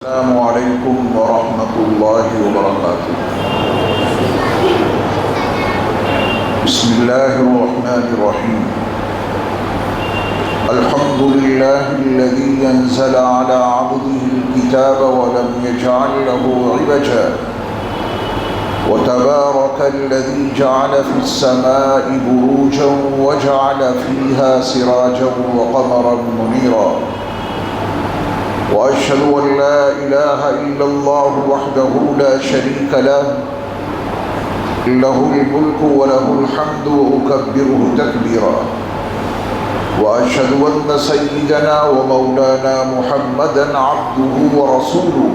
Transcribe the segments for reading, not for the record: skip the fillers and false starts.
السلام علیکم ورحمۃ اللہ وبرکاتہ۔ بسم اللہ الرحمن الرحیم۔ الحمد للہ الذی انزل علی عبدہ الکتاب ولم یجعل له عوجا وتبارک الذی جعل فی السماء بروجا وجعل فیہا سراجا وقمرا منیرا، وأشهد أن لا إله إلا الله وحده لا شريك له له الملك وله الحمد وأكبره تكبيرا، وأشهد أن سيدنا ومولانا محمدا عبده ورسوله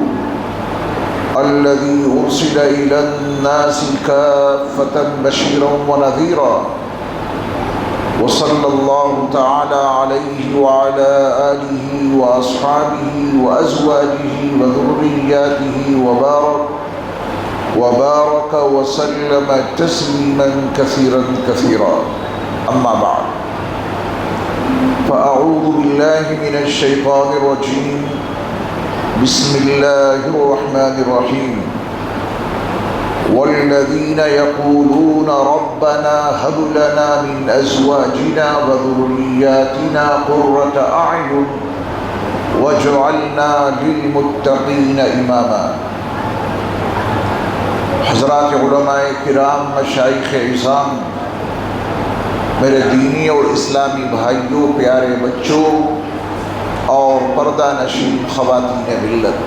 الذي أرسل إلى الناس كافة بشيرا ونذيرا، وصلى الله تعالى عليه وعلى آله وأصحابه وأزواجه وذرياته وبارك وسلم تسليما كثيرا كثيرا، أما بعد، فأعوذ بالله من الشيطان الرجيم، بسم الله الرحمن الرحيم۔ والذين يقولون ربنا هب لنا من أزواجنا وذرياتنا قرة أعين واجعلنا للمتقين إماما۔ حضرات علماء کرام، مشائخ عظام، میرے دینی اور اسلامی بھائیوں، پیارے بچوں اور پردہ نشین خواتین ملت،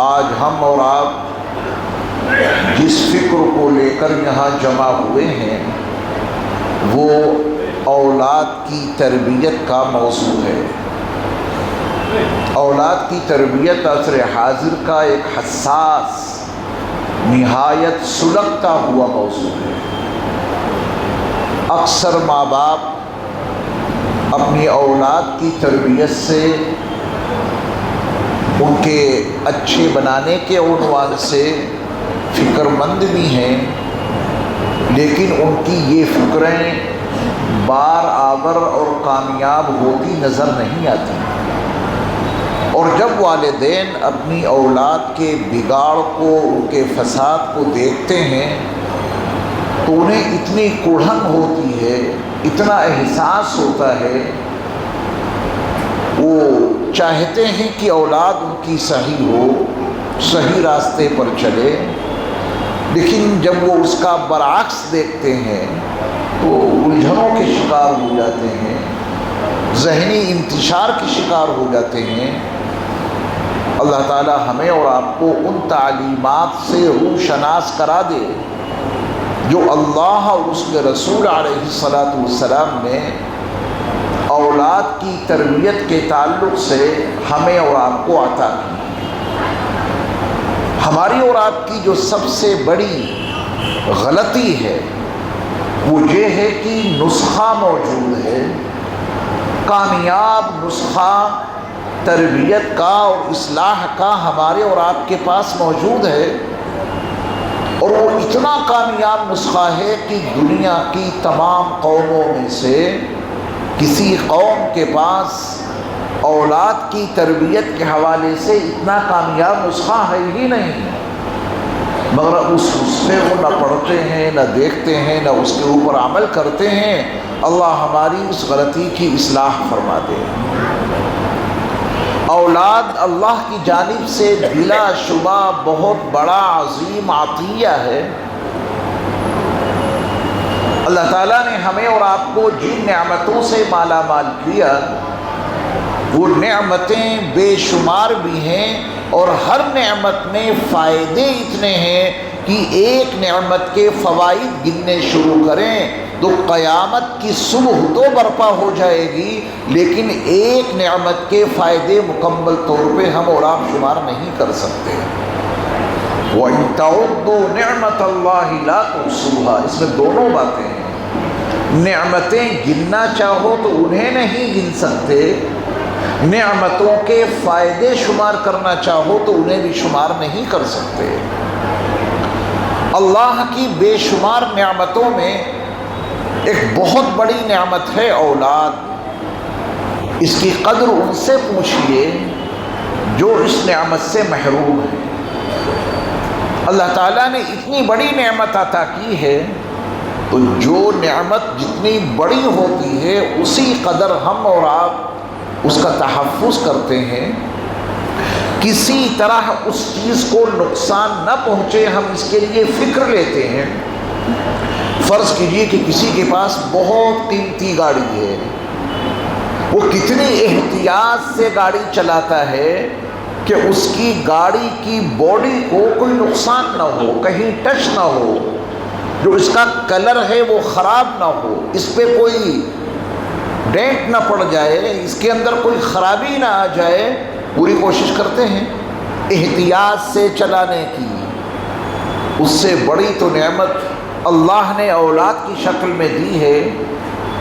آج ہم اور آپ جس فکر کو لے کر یہاں جمع ہوئے ہیں وہ اولاد کی تربیت کا موضوع ہے۔ اولاد کی تربیت عصر حاضر کا ایک حساس، نہایت سلگتا ہوا موضوع ہے۔ اکثر ماں باپ اپنی اولاد کی تربیت سے، ان کے اچھے بنانے کے عنوان سے فکر مند بھی ہیں، لیکن ان کی یہ فکریں بار آور اور کامیاب ہوتی نظر نہیں آتی، اور جب والدین اپنی اولاد کے بگاڑ کو، ان کے فساد کو دیکھتے ہیں تو انہیں اتنی کڑھن ہوتی ہے، اتنا احساس ہوتا ہے، وہ چاہتے ہیں کہ اولاد ان کی صحیح ہو، صحیح راستے پر چلے، لیکن جب وہ اس کا برعکس دیکھتے ہیں تو الجھنوں کے شکار ہو جاتے ہیں، ذہنی انتشار کے شکار ہو جاتے ہیں۔ اللہ تعالی ہمیں اور آپ کو ان تعلیمات سے روشناس کرا دے جو اللہ اور اس کے رسول علیہ السلام نے اولاد کی تربیت کے تعلق سے ہمیں اور آپ کو عطا کی۔ ہماری اور آپ کی جو سب سے بڑی غلطی ہے وہ یہ ہے کہ نسخہ موجود ہے، کامیاب نسخہ تربیت کا اور اصلاح کا ہمارے اور آپ کے پاس موجود ہے، اور وہ اتنا کامیاب نسخہ ہے کہ دنیا کی تمام قوموں میں سے کسی قوم کے پاس اولاد کی تربیت کے حوالے سے اتنا کامیاب نسخہ ہے ہی نہیں، مگر اس نسخے کو نہ پڑھتے ہیں، نہ دیکھتے ہیں، نہ اس کے اوپر عمل کرتے ہیں۔ اللہ ہماری اس غلطی کی اصلاح فرما دے۔ اولاد اللہ کی جانب سے بلا شبہ بہت بڑا عظیم عطیہ ہے۔ اللہ تعالیٰ نے ہمیں اور آپ کو جن نعمتوں سے مالا مال کیا وہ نعمتیں بے شمار بھی ہیں، اور ہر نعمت میں فائدے اتنے ہیں کہ ایک نعمت کے فوائد گننے شروع کریں تو قیامت کی صبح تو برپا ہو جائے گی، لیکن ایک نعمت کے فائدے مکمل طور پہ ہم اور آپ شمار نہیں کر سکتے۔ وَإِن تَعُدُّوا نِعْمَةَ اللَّهِ لَا تُحْصُوهَا، اس میں دونوں باتیں ہیں۔ نعمتیں گننا چاہو تو انہیں نہیں گن سکتے، نعمتوں کے فائدے شمار کرنا چاہو تو انہیں بھی شمار نہیں کر سکتے۔ اللہ کی بے شمار نعمتوں میں ایک بہت بڑی نعمت ہے اولاد۔ اس کی قدر ان سے پوچھئے جو اس نعمت سے محروم ہے۔ اللہ تعالیٰ نے اتنی بڑی نعمت عطا کی ہے، تو جو نعمت جتنی بڑی ہوتی ہے اسی قدر ہم اور آپ اس کا تحفظ کرتے ہیں، کسی طرح اس چیز کو نقصان نہ پہنچے ہم اس کے لیے فکر لیتے ہیں۔ فرض کیجئے کہ کسی کے پاس بہت قیمتی گاڑی ہے، وہ کتنی احتیاط سے گاڑی چلاتا ہے کہ اس کی گاڑی کی باڈی کو کوئی نقصان نہ ہو، کہیں ٹچ نہ ہو، جو اس کا کلر ہے وہ خراب نہ ہو، اس پہ کوئی ڈینٹ نہ پڑ جائے، اس کے اندر کوئی خرابی نہ آ جائے، پوری کوشش کرتے ہیں احتیاط سے چلانے کی۔ اس سے بڑی تو نعمت اللہ نے اولاد کی شکل میں دی ہے،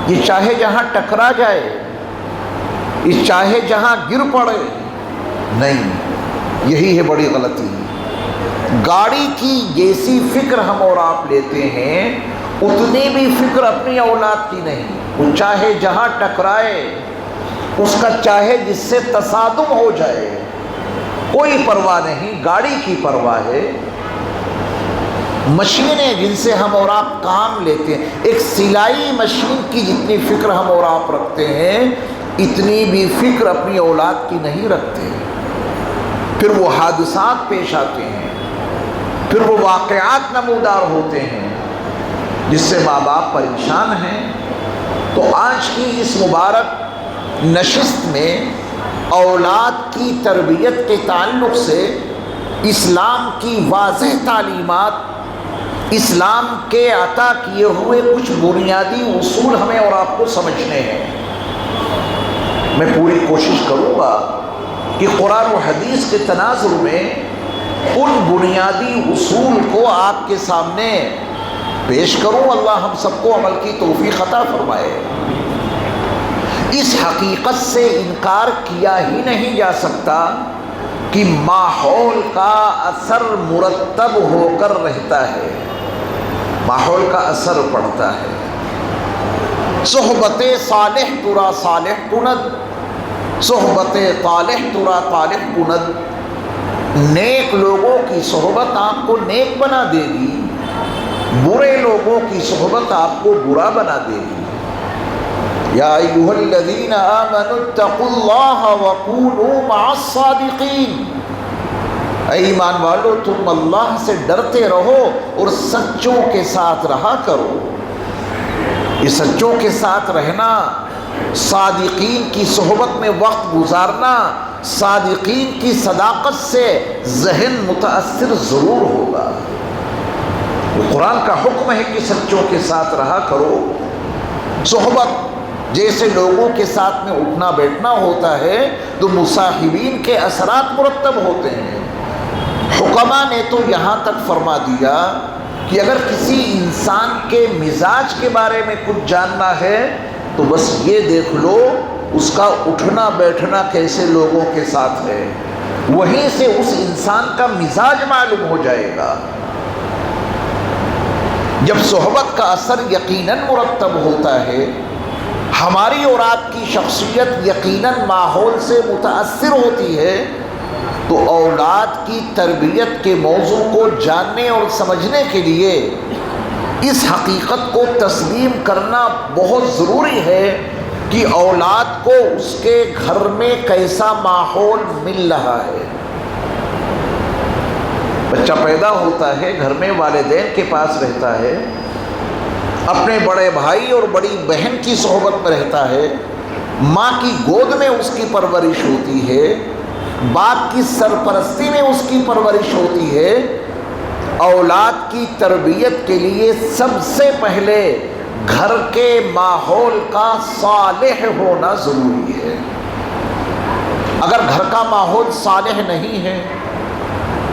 یہ چاہے جہاں ٹکرا جائے، یہ چاہے جہاں گر پڑے، نہیں، یہی ہے بڑی غلطی۔ گاڑی کی جیسی فکر ہم اور آپ لیتے ہیں اتنی بھی فکر اپنی اولاد کی نہیں۔ وہ چاہے جہاں ٹکرائے، اس کا چاہے جس سے تصادم ہو جائے، کوئی پرواہ نہیں، گاڑی کی پرواہ ہے۔ مشینیں جن سے ہم اور آپ کام لیتے ہیں، ایک سلائی مشین کی جتنی فکر ہم اور آپ رکھتے ہیں اتنی بھی فکر اپنی اولاد کی نہیں رکھتے۔ پھر وہ حادثات پیش آتے ہیں، پھر وہ واقعات نمودار ہوتے ہیں جس سے ماں باپ پریشان ہیں۔ تو آج کی اس مبارک نشست میں اولاد کی تربیت کے تعلق سے اسلام کی واضح تعلیمات، اسلام کے عطا کیے ہوئے کچھ بنیادی اصول ہمیں اور آپ کو سمجھنے ہیں۔ میں پوری کوشش کروں گا کہ قرآن و حدیث کے تناظر میں ان بنیادی اصول کو آپ کے سامنے پیش کروں۔ اللہ ہم سب کو عمل کی توفیق عطا فرمائے۔ اس حقیقت سے انکار کیا ہی نہیں جا سکتا کہ ماحول کا اثر مرتب ہو کر رہتا ہے، ماحول کا اثر پڑتا ہے۔ صحبت صالح ترا صالح کند، صحبت طالح ترا طالح کند۔ نیک لوگوں کی صحبت آپ کو نیک بنا دے گی، برے لوگوں کی صحبت آپ کو برا بنا دے گی۔ یا ایھا الذین آمنوا اتقوا اللہ وکونوا مع الصادقین۔ اے ایمان والو، تم اللہ سے ڈرتے رہو اور سچوں کے ساتھ رہا کرو۔ یہ سچوں کے ساتھ رہنا، صادقین کی صحبت میں وقت گزارنا، صادقین کی صداقت سے ذہن متاثر ضرور ہوگا۔ یہ قرآن کا حکم ہے کہ سچوں کے ساتھ رہا کرو۔ صحبت جیسے لوگوں کے ساتھ میں اٹھنا بیٹھنا ہوتا ہے تو مصاحبین کے اثرات مرتب ہوتے ہیں۔ حکماء نے تو یہاں تک فرما دیا کہ اگر کسی انسان کے مزاج کے بارے میں کچھ جاننا ہے تو بس یہ دیکھ لو اس کا اٹھنا بیٹھنا کیسے لوگوں کے ساتھ ہے، وہیں سے اس انسان کا مزاج معلوم ہو جائے گا۔ جب صحبت کا اثر یقیناً مرتب ہوتا ہے، ہماری اور آپ کی شخصیت یقیناً ماحول سے متاثر ہوتی ہے، تو اولاد کی تربیت کے موضوع کو جاننے اور سمجھنے کے لیے اس حقیقت کو تسلیم کرنا بہت ضروری ہے کہ اولاد کو اس کے گھر میں کیسا ماحول مل رہا ہے۔ بچہ پیدا ہوتا ہے، گھر میں والدین کے پاس رہتا ہے، اپنے بڑے بھائی اور بڑی بہن کی صحبت میں رہتا ہے، ماں کی گود میں اس کی پرورش ہوتی ہے، باپ کی سرپرستی میں اس کی پرورش ہوتی ہے۔ اولاد کی تربیت کے لیے سب سے پہلے گھر کے ماحول کا صالح ہونا ضروری ہے۔ اگر گھر کا ماحول صالح نہیں ہے،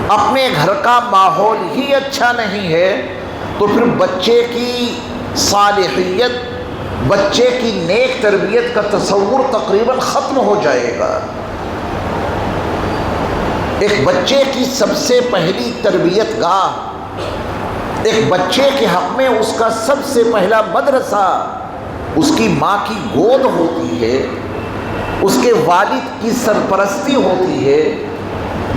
اپنے گھر کا ماحول ہی اچھا نہیں ہے، تو پھر بچے کی صالحیت، بچے کی نیک تربیت کا تصور تقریباً ختم ہو جائے گا۔ ایک بچے کی سب سے پہلی تربیت گاہ، ایک بچے کے حق میں اس کا سب سے پہلا مدرسہ اس کی ماں کی گود ہوتی ہے، اس کے والد کی سرپرستی ہوتی ہے،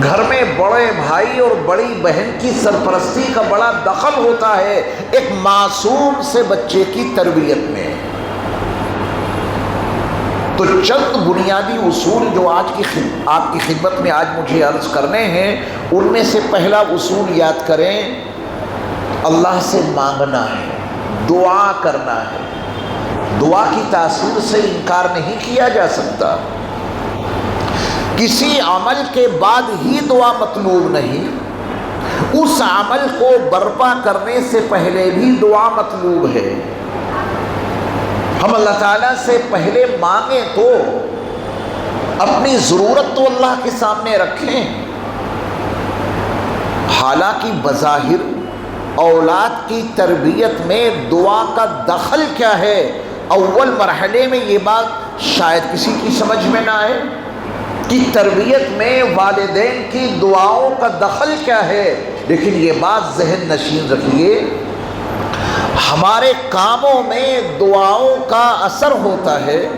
گھر میں بڑے بھائی اور بڑی بہن کی سرپرستی کا بڑا دخل ہوتا ہے ایک معصوم سے بچے کی تربیت میں۔ تو چند بنیادی اصول جو آپ کی خدمت میں آج مجھے عرض کرنے ہیں، ان میں سے پہلا اصول یاد کریں، اللہ سے مانگنا ہے، دعا کرنا ہے۔ دعا کی تاثیر سے انکار نہیں کیا جا سکتا۔ کسی عمل کے بعد ہی دعا مطلوب نہیں، اس عمل کو برپا کرنے سے پہلے بھی دعا مطلوب ہے۔ ہم اللہ تعالیٰ سے پہلے مانگیں تو اپنی ضرورت تو اللہ کے سامنے رکھیں۔ حالانکہ بظاہر اولاد کی تربیت میں دعا کا دخل کیا ہے، اول مرحلے میں یہ بات شاید کسی کی سمجھ میں نہ آئے کہ تربیت میں والدین کی دعاؤں کا دخل کیا ہے، لیکن یہ بات ذہن نشین رکھیے، ہمارے کاموں میں دعاؤں کا اثر ہوتا ہے۔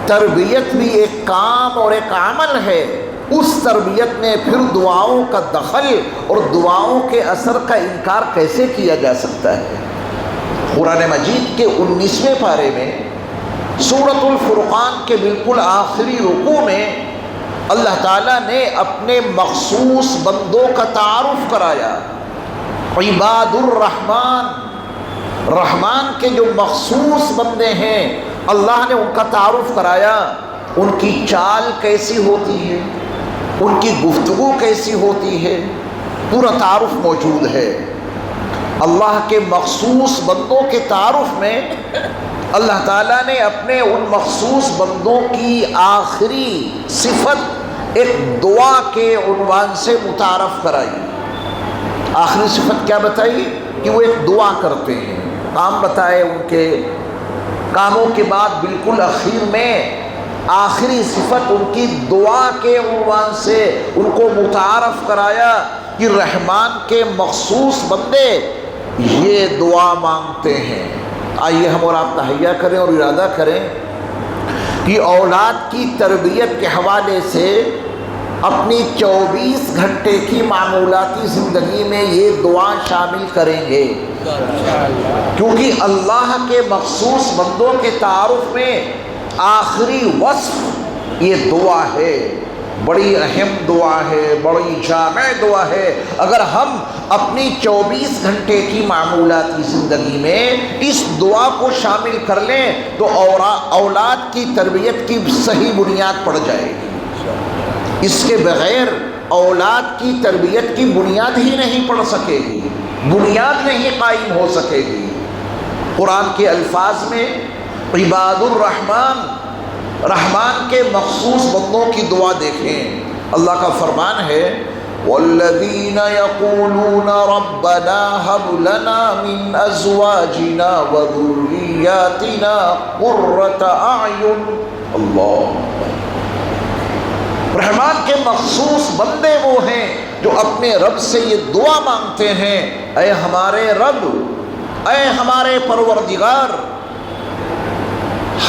تربیت بھی ایک کام اور ایک عمل ہے، اس تربیت میں پھر دعاؤں کا دخل اور دعاؤں کے اثر کا انکار کیسے کیا جا سکتا ہے؟ قرآن مجید کے 19ویں پارے میں سورۃ الفرقان کے بالکل آخری رکوع میں اللہ تعالیٰ نے اپنے مخصوص بندوں کا تعارف کرایا۔ عباد الرحمن، رحمان کے جو مخصوص بندے ہیں، اللہ نے ان کا تعارف کرایا۔ ان کی چال کیسی ہوتی ہے، ان کی گفتگو کیسی ہوتی ہے، پورا تعارف موجود ہے۔ اللہ کے مخصوص بندوں کے تعارف میں اللہ تعالیٰ نے اپنے ان مخصوص بندوں کی آخری صفت ایک دعا کے عنوان سے متعارف کرائی۔ آخری صفت کیا بتائی؟ کہ وہ ایک دعا کرتے ہیں۔ کام بتائے ان کے کاموں کے بعد بالکل اخیر میں آخری صفت ان کی دعا کے عنوان سے ان کو متعارف کرایا کہ رحمان کے مخصوص بندے یہ دعا مانگتے ہیں۔ آئیے ہم اور آپ تہیہ کریں اور ارادہ کریں کہ اولاد کی تربیت کے حوالے سے اپنی 24 گھنٹے کی معمولاتی زندگی میں یہ دعا شامل کریں گے، کیونکہ اللہ کے مخصوص بندوں کے تعارف میں آخری وصف یہ دعا ہے۔ بڑی اہم دعا ہے، بڑی جامع دعا ہے۔ اگر ہم اپنی 24 گھنٹے کی معمولاتی زندگی میں اس دعا کو شامل کر لیں تو اولاد کی تربیت کی صحیح بنیاد پڑ جائے گی۔ اس کے بغیر اولاد کی تربیت کی بنیاد ہی نہیں پڑ سکے گی، بنیاد نہیں قائم ہو سکے گی۔ قرآن کے الفاظ میں عباد الرحمن، رحمان کے مخصوص بندوں کی دعا دیکھیں۔ اللہ کا فرمان ہے وَالَّذِينَ يَقُولُونَ رَبَّنَا هَبْ لَنَا مِنْ أَزْوَاجِنَا وَذُرِّيَّاتِنَا قُرَّةَ أَعْيُنٍ۔ اللہ، رحمان کے مخصوص بندے وہ ہیں جو اپنے رب سے یہ دعا مانگتے ہیں، اے ہمارے رب، اے ہمارے پروردگار،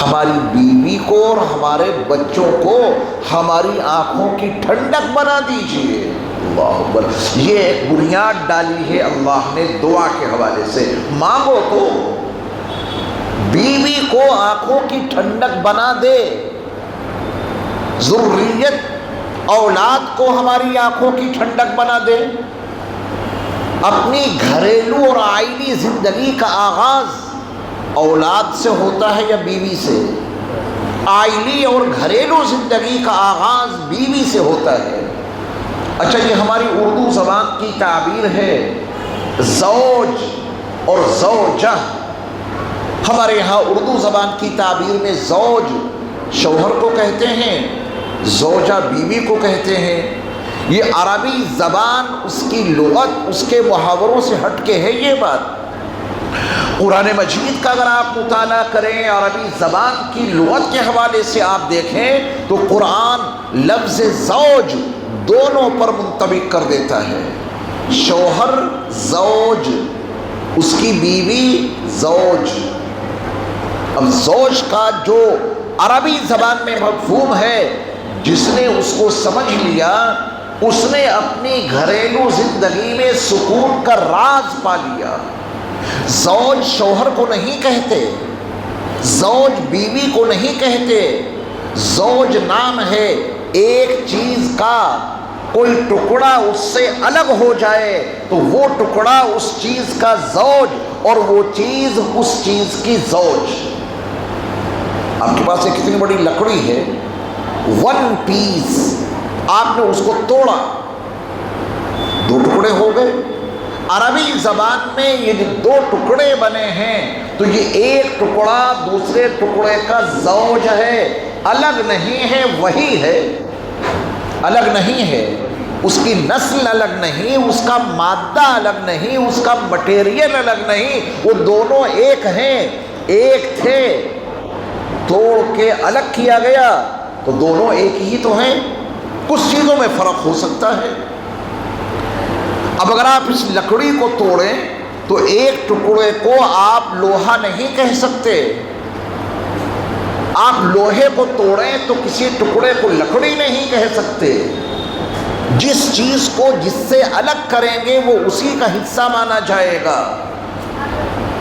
ہماری بیوی کو اور ہمارے بچوں کو ہماری آنکھوں کی ٹھنڈک بنا دیجئے۔ اللہ اکبر، یہ ایک بنیاد ڈالی ہے اللہ نے دعا کے حوالے سے۔ مانگو تو بیوی کو آنکھوں کی ٹھنڈک بنا دے، ذریت اولاد کو ہماری آنکھوں کی ٹھنڈک بنا دے۔ اپنی گھریلو اور آئلی زندگی کا آغاز اولاد سے ہوتا ہے یا بیوی سے؟ آئلی اور گھریلو زندگی کا آغاز بیوی سے ہوتا ہے۔ اچھا، یہ ہماری اردو زبان کی تعبیر ہے زوج اور زوجہ۔ ہمارے یہاں اردو زبان کی تعبیر میں زوج شوہر کو کہتے ہیں، زوجہ بیوی کو کہتے ہیں۔ یہ عربی زبان، اس کی لغت، اس کے محاوروں سے ہٹ کے ہے یہ بات۔ قرآن مجید کا اگر آپ مطالعہ کریں، عربی زبان کی لغت کے حوالے سے آپ دیکھیں تو قرآن لفظ زوج دونوں پر منطبق کر دیتا ہے۔ شوہر زوج، اس کی بیوی زوج۔ اب زوج کا جو عربی زبان میں مفہوم ہے، جس نے اس کو سمجھ لیا اس نے اپنی گھریلو زندگی میں سکون کا راز پا لیا۔ زوج شوہر کو نہیں کہتے، زوج بیوی کو نہیں کہتے، زوج نام ہے ایک چیز کا کوئی ٹکڑا اس سے الگ ہو جائے تو وہ ٹکڑا اس چیز کا زوج اور وہ چیز اس چیز کی زوج۔ آپ کے پاس ایک کتنی بڑی لکڑی ہے، ون پیس، آپ نے اس کو توڑا، دو ٹکڑے ہو گئے۔ عربی زبان میں یہ جو دو ٹکڑے بنے ہیں تو یہ ایک ٹکڑا دوسرے ٹکڑے کا زوج ہے، الگ نہیں ہے، وہی ہے، الگ نہیں ہے، اس کی نسل الگ نہیں، اس کا مادہ الگ نہیں، اس کا مٹیریل الگ نہیں، وہ دونوں ایک ہیں، ایک تھے، توڑ کے الگ کیا گیا تو دونوں ایک ہی تو ہیں، کچھ چیزوں میں فرق ہو سکتا ہے۔ اب اگر آپ اس لکڑی کو توڑیں تو ایک ٹکڑے کو آپ لوہا نہیں کہہ سکتے، آپ لوہے کو توڑیں تو کسی ٹکڑے کو لکڑی نہیں کہہ سکتے۔ جس چیز کو جس سے الگ کریں گے وہ اسی کا حصہ مانا جائے گا۔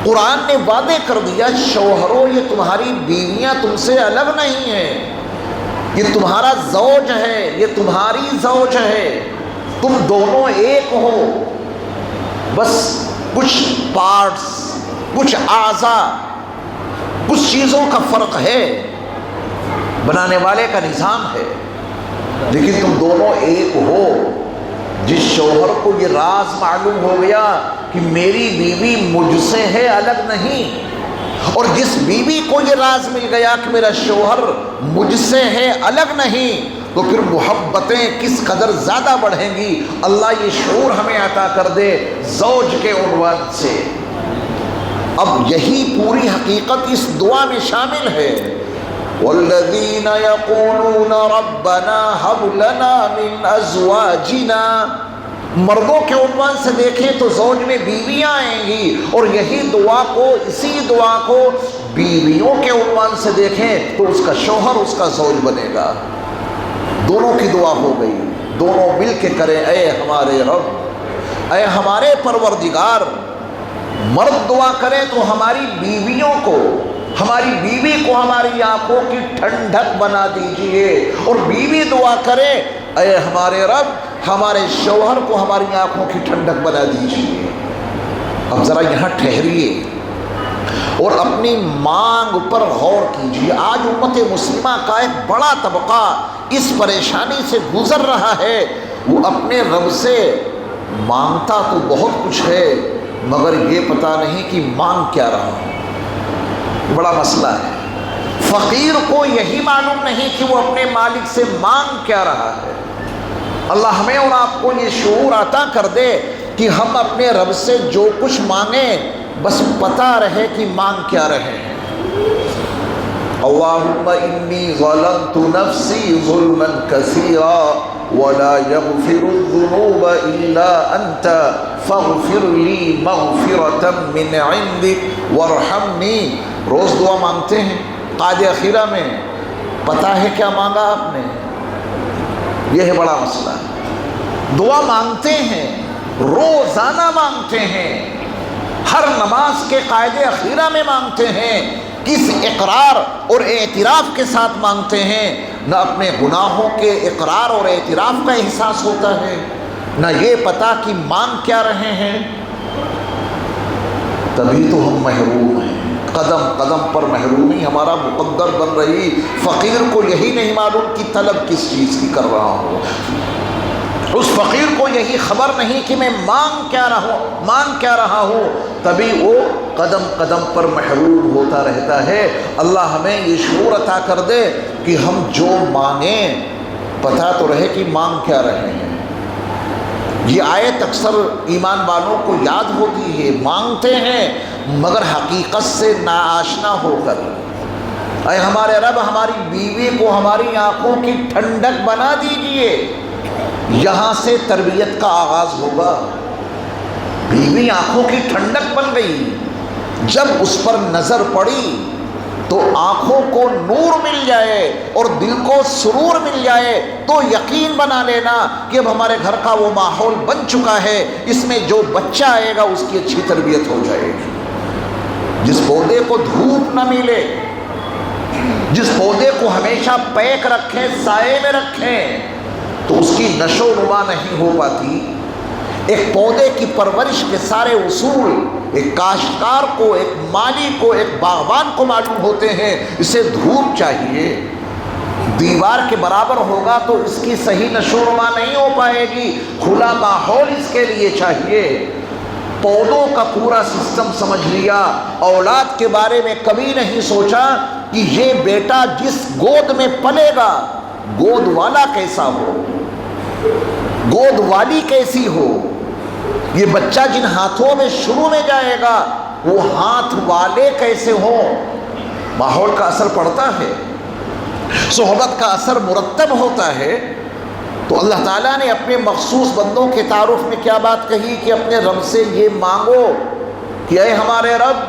قرآن نے وعدے کر دیا، شوہروں یہ تمہاری بیویاں تم سے الگ نہیں ہیں، یہ تمہارا زوج ہے، یہ تمہاری زوج ہے، تم دونوں ایک ہو، بس کچھ پارٹس، کچھ اعضاء، کچھ چیزوں کا فرق ہے، بنانے والے کا نظام ہے، لیکن تم دونوں ایک ہو۔ جس شوہر کو یہ راز معلوم ہو گیا کہ میری بیوی مجھ سے ہے، الگ نہیں، اور جس بیوی کو یہ راز مل گیا کہ میرا شوہر مجھ سے ہے، الگ نہیں، تو پھر محبتیں کس قدر زیادہ بڑھیں گی۔ اللہ یہ شعور ہمیں عطا کر دے زوج کے عنوان سے۔ اب یہی پوری حقیقت اس دعا میں شامل ہے، والذین یقولون ربنا ہب لنا من ازواجنا۔ مردوں کے عنوان سے دیکھیں تو زوج میں بیویاں آئیں گی، اور یہی دعا کو، اسی دعا کو بیویوں کے عنوان سے دیکھیں تو اس کا شوہر اس کا زوج بنے گا۔ دونوں کی دعا ہو گئی، دونوں مل کے کریں، اے ہمارے رب، اے ہمارے پروردگار۔ مرد دعا کریں تو ہماری بیویوں کو، ہماری بیوی کو ہماری آنکھوں کی ٹھنڈک بنا دیجئے، اور بیوی دعا کرے، اے ہمارے رب ہمارے شوہر کو ہماری آنکھوں کی ٹھنڈک بنا دیجئے۔ اب ذرا یہاں ٹھہریے اور اپنی مانگ پر غور کیجیے۔ آج امت مسلمہ کا ایک بڑا طبقہ اس پریشانی سے گزر رہا ہے، وہ اپنے رب سے مانگتا تو بہت کچھ ہے مگر یہ پتہ نہیں کہ مانگ کیا رہا ہے، بڑا مسئلہ ہے۔ فقیر کو یہی معلوم نہیں کہ وہ اپنے مالک سے مانگ کیا رہا ہے۔ اللہ ہمیں اور آپ کو یہ شعور عطا کر دے کہ ہم اپنے رب سے جو کچھ مانگیں بس پتہ رہے کہ مانگ کیا رہے ہیں۔ اللہم انی ظلمت نفسی ظلما کثیرا ولا یغفر الذنوب الا انت فاغفر لی مغفرة من عندک وارحمنی۔ روز دعا مانگتے ہیں، قعدہ اخیرہ میں پتہ ہے کیا مانگا آپ نے؟ یہ ہے بڑا مسئلہ۔ دعا مانگتے ہیں، روزانہ مانگتے ہیں، ہر نماز کے قعدہ اخیرہ میں مانگتے ہیں، کس اقرار اور اعتراف کے ساتھ مانگتے ہیں؟ نہ اپنے گناہوں کے اقرار اور اعتراف کا احساس ہوتا ہے، نہ یہ پتہ کہ مانگ کیا رہے ہیں۔ تبھی تو ہم محروم ہیں، قدم قدم پر محرومی ہمارا مقدر بن رہی۔ فقیر کو یہی نہیں معلوم کہ طلب کس چیز کی کر رہا ہوں، اس فقیر کو یہی خبر نہیں کہ میں مانگ کیا رہا ہوں، تبھی وہ قدم قدم پر محروم ہوتا رہتا ہے۔ اللہ ہمیں یہ شعور عطا کر دے کہ ہم جو مانگیں پتہ تو رہے کہ مانگ کیا رہے ہیں۔ یہ آیت اکثر ایمان والوں کو یاد ہوتی ہے، مانگتے ہیں مگر حقیقت سے ناآشنا ہو کر۔ اے ہمارے رب ہماری بیوی کو ہماری آنکھوں کی ٹھنڈک بنا دیجئے۔ یہاں سے تربیت کا آغاز ہوگا۔ بیوی آنکھوں کی ٹھنڈک بن گئی، جب اس پر نظر پڑی تو آنکھوں کو نور مل جائے اور دل کو سرور مل جائے تو یقین بنا لینا کہ اب ہمارے گھر کا وہ ماحول بن چکا ہے، اس میں جو بچہ آئے گا اس کی اچھی تربیت ہو جائے گی۔ جس پودے کو دھوپ نہ ملے، جس پودے کو ہمیشہ پیک رکھیں، سائے میں رکھیں، تو اس کی نشو و نما نہیں ہو پاتی۔ ایک پودے کی پرورش کے سارے اصول ایک کاشتکار کو، ایک مالی کو، ایک باغبان کو معلوم ہوتے ہیں۔ اسے دھوپ چاہیے، دیوار کے برابر ہوگا تو اس کی صحیح نشو و نما نہیں ہو پائے گی، کھلا ماحول اس کے لیے چاہیے۔ پودوں کا پورا سسٹم سمجھ لیا، اولاد کے بارے میں کبھی نہیں سوچا کہ یہ بیٹا جس گود میں پلے گا گود والا کیسا ہو، گود والی کیسی ہو، یہ بچہ جن ہاتھوں میں شروع میں جائے گا وہ ہاتھ والے کیسے ہوں۔ ماحول کا اثر پڑتا ہے، صحبت کا اثر مرتب ہوتا ہے۔ تو اللہ تعالیٰ نے اپنے مخصوص بندوں کے تعارف میں کیا بات کہی کہ اپنے رب سے یہ مانگو کہ اے ہمارے رب،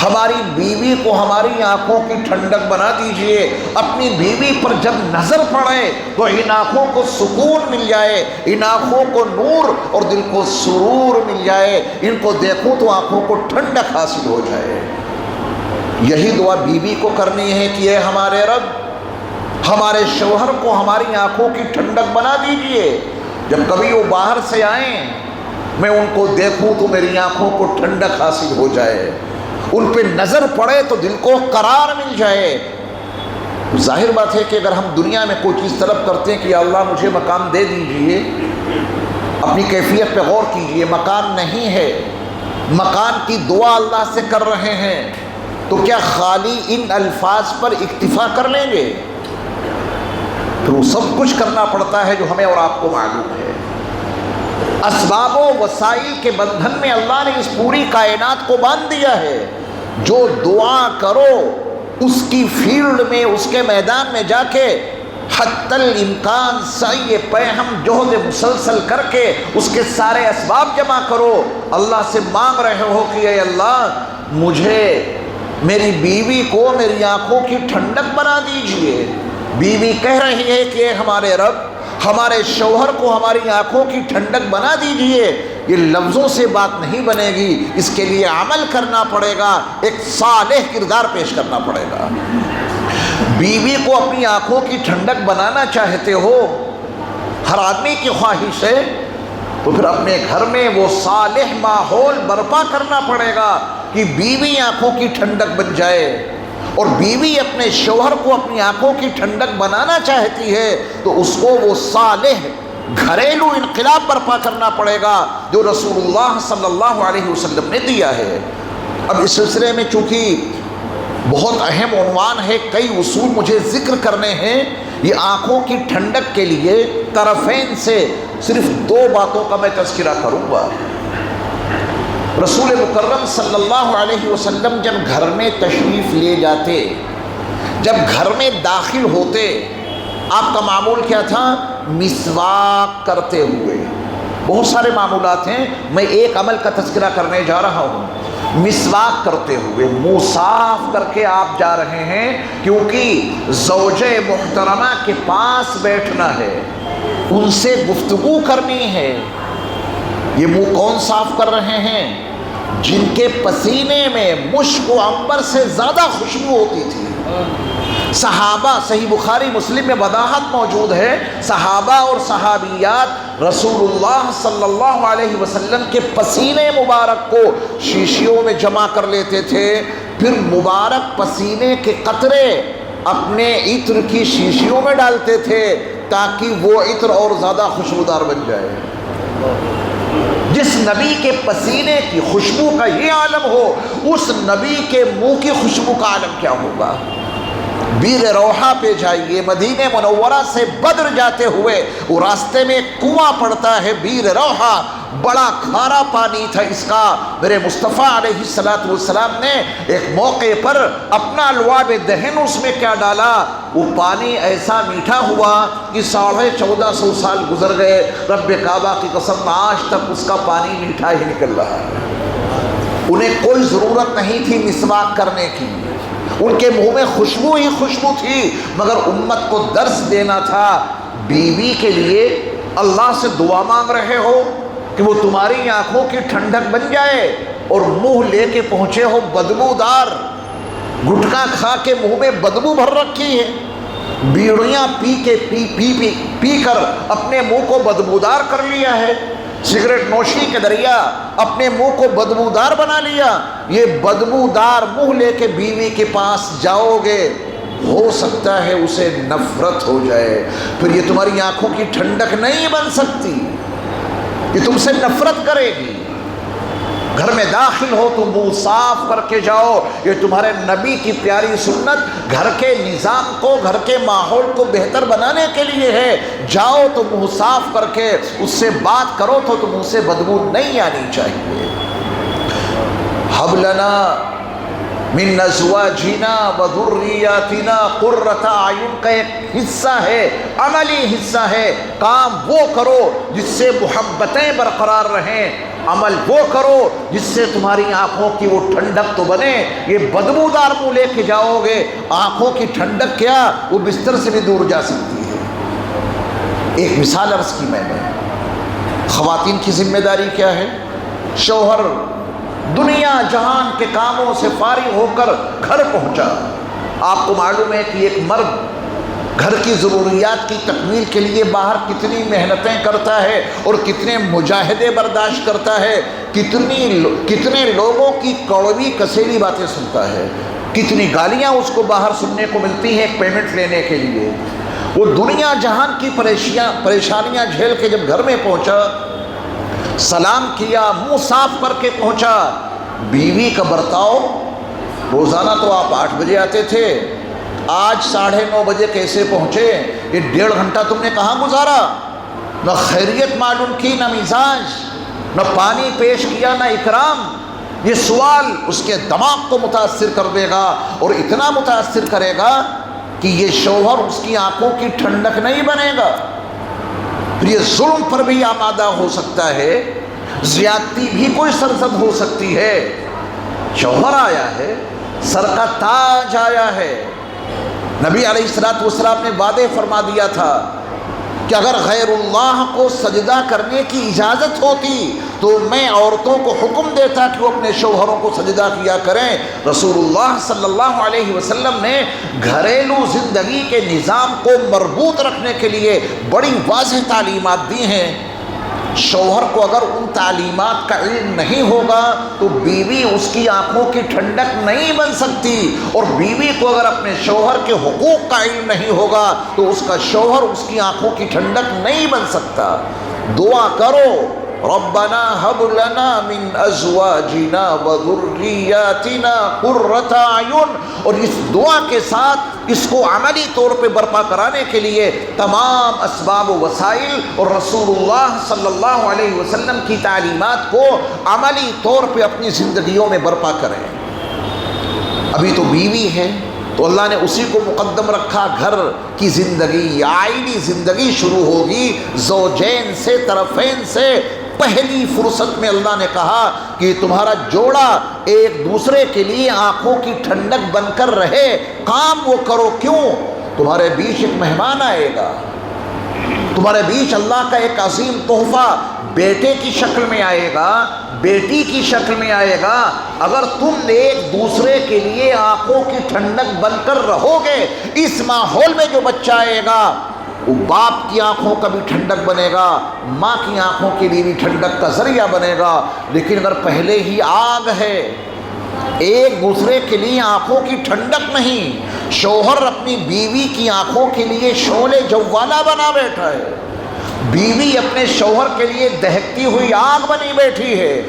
ہماری بیوی کو ہماری آنکھوں کی ٹھنڈک بنا دیجئے۔ اپنی بیوی پر جب نظر پڑے تو ان آنکھوں کو سکون مل جائے، ان آنکھوں کو نور اور دل کو سرور مل جائے، ان کو دیکھوں تو آنکھوں کو ٹھنڈک حاصل ہو جائے۔ یہی دعا بیوی کو کرنی ہے کہ اے ہمارے رب، ہمارے شوہر کو ہماری آنکھوں کی ٹھنڈک بنا دیجئے، جب کبھی وہ باہر سے آئیں میں ان کو دیکھوں تو میری آنکھوں کو ٹھنڈک حاصل ہو جائے، ان پہ نظر پڑے تو دل کو قرار مل جائے۔ ظاہر بات ہے کہ اگر ہم دنیا میں کوئی چیز طلب کرتے ہیں کہ اللہ مجھے مکان دے دیجئے، اپنی کیفیت پہ غور کیجئے، مکان نہیں ہے، مکان کی دعا اللہ سے کر رہے ہیں، تو کیا خالی ان الفاظ پر اکتفا کر لیں گے؟ پھر وہ سب کچھ کرنا پڑتا ہے جو ہمیں اور آپ کو معلوم ہے۔ اسباب و وسائل کے بندھن میں اللہ نے اس پوری کائنات کو باندھ دیا ہے۔ جو دعا کرو اس کی فیلڈ میں، اس کے میدان میں جا کے حتی الامکان سعی پیہم جہد مسلسل کر کے اس کے سارے اسباب جمع کرو، اللہ سے مانگ رہے ہو کہ اے اللہ مجھے، میری بیوی کو میری آنکھوں کی ٹھنڈک بنا دیجئے۔ بیوی کہہ رہی ہے کہ اے ہمارے رب، ہمارے شوہر کو ہماری آنکھوں کی ٹھنڈک بنا دیجئے۔ یہ لفظوں سے بات نہیں بنے گی، اس کے لیے عمل کرنا پڑے گا، ایک صالح کردار پیش کرنا پڑے گا۔ بیوی کو اپنی آنکھوں کی ٹھنڈک بنانا چاہتے ہو، ہر آدمی کی خواہش ہے، تو پھر اپنے گھر میں وہ صالح ماحول برپا کرنا پڑے گا کہ بیوی آنکھوں کی ٹھنڈک بن جائے۔ اور بیوی اپنے شوہر کو اپنی آنکھوں کی ٹھنڈک بنانا چاہتی ہے تو اس کو وہ صالح گھریلو انقلاب برپا کرنا پڑے گا جو رسول اللہ صلی اللہ علیہ وسلم نے دیا ہے۔ اب اس سلسلے میں چونکہ بہت اہم عنوان ہے، کئی اصول مجھے ذکر کرنے ہیں، یہ آنکھوں کی ٹھنڈک کے لیے طرفین سے صرف دو باتوں کا میں تذکرہ کروں گا۔ رسول مکرم صلی اللہ علیہ وسلم جب گھر میں تشریف لے جاتے، جب گھر میں داخل ہوتے، آپ کا معمول کیا تھا؟ مسواک کرتے ہوئے۔ بہت سارے معمولات ہیں، میں ایک عمل کا تذکرہ کرنے جا رہا ہوں۔ مسواک کرتے ہوئے، منہ صاف کر کے آپ جا رہے ہیں، کیونکہ زوجہ محترمہ کے پاس بیٹھنا ہے، ان سے گفتگو کرنی ہے۔ یہ منہ کون صاف کر رہے ہیں؟ جن کے پسینے میں مشک و عنبر سے زیادہ خوشبو ہوتی تھی۔ صحابہ، صحیح بخاری مسلم میں وضاحت موجود ہے، صحابہ اور صحابیات رسول اللہ صلی اللہ علیہ وسلم کے پسینے مبارک کو شیشیوں میں جمع کر لیتے تھے، پھر مبارک پسینے کے قطرے اپنے عطر کی شیشیوں میں ڈالتے تھے تاکہ وہ عطر اور زیادہ خوشبودار بن جائے۔ جس نبی کے پسینے کی خوشبو کا یہ عالم ہو، اس نبی کے منہ کی خوشبو کا عالم کیا ہوگا؟ بیر روحہ پہ جائیے، مدینہ منورہ سے بدر جاتے ہوئے وہ راستے میں کنواں پڑتا ہے بیر روحہ، بڑا کھارا پانی تھا اس کا۔ میرے مصطفیٰ علیہ السلام نے ایک موقع پر اپنا لعاب دہن اس میں کیا ڈالا، وہ پانی ایسا میٹھا ہوا کہ 1450 سال گزر گئے، رب کعبہ کی قسم آج تک اس کا پانی میٹھا ہی نکل رہا ہے۔ انہیں کوئی ضرورت نہیں تھی مسواک کرنے کی، ان کے منہ میں خوشبو ہی خوشبو تھی، مگر امت کو درس دینا تھا۔ بیوی کے لیے اللہ سے دعا مانگ رہے ہو کہ وہ تمہاری آنکھوں کی ٹھنڈک بن جائے، اور منہ لے کے پہنچے ہو بدبودار، گٹکا کھا کے منہ میں بدبو بھر رکھی ہے، بیڑیاں پی کر اپنے منہ کو بدبودار کر لیا ہے، سگریٹ نوشی کے دریا اپنے منہ کو بدبودار بنا لیا۔ یہ بدبودار منہ لے کے بیوی کے پاس جاؤ گے، ہو سکتا ہے اسے نفرت ہو جائے، پھر یہ تمہاری آنکھوں کی ٹھنڈک نہیں بن سکتی، یہ تم سے نفرت کرے گی۔ گھر میں داخل ہو تو منہ صاف کر کے جاؤ، یہ تمہارے نبی کی پیاری سنت گھر کے نظام کو، گھر کے ماحول کو بہتر بنانے کے لیے ہے۔ جاؤ تو منہ صاف کر کے اس سے بات کرو تو منہ سے بدبو نہیں آنی چاہیے۔ ہب لنا من ازواجنا وذریاتنا قرۃ اعین کا ایک حصہ ہے، عملی حصہ ہے، کام وہ کرو جس سے محبتیں برقرار رہیں، عمل وہ کرو جس سے تمہاری آنکھوں کی وہ ٹھنڈک تو بنے۔ یہ بدبودار منہ لے کے جاؤ گے، آنکھوں کی ٹھنڈک کیا وہ بستر سے بھی دور جا سکتی ہے۔ ایک مثال عرض کی میں نے، خواتین کی ذمہ داری کیا ہے؟ شوہر دنیا جہان کے کاموں سے فارغ ہو کر گھر پہنچا، آپ کو معلوم ہے کہ ایک مرد گھر کی ضروریات کی تکمیل کے لیے باہر کتنی محنتیں کرتا ہے اور کتنے مجاہدے برداشت کرتا ہے، کتنے لوگوں کی کڑوی کسیلی باتیں سنتا ہے، کتنی گالیاں اس کو باہر سننے کو ملتی ہیں ایک پیمنٹ لینے کے لیے۔ وہ دنیا جہان کی پریشانیاں جھیل کے جب گھر میں پہنچا، سلام کیا، منہ صاف کر کے پہنچا۔ بیوی کا برتاؤ، روزانہ تو آپ 8 بجے آتے تھے، آج 9:30 بجے کیسے پہنچے؟ یہ 1.5 گھنٹہ تم نے کہاں گزارا؟ نہ خیریت معلوم کی، نہ مزاج، نہ پانی پیش کیا، نہ اکرام۔ یہ سوال اس کے دماغ کو متاثر کر دے گا، اور اتنا متاثر کرے گا کہ یہ شوہر اس کی آنکھوں کی ٹھنڈک نہیں بنے گا، پھر یہ ظلم پر بھی آمادہ ہو سکتا ہے، زیادتی بھی کوئی سرزد ہو سکتی ہے۔ شوہر آیا ہے، سر کا تاج آیا ہے، نبی علیہ السلام نے وعدے فرما دیا تھا کہ اگر غیر اللہ کو سجدہ کرنے کی اجازت ہوتی تو میں عورتوں کو حکم دیتا کہ وہ اپنے شوہروں کو سجدہ کیا کریں۔ رسول اللہ صلی اللہ علیہ وسلم نے گھریلو زندگی کے نظام کو مربوط رکھنے کے لیے بڑی واضح تعلیمات دی ہیں۔ شوہر کو اگر ان تعلیمات کا علم نہیں ہوگا تو بیوی اس کی آنکھوں کی ٹھنڈک نہیں بن سکتی، اور بیوی کو اگر اپنے شوہر کے حقوق کا علم نہیں ہوگا تو اس کا شوہر اس کی آنکھوں کی ٹھنڈک نہیں بن سکتا۔ دعا کرو، ربنا هب لنا من ازواجنا وذریاتنا قرۃ اعین، اور اس دعا کے ساتھ اس کو عملی طور پہ برپا کرانے کے لیے تمام اسباب و وسائل اور رسول اللہ صلی اللہ علیہ وسلم کی تعلیمات کو عملی طور پہ اپنی زندگیوں میں برپا کریں۔ ابھی تو بیوی ہے تو اللہ نے اسی کو مقدم رکھا، گھر کی زندگی، آئلی زندگی شروع ہوگی زوجین سے، طرفین سے۔ پہلی فرصت میں اللہ نے کہا کہ تمہارا جوڑا ایک دوسرے کے لیے آنکھوں کی ٹھنڈک بن کر رہے، کام وہ کرو۔ کیوں؟ تمہارے بیچ ایک مہمان آئے گا، تمہارے بیچ اللہ کا ایک عظیم تحفہ بیٹے کی شکل میں آئے گا، بیٹی کی شکل میں آئے گا۔ اگر تم ایک دوسرے کے لیے آنکھوں کی ٹھنڈک بن کر رہو گے، اس ماحول میں جو بچہ آئے گا وہ باپ کی آنکھوں کا بھی ٹھنڈک بنے گا، ماں کی آنکھوں کے لیے بھی ٹھنڈک کا ذریعہ بنے گا۔ لیکن اگر پہلے ہی آگ ہے، ایک دوسرے کے لیے آنکھوں کی ٹھنڈک نہیں، شوہر اپنی بیوی کی آنکھوں کے لیے شعلے جوالا بنا بیٹھا ہے، بیوی اپنے شوہر کے لیے دہکتی ہوئی آگ بنی بیٹھی ہے،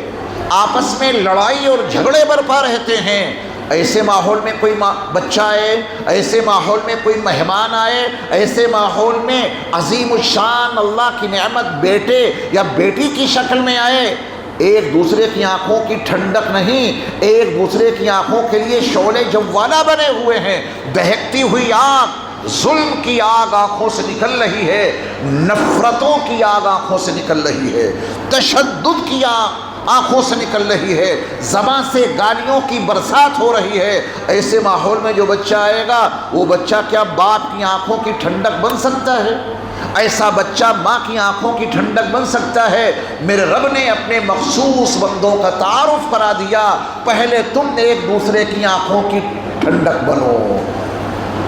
آپس میں لڑائی اور جھگڑے برپا رہتے ہیں، ایسے ماحول میں کوئی بچہ آئے، ایسے ماحول میں کوئی مہمان آئے، ایسے ماحول میں عظیم الشان اللہ کی نعمت بیٹے یا بیٹی کی شکل میں آئے، ایک دوسرے کی آنکھوں کی ٹھنڈک نہیں، ایک دوسرے کی آنکھوں کے لیے شعلے جوالا بنے ہوئے ہیں، دہکتی ہوئی آگ، ظلم کی آگ آنکھوں سے نکل رہی ہے، نفرتوں کی آگ آنکھوں سے نکل رہی ہے، تشدد کی آگ آنکھوں سے نکل رہی ہے، زبان سے گالیوں کی برسات ہو رہی ہے، ایسے ماحول میں جو بچہ آئے گا وہ بچہ کیا باپ کی آنکھوں کی ٹھنڈک بن سکتا ہے؟ ایسا بچہ ماں کی آنکھوں کی ٹھنڈک بن سکتا ہے؟ میرے رب نے اپنے مخصوص بندوں کا تعارف کرا دیا، پہلے تم ایک دوسرے کی آنکھوں کی ٹھنڈک بنو،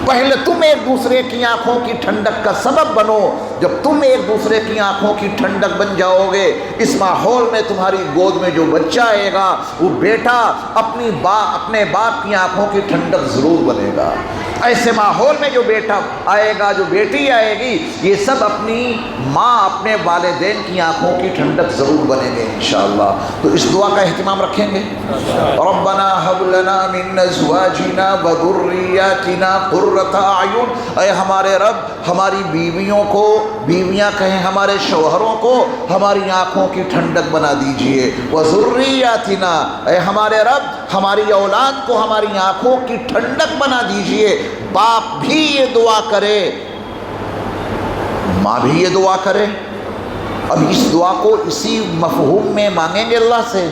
پہلے تم ایک دوسرے کی آنکھوں کی ٹھنڈک کا سبب بنو۔ جب تم ایک دوسرے کی آنکھوں کی ٹھنڈک بن جاؤ گے، اس ماحول میں تمہاری گود میں جو بچہ آئے گا وہ بیٹا اپنے باپ کی آنکھوں کی ٹھنڈک ضرور بنے گا۔ ایسے ماحول میں جو بیٹا آئے گا، جو بیٹی آئے گی، یہ سب اپنی ماں اپنے والدین کی آنکھوں کی ٹھنڈک ضرور بنیں گے انشاءاللہ۔ تو اس دعا کا اہتمام رکھیں گے۔ ربنا هب لنا من ازواجنا وذرياتنا قرۃ اعین، اے ہمارے رب ہماری بیویوں کو، بیویاں کہیں ہمارے شوہروں کو، ہماری آنکھوں کی ٹھنڈک بنا دیجئے۔ وذریاتنا، اے ہمارے رب ہماری اولاد کو ہماری آنکھوں کی ٹھنڈک بنا دیجئے۔ باپ بھی یہ دعا کرے، ماں بھی یہ دعا کرے۔ اب اس دعا کو اسی مفہوم میں مانگیں گے اللہ سے،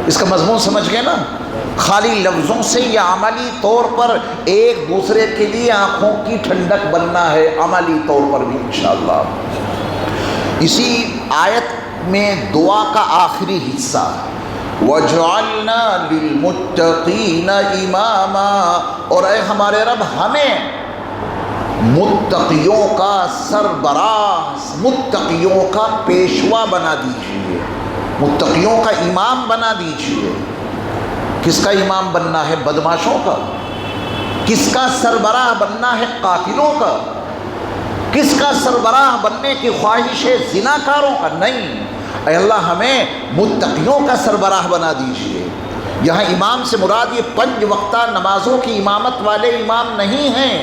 اس کا مضمون سمجھ گئے نا؟ خالی لفظوں سے یا عملی طور پر ایک دوسرے کے لیے آنکھوں کی ٹھنڈک بننا ہے، عملی طور پر بھی انشاءاللہ۔ اسی آیت میں دعا کا آخری حصہ وَجْعَلْنَا لِلْمُتَّقِينَ إِمَامًا، اور اے ہمارے رب ہمیں متقیوں کا سربراہ، متقیوں کا پیشوا بنا دیجیے، متقیوں کا امام بنا دیجیے۔ کس کا امام بننا ہے؟ بدماشوں کا؟ کس کا سربراہ بننا ہے؟ قاتلوں کا؟ کس کا سربراہ بننے کی خواہش ہے؟ زناکاروں کا؟ نہیں، اے اللہ ہمیں متقیوں کا سربراہ بنا دیجیے۔ یہاں امام سے مراد یہ 5 وقتہ نمازوں کی امامت والے امام نہیں ہیں،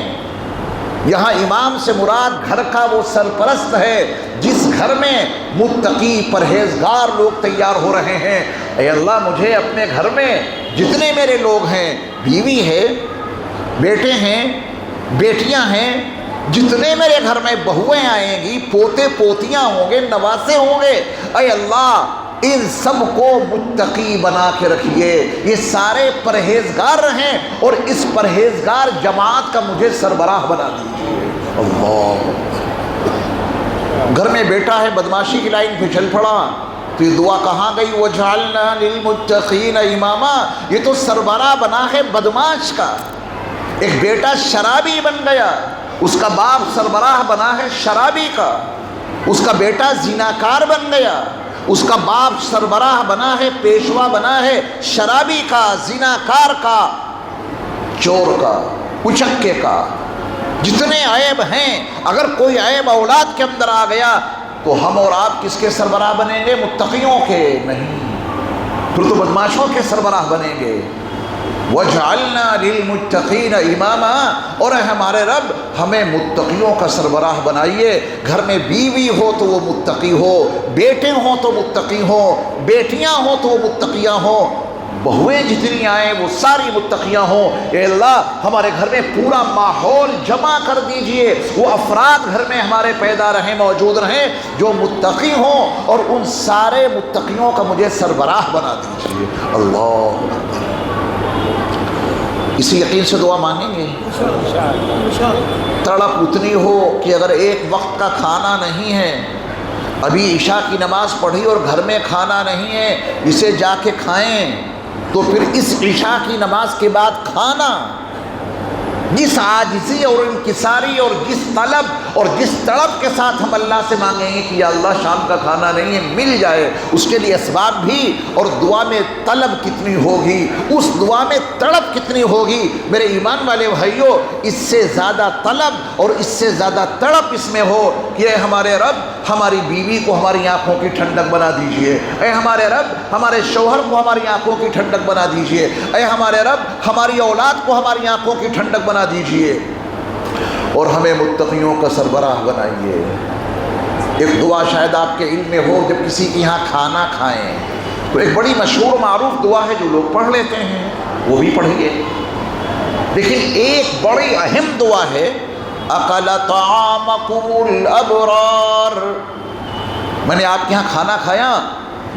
یہاں امام سے مراد گھر کا وہ سرپرست ہے جس گھر میں متقی پرہیزگار لوگ تیار ہو رہے ہیں۔ اے اللہ مجھے اپنے گھر میں جتنے میرے لوگ ہیں، بیوی ہے، بیٹے ہیں، بیٹیاں ہیں، جتنے میرے گھر میں بہویں آئیں گی، پوتے پوتیاں ہوں گے، نواسے ہوں گے، اے اللہ ان سب کو متقی بنا کے رکھیے، یہ سارے پرہیزگار رہیں اور اس پرہیزگار جماعت کا مجھے سربراہ بنا دیجیے۔ اللہ، گھر میں بیٹا ہے بدماشی کی لائن پہ چل پڑا تو یہ دعا کہاں گئی؟ وَجْعَلْنَا لِلْمُتَّقِينَ إِمَامًا، یہ تو سربراہ بنا ہے بدماش کا۔ ایک بیٹا شرابی بن گیا، اس کا باپ سربراہ بنا ہے شرابی کا۔ اس کا بیٹا زناکار بن گیا، اس کا باپ سربراہ بنا ہے، پیشوا بنا ہے شرابی کا، زناکار کا، چور کا، اچکے کا۔ جتنے عیب ہیں، اگر کوئی عیب اولاد کے اندر آ گیا تو ہم اور آپ کس کے سربراہ بنیں گے؟ متقیوں کے نہیں، پھر تو بدماشوں کے سربراہ بنیں گے۔ وَجْعَلْنَا لِلْمُتَّقِينَ إِمَامًا، اور ہمارے رب ہمیں متقیوں کا سربراہ بنائیے۔ گھر میں بیوی ہو تو وہ متقی ہو، بیٹے ہوں تو متقی ہوں، بیٹیاں ہوں تو وہ متقیاں ہوں، بہویں جتنی آئیں وہ ساری متقیاں ہوں۔ اے اللہ ہمارے گھر میں پورا ماحول جمع کر دیجئے، وہ افراد گھر میں ہمارے پیدا رہیں، موجود رہیں جو متقی ہوں، اور ان سارے متقیوں کا مجھے سربراہ بنا دیجئے۔ اللہ اکبر۔ اسی یقین سے دعا مانگیں گے۔ تڑپ اتنی ہو کہ اگر ایک وقت کا کھانا نہیں ہے، ابھی عشاء کی نماز پڑھی اور گھر میں کھانا نہیں ہے، اسے جا کے کھائیں، تو پھر اس عشاء کی نماز کے بعد کھانا، جس عاجزی اور انکساری اور جس طلب اور جس تڑپ کے ساتھ ہم اللہ سے مانگیں گے کہ یا اللہ شام کا کھانا نہیں ہے، مل جائے، اس کے لیے اسباب بھی، اور دعا میں طلب کتنی ہوگی، اس دعا میں تڑپ کتنی ہوگی۔ میرے ایمان والے بھائیوں، اس سے زیادہ طلب اور اس سے زیادہ تڑپ اس میں ہو کہ اے ہمارے رب ہماری بیوی کو ہماری آنکھوں کی ٹھنڈک بنا دیجئے، اے ہمارے رب ہمارے شوہر کو ہماری آنکھوں کی ٹھنڈک بنا دیجئے، اے ہمارے رب ہماری اولاد کو ہماری آنکھوں کی ٹھنڈک بنا دیجئے، اور ہمیں متقیوں کا سربراہ بنائیے۔ ایک دعا شاید آپ کے علم میں ہو، جب کسی کے یہاں کھانا کھائیں تو ایک بڑی مشہور معروف دعا ہے جو لوگ پڑھ لیتے ہیں، وہ بھی پڑھیے، لیکن ایک بڑی اہم دعا ہے اکل طعامکم الابرار، میں نے آپ کے یہاں کھانا کھایا،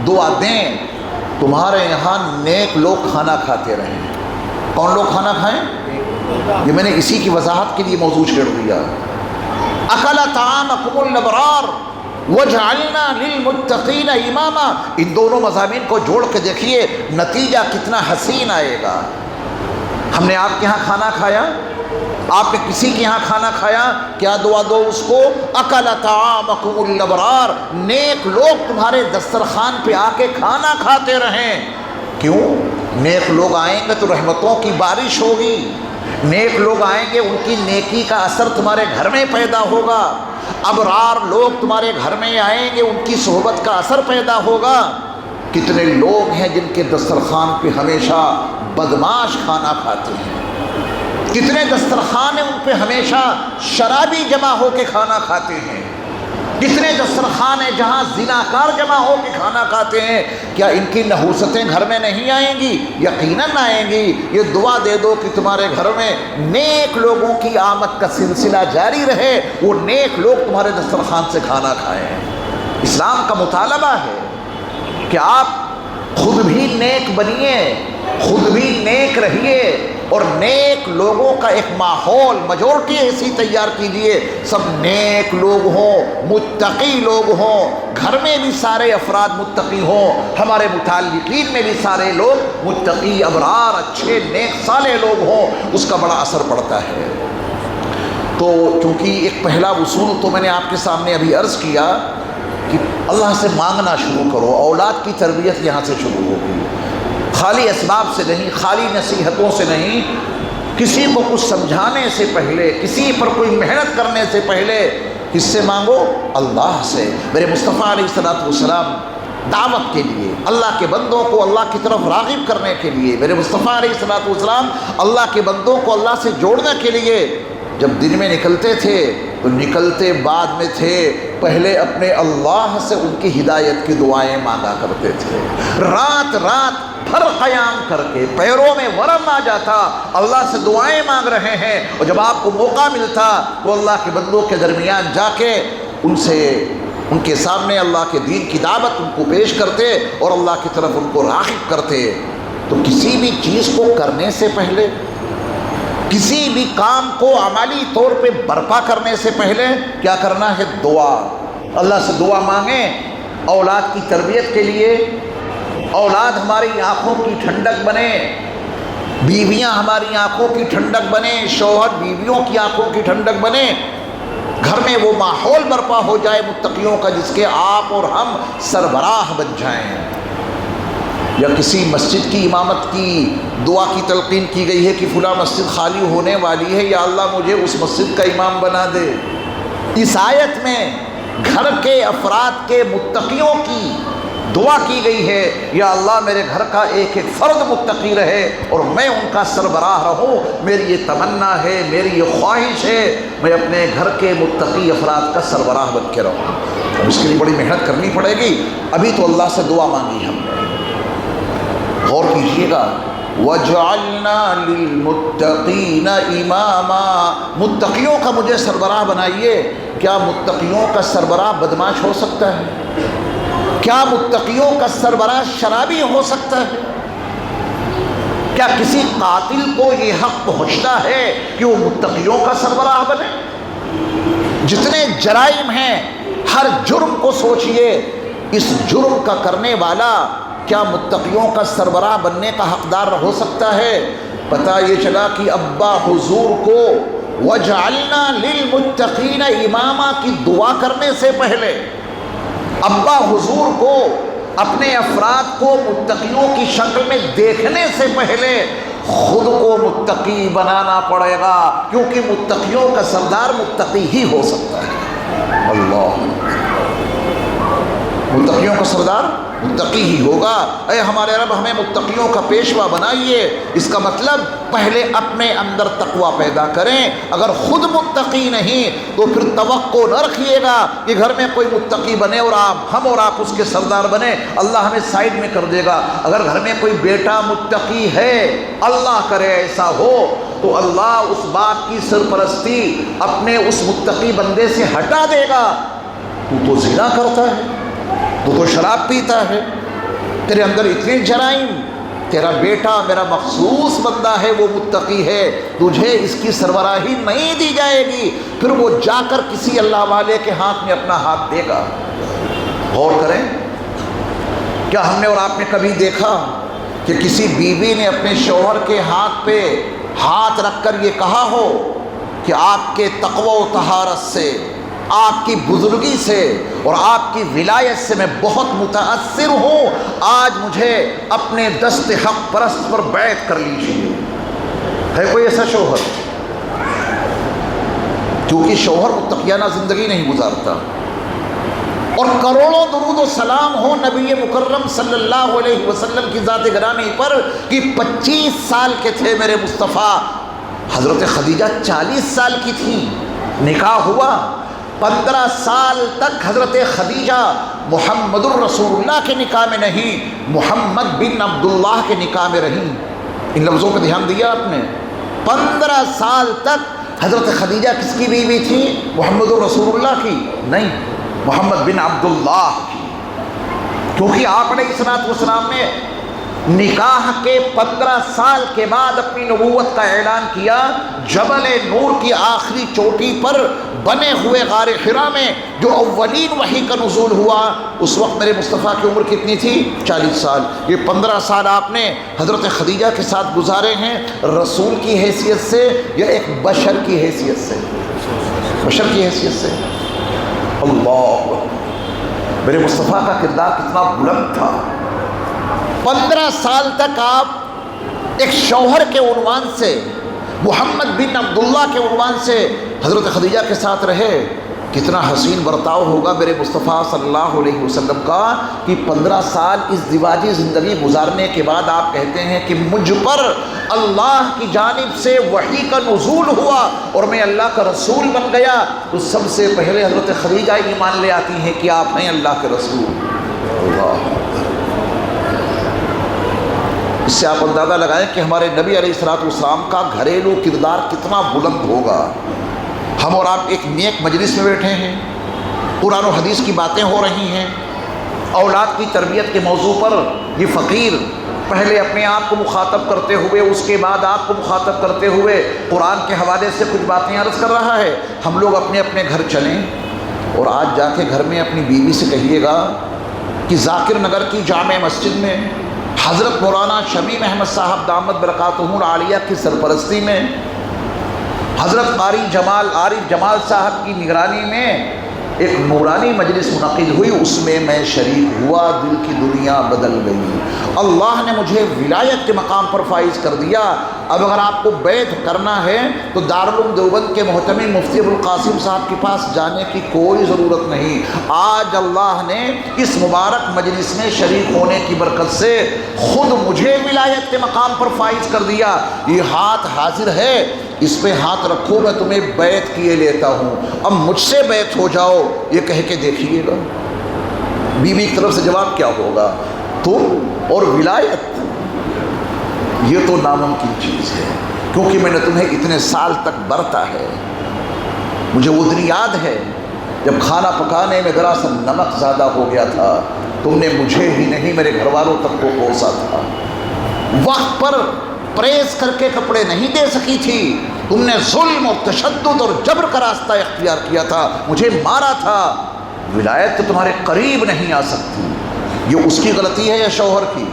دعا دیں تمہارے یہاں نیک لوگ کھانا کھاتے رہیں۔ کون لوگ کھانا کھائیں؟ یہ میں نے اسی کی وضاحت کے لیے موضوع چھیڑ دیا۔ اکل طعامکم الابرار وجعلنا للمتقین اماما، ان دونوں مضامین کو جوڑ کے دیکھیے نتیجہ کتنا حسین آئے گا۔ ہم نے آپ کے ہاں کھانا کھایا، آپ نے کسی کے ہاں کھانا کھایا، کیا دعا دو اس کو؟ اکل طعامکم الابرار، نیک لوگ تمہارے دسترخوان پہ آ کے کھانا کھاتے رہیں۔ کیوں؟ نیک لوگ آئیں گے تو رحمتوں کی بارش ہوگی، نیک لوگ آئیں گے ان کی نیکی کا اثر تمہارے گھر میں پیدا ہوگا، ابرار لوگ تمہارے گھر میں آئیں گے ان کی صحبت کا اثر پیدا ہوگا۔ کتنے لوگ ہیں جن کے دسترخوان پہ ہمیشہ بدماش کھانا کھاتے ہیں، کتنے دسترخوان ہیں ان پہ ہمیشہ شرابی جمع ہو کے کھانا کھاتے ہیں، کتنے دسترخوان ہیں جہاں زناکار جمع ہو کے کھانا کھاتے ہیں۔ کیا ان کی نحوستیں گھر میں نہیں آئیں گی؟ یقیناً آئیں گی۔ یہ دعا دے دو کہ تمہارے گھر میں نیک لوگوں کی آمد کا سلسلہ جاری رہے، وہ نیک لوگ تمہارے دسترخوان سے کھانا کھائیں۔ اسلام کا مطالبہ ہے کہ آپ خود بھی نیک بنیے، خود بھی نیک رہیے، اور نیک لوگوں کا ایک ماحول میجورٹی ایسی تیار کیجئے، سب نیک لوگ ہوں، متقی لوگ ہوں، گھر میں بھی سارے افراد متقی ہوں، ہمارے متعلقین میں بھی سارے لوگ متقی، ابرار، اچھے، نیک، صالح لوگ ہوں، اس کا بڑا اثر پڑتا ہے۔ تو چونکہ ایک پہلا اصول تو میں نے آپ کے سامنے ابھی عرض کیا کہ اللہ سے مانگنا شروع کرو، اولاد کی تربیت یہاں سے شروع ہوگی، خالی اسباب سے نہیں، خالی نصیحتوں سے نہیں، کسی کو کچھ سمجھانے سے پہلے، کسی پر کوئی محنت کرنے سے پہلے کس سے مانگو؟ اللہ سے۔ میرے مصطفیٰ علیہ السلام دعوت کے لیے، اللہ کے بندوں کو اللہ کی طرف راغب کرنے کے لیے، میرے مصطفیٰ علیہ السلام اللہ کے بندوں کو اللہ سے جوڑنے کے لیے جب دن میں نکلتے تھے تو نکلتے بعد میں تھے پہلے اپنے اللہ سے ان کی ہدایت کی دعائیں مانگا کرتے تھے، رات رات بھر قیام کر کے پیروں میں ورم آ جاتا، اللہ سے دعائیں مانگ رہے ہیں، اور جب آپ کو موقع ملتا تو اللہ کے بندوں کے درمیان جا کے ان کے سامنے اللہ کے دین کی دعوت ان کو پیش کرتے اور اللہ کی طرف ان کو راغب کرتے۔ تو کسی بھی چیز کو کرنے سے پہلے، کسی بھی کام کو عملی طور پہ برپا کرنے سے پہلے کیا کرنا ہے؟ دعا۔ اللہ سے دعا مانگیں اولاد کی تربیت کے لیے، اولاد ہماری آنکھوں کی ٹھنڈک بنے، بیویاں ہماری آنکھوں کی ٹھنڈک بنے، شوہر بیویوں کی آنکھوں کی ٹھنڈک بنے، گھر میں وہ ماحول برپا ہو جائے متقیوں کا جس کے آپ اور ہم سربراہ بن جائیں۔ یا کسی مسجد کی امامت کی دعا کی تلقین کی گئی ہے کہ فلاں مسجد خالی ہونے والی ہے، یا اللہ مجھے اس مسجد کا امام بنا دے۔ اس آیت میں گھر کے افراد کے متقیوں کی دعا کی گئی ہے، یا اللہ میرے گھر کا ایک ایک فرد متقی رہے اور میں ان کا سربراہ رہوں، میری یہ تمنا ہے، میری یہ خواہش ہے، میں اپنے گھر کے متقی افراد کا سربراہ بن کے رہوں۔ اب اس کے لیے بڑی محنت کرنی پڑے گی، ابھی تو اللہ سے دعا مانگی ہم نے۔ غور کیجیے گا، وَجْعَلْنَا لِلْمُتَّقِينَ إِمَامًا، متقیوں کا مجھے سربراہ بنائیے۔ کیا متقیوں کا سربراہ بدماش ہو سکتا ہے؟ کیا متقیوں کا سربراہ شرابی ہو سکتا ہے؟ کیا کسی قاتل کو یہ حق پہنچتا ہے کہ وہ متقیوں کا سربراہ بنے؟ جتنے جرائم ہیں، ہر جرم کو سوچئے، اس جرم کا کرنے والا کیا متقیوں کا سربراہ بننے کا حقدار ہو سکتا ہے؟ پتہ یہ چلا کہ ابا حضور کو وَجْعَلْنَا لِلْمُتَّقِينَ إِمَامًا کی دعا کرنے سے پہلے، ابا حضور کو اپنے افراد کو متقیوں کی شکل میں دیکھنے سے پہلے خود کو متقی بنانا پڑے گا، کیونکہ متقیوں کا سردار متقی ہی ہو سکتا ہے۔ اللہ، متقیوں کا سردار متقی ہی ہوگا۔ اے ہمارے رب ہمیں متقیوں کا پیشوا بنائیے۔ اس کا مطلب پہلے اپنے اندر تقوی پیدا کریں۔ اگر خود متقی نہیں تو پھر توقع نہ رکھیے گا کہ گھر میں کوئی متقی بنے اور ہم اور آپ اس کے سردار بنے، اللہ ہمیں سائڈ میں کر دے گا۔ اگر گھر میں کوئی بیٹا متقی ہے، اللہ کرے ایسا ہو، تو اللہ اس بات کی سرپرستی اپنے اس متقی بندے سے ہٹا دے گا۔ تو زنا کرتا ہے، تو شراب پیتا ہے، تیرے اندر اتنے جرائم، تیرا بیٹا میرا مخصوص بندہ ہے، وہ متقی ہے، تجھے اس کی سربراہی نہیں دی جائے گی۔ پھر وہ جا کر کسی اللہ والے کے ہاتھ میں اپنا ہاتھ دے گا۔ غور کریں، کیا ہم نے اور آپ نے کبھی دیکھا کہ کسی بیوی نے اپنے شوہر کے ہاتھ پہ ہاتھ رکھ کر یہ کہا ہو کہ آپ کے تقوی و طہارت سے، آپ کی بزرگی سے اور آپ کی ولایت سے میں بہت متاثر ہوں، آج مجھے اپنے دست حق پرست پر بیعت کر لیجیے؟ ہے کوئی ایسا شوہر؟ کیونکہ شوہر متقیانہ زندگی نہیں گزارتا۔ اور کروڑوں درود و سلام ہو نبی مکرم صلی اللہ علیہ وسلم کی ذات گرامی پر کہ 25 سال کے تھے میرے مصطفیٰ، حضرت خدیجہ 40 سال کی تھی، نکاح ہوا 15 سال تک حضرت خدیجہ محمد الرسول اللہ کے نکاح میں نہیں، محمد بن عبداللہ کے نکاح میں رہیں۔ ان لفظوں پہ دھیان دیا آپ نے؟ 15 سال تک حضرت خدیجہ کس کی بیوی تھی؟ محمد الرسول اللہ کی نہیں، محمد بن عبداللہ کی۔ کیونکہ آپ علیہ الصلوۃ والسلام نے نکاح کے 15 سال کے بعد اپنی نبوت کا اعلان کیا۔ جبل نور کی آخری چوٹی پر بنے ہوئے غار حرا میں جو اولین وحی کا نزول ہوا، اس وقت میرے مصطفیٰ کی عمر کتنی تھی؟ 40 سال۔ یہ 15 سال آپ نے حضرت خدیجہ کے ساتھ گزارے ہیں، رسول کی حیثیت سے یا ایک بشر کی حیثیت سے؟ بشر کی حیثیت سے۔ اللہ، میرے مصطفیٰ کا کردار کتنا بلند تھا۔ 15 سال تک آپ ایک شوہر کے عنوان سے، محمد بن عبداللہ کے عنوان سے حضرت خدیجہ کے ساتھ رہے۔ کتنا حسین برتاؤ ہوگا میرے مصطفیٰ صلی اللہ علیہ وسلم کا کہ 15 سال اس ازدواجی زندگی گزارنے کے بعد آپ کہتے ہیں کہ مجھ پر اللہ کی جانب سے وحی کا نزول ہوا اور میں اللہ کا رسول بن گیا۔ تو سب سے پہلے حضرت خدیجہ ایمان لے آتی ہیں کہ آپ ہیں اللہ کے رسول۔ اللہ، اس سے آپ اندازہ لگائیں کہ ہمارے نبی علیہ الصلوۃ والسلام کا گھریلو کردار کتنا بلند ہوگا۔ ہم اور آپ ایک نیک مجلس میں بیٹھے ہیں، قرآن و حدیث کی باتیں ہو رہی ہیں، اولاد کی تربیت کے موضوع پر یہ فقیر پہلے اپنے آپ کو مخاطب کرتے ہوئے، اس کے بعد آپ کو مخاطب کرتے ہوئے قرآن کے حوالے سے کچھ باتیں عرض کر رہا ہے۔ ہم لوگ اپنے اپنے گھر چلیں اور آج جا کے گھر میں اپنی بیوی سے کہیے گا کہ ذاکر نگر کی جامع مسجد میں حضرت مولانا شمیم احمد صاحب دامت برکاتہم العالیہ کی سرپرستی میں حضرت قاری جمال عارف جمال صاحب کی نگرانی میں ایک نورانی مجلس منعقد ہوئی، اس میں میں شریک ہوا، دل کی دنیا بدل گئی۔ اللہ نے مجھے ولایت کے مقام پر فائز کر دیا۔ اب اگر آپ کو بیعت کرنا ہے تو دارالعلوم دیوبند کے محتمم مفتی ابوالقاسم صاحب کے پاس جانے کی کوئی ضرورت نہیں۔ آج اللہ نے اس مبارک مجلس میں شریک ہونے کی برکت سے خود مجھے ولایت کے مقام پر فائز کر دیا۔ یہ ہاتھ حاضر ہے، اس پہ ہاتھ رکھو، میں تمہیں بیعت کیے لیتا ہوں، اب مجھ سے بیعت ہو جاؤ، یہ کہہ کے دیکھیے گا بیوی کی طرف سے جواب کیا ہوگا؟ تم اور ولایت، یہ تو ناممکن چیز ہے، کیونکہ میں نے تمہیں اتنے سال تک برتا ہے۔ مجھے وہ دن یاد ہے جب کھانا پکانے میں ذرا سا نمک زیادہ ہو گیا تھا، تم نے مجھے ہی نہیں میرے گھر والوں تک کو کوسا تھا۔ وقت پر پریس کر کے کپڑے نہیں دے سکی تھی، تم نے ظلم اور تشدد اور جبر کا راستہ اختیار کیا تھا، مجھے مارا تھا۔ ولایت تو تمہارے قریب نہیں آ سکتی۔ یہ اس کی غلطی ہے یا شوہر کی؟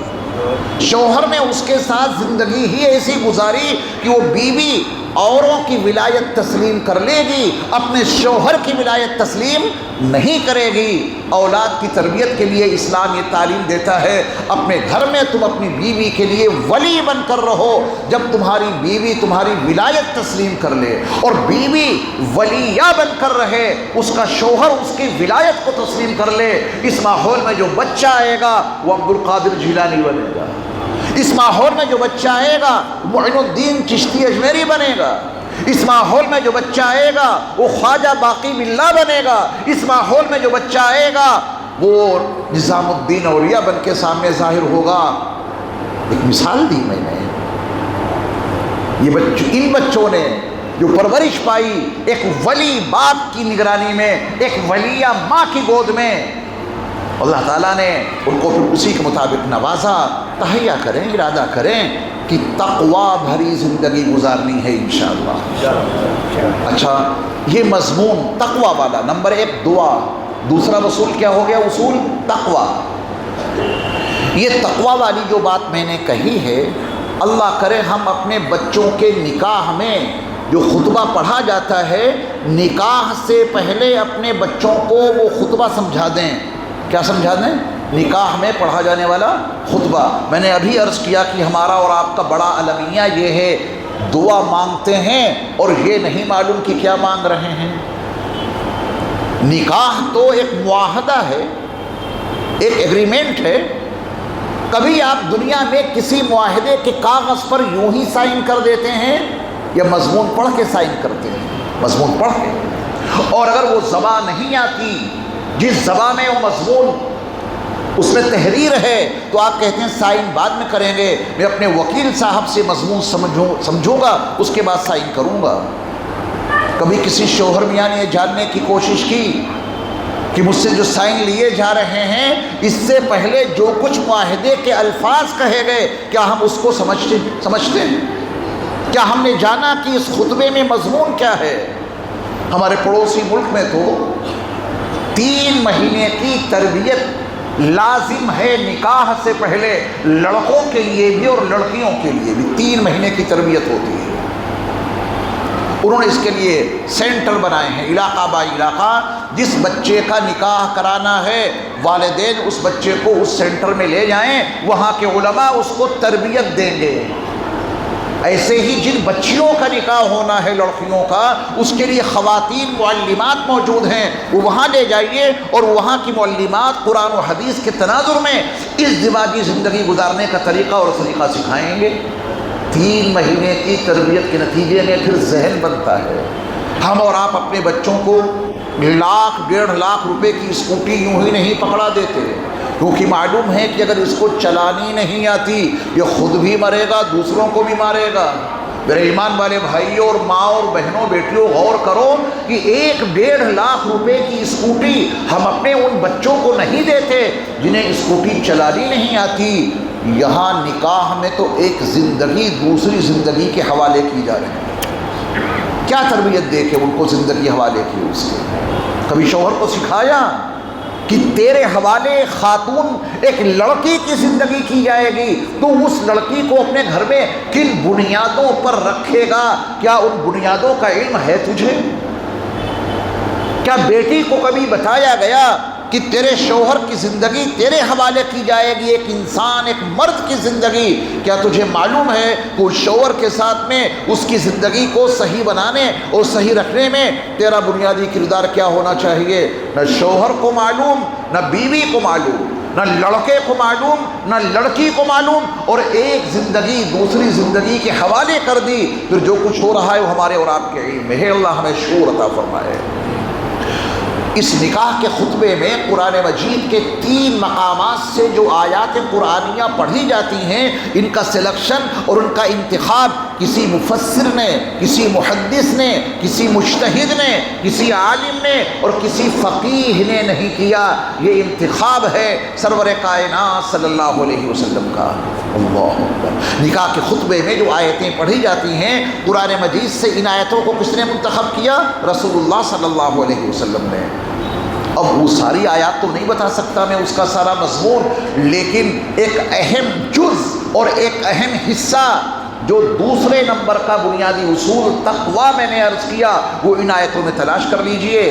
شوہر نے اس کے ساتھ زندگی ہی ایسی گزاری کہ وہ بیوی اوروں کی ولایت تسلیم کر لے گی، اپنے شوہر کی ولایت تسلیم نہیں کرے گی۔ اولاد کی تربیت کے لیے اسلام یہ تعلیم دیتا ہے، اپنے گھر میں تم اپنی بیوی کے لیے ولی بن کر رہو۔ جب تمہاری بیوی تمہاری ولایت تسلیم کر لے اور بیوی ولیہ بن کر رہے، اس کا شوہر اس کی ولایت کو تسلیم کر لے، اس ماحول میں جو بچہ آئے گا وہ عبدالقادر جیلانی بنے گا، اس ماحول میں جو بچہ آئے گا معین الدین چشتی اجمیری بنے گا، اس ماحول میں جو بچہ آئے گا وہ خواجہ باقی باللہ بنے گا، اس ماحول میں جو بچہ آئے گا وہ نظام الدین اولیاء بن کے سامنے ظاہر ہوگا۔ ایک مثال دی میں نے، ان بچوں نے جو پرورش پائی ایک ولی باپ کی نگرانی میں، ایک ولیہ ماں کی گود میں، اللہ تعالیٰ نے ان کو پھر اسی کے مطابق نوازا. تہیا کریں، ارادہ کریں کہ تقوی بھری زندگی گزارنی ہے انشاءاللہ. اچھا، یہ مضمون تقوی والا. نمبر 1 دعا، دوسرا اصول کیا ہو گیا؟ اصول تقوی. یہ تقوی والی جو بات میں نے کہی ہے، اللہ کرے ہم اپنے بچوں کے نکاح میں جو خطبہ پڑھا جاتا ہے، نکاح سے پہلے اپنے بچوں کو وہ خطبہ سمجھا دیں. کیا سمجھا دیں؟ نکاح میں پڑھا جانے والا خطبہ. میں نے ابھی عرض کیا کہ ہمارا اور آپ کا بڑا المیہ یہ ہے، دعا مانگتے ہیں اور یہ نہیں معلوم کہ کیا مانگ رہے ہیں. نکاح تو ایک معاہدہ ہے، ایک ایگریمنٹ ہے. کبھی آپ دنیا میں کسی معاہدے کے کاغذ پر یوں ہی سائن کر دیتے ہیں یا مضمون پڑھ کے سائن کرتے ہیں؟ مضمون پڑھ کے. اور اگر وہ زبان نہیں آتی جس زبان میں وہ مضمون اس میں تحریر ہے، تو آپ کہتے ہیں سائن بعد میں کریں گے، میں اپنے وکیل صاحب سے مضمون سمجھوں گا، اس کے بعد سائن کروں گا. کبھی کسی شوہر میاں نے یہ جاننے کی کوشش کی کہ مجھ سے جو سائن لیے جا رہے ہیں، اس سے پہلے جو کچھ معاہدے کے الفاظ کہے گئے، کیا ہم اس کو سمجھتے ہیں؟ کیا ہم نے جانا کہ اس خطبے میں مضمون کیا ہے؟ ہمارے پڑوسی ملک میں تو 3 مہینے کی تربیت لازم ہے نکاح سے پہلے، لڑکوں کے لیے بھی اور لڑکیوں کے لیے بھی 3 مہینے کی تربیت ہوتی ہے. انہوں نے اس کے لیے سینٹر بنائے ہیں، علاقہ با علاقہ. جس بچے کا نکاح کرانا ہے، والدین اس بچے کو اس سینٹر میں لے جائیں، وہاں کے علماء اس کو تربیت دیں گے. ایسے ہی جن بچیوں کا نکاح ہونا ہے لڑکیوں کا، اس کے لیے خواتین معلمات موجود ہیں، وہ وہاں لے جائیے اور وہاں کی معلمات قرآن و حدیث کے تناظر میں ازدواجی زندگی گزارنے کا طریقہ اور سلیقہ سکھائیں گے. 3 مہینے کی تربیت کے نتیجے میں پھر ذہن بنتا ہے. ہم اور آپ اپنے بچوں کو 1,00,000 1.5 لاکھ روپے کی اسکوٹی یوں ہی نہیں پکڑا دیتے، کیونکہ معلوم ہے کہ اگر اس کو چلانی نہیں آتی، یہ خود بھی مرے گا، دوسروں کو بھی مارے گا. میرے ایمان والے بھائیوں اور ماں اور بہنوں بیٹیوں، غور کرو کہ 1.5 لاکھ روپے کی اسکوٹی ہم اپنے ان بچوں کو نہیں دیتے جنہیں اسکوٹی چلانی نہیں آتی. یہاں نکاح میں تو ایک زندگی دوسری زندگی کے حوالے کی جا رہی ہے. کیا تربیت دے کے ان کو زندگی حوالے کی؟ اس کے کبھی شوہر کو سکھایا کہ تیرے حوالے خاتون ایک لڑکی کی زندگی کی جائے گی، تو اس لڑکی کو اپنے گھر میں کن بنیادوں پر رکھے گا؟ کیا ان بنیادوں کا علم ہے تجھے؟ کیا بیٹی کو کبھی بتایا گیا کہ تیرے شوہر کی زندگی تیرے حوالے کی جائے گی؟ ایک انسان، ایک مرد کی زندگی، کیا تجھے معلوم ہے کہ اس شوہر کے ساتھ میں اس کی زندگی کو صحیح بنانے اور صحیح رکھنے میں تیرا بنیادی کردار کیا ہونا چاہیے؟ نہ شوہر کو معلوم، نہ بیوی کو معلوم، نہ لڑکے کو معلوم، نہ لڑکی کو معلوم، اور ایک زندگی دوسری زندگی کے حوالے کر دی. پھر جو کچھ ہو رہا ہے وہ ہمارے اور آپ کے علم میں ہے. اللہ ہمیں شعور عطا فرمائے. اس نکاح کے خطبے میں قرآن مجید کے 3 مقامات سے جو آیات قرآنیہ پڑھی جاتی ہیں، ان کا سلیکشن اور ان کا انتخاب کسی مفسر نے، کسی محدث نے، کسی مجتہد نے، کسی عالم نے اور کسی فقیہ نے نہیں کیا. یہ انتخاب ہے سرور کائنات صلی اللہ علیہ وسلم کا. اللہ اکبر. نکاح کے خطبے میں جو آیتیں پڑھی جاتی ہیں قرآن مجید سے، ان آیتوں کو کس نے منتخب کیا؟ رسول اللہ صلی اللہ علیہ وسلم نے. اب وہ ساری آیات تو نہیں بتا سکتا میں اس کا سارا مضمون، لیکن ایک اہم جز اور ایک اہم حصہ جو دوسرے نمبر کا بنیادی اصول تقوی میں نے عرض کیا، وہ ان آیتوں میں تلاش کر لیجئے.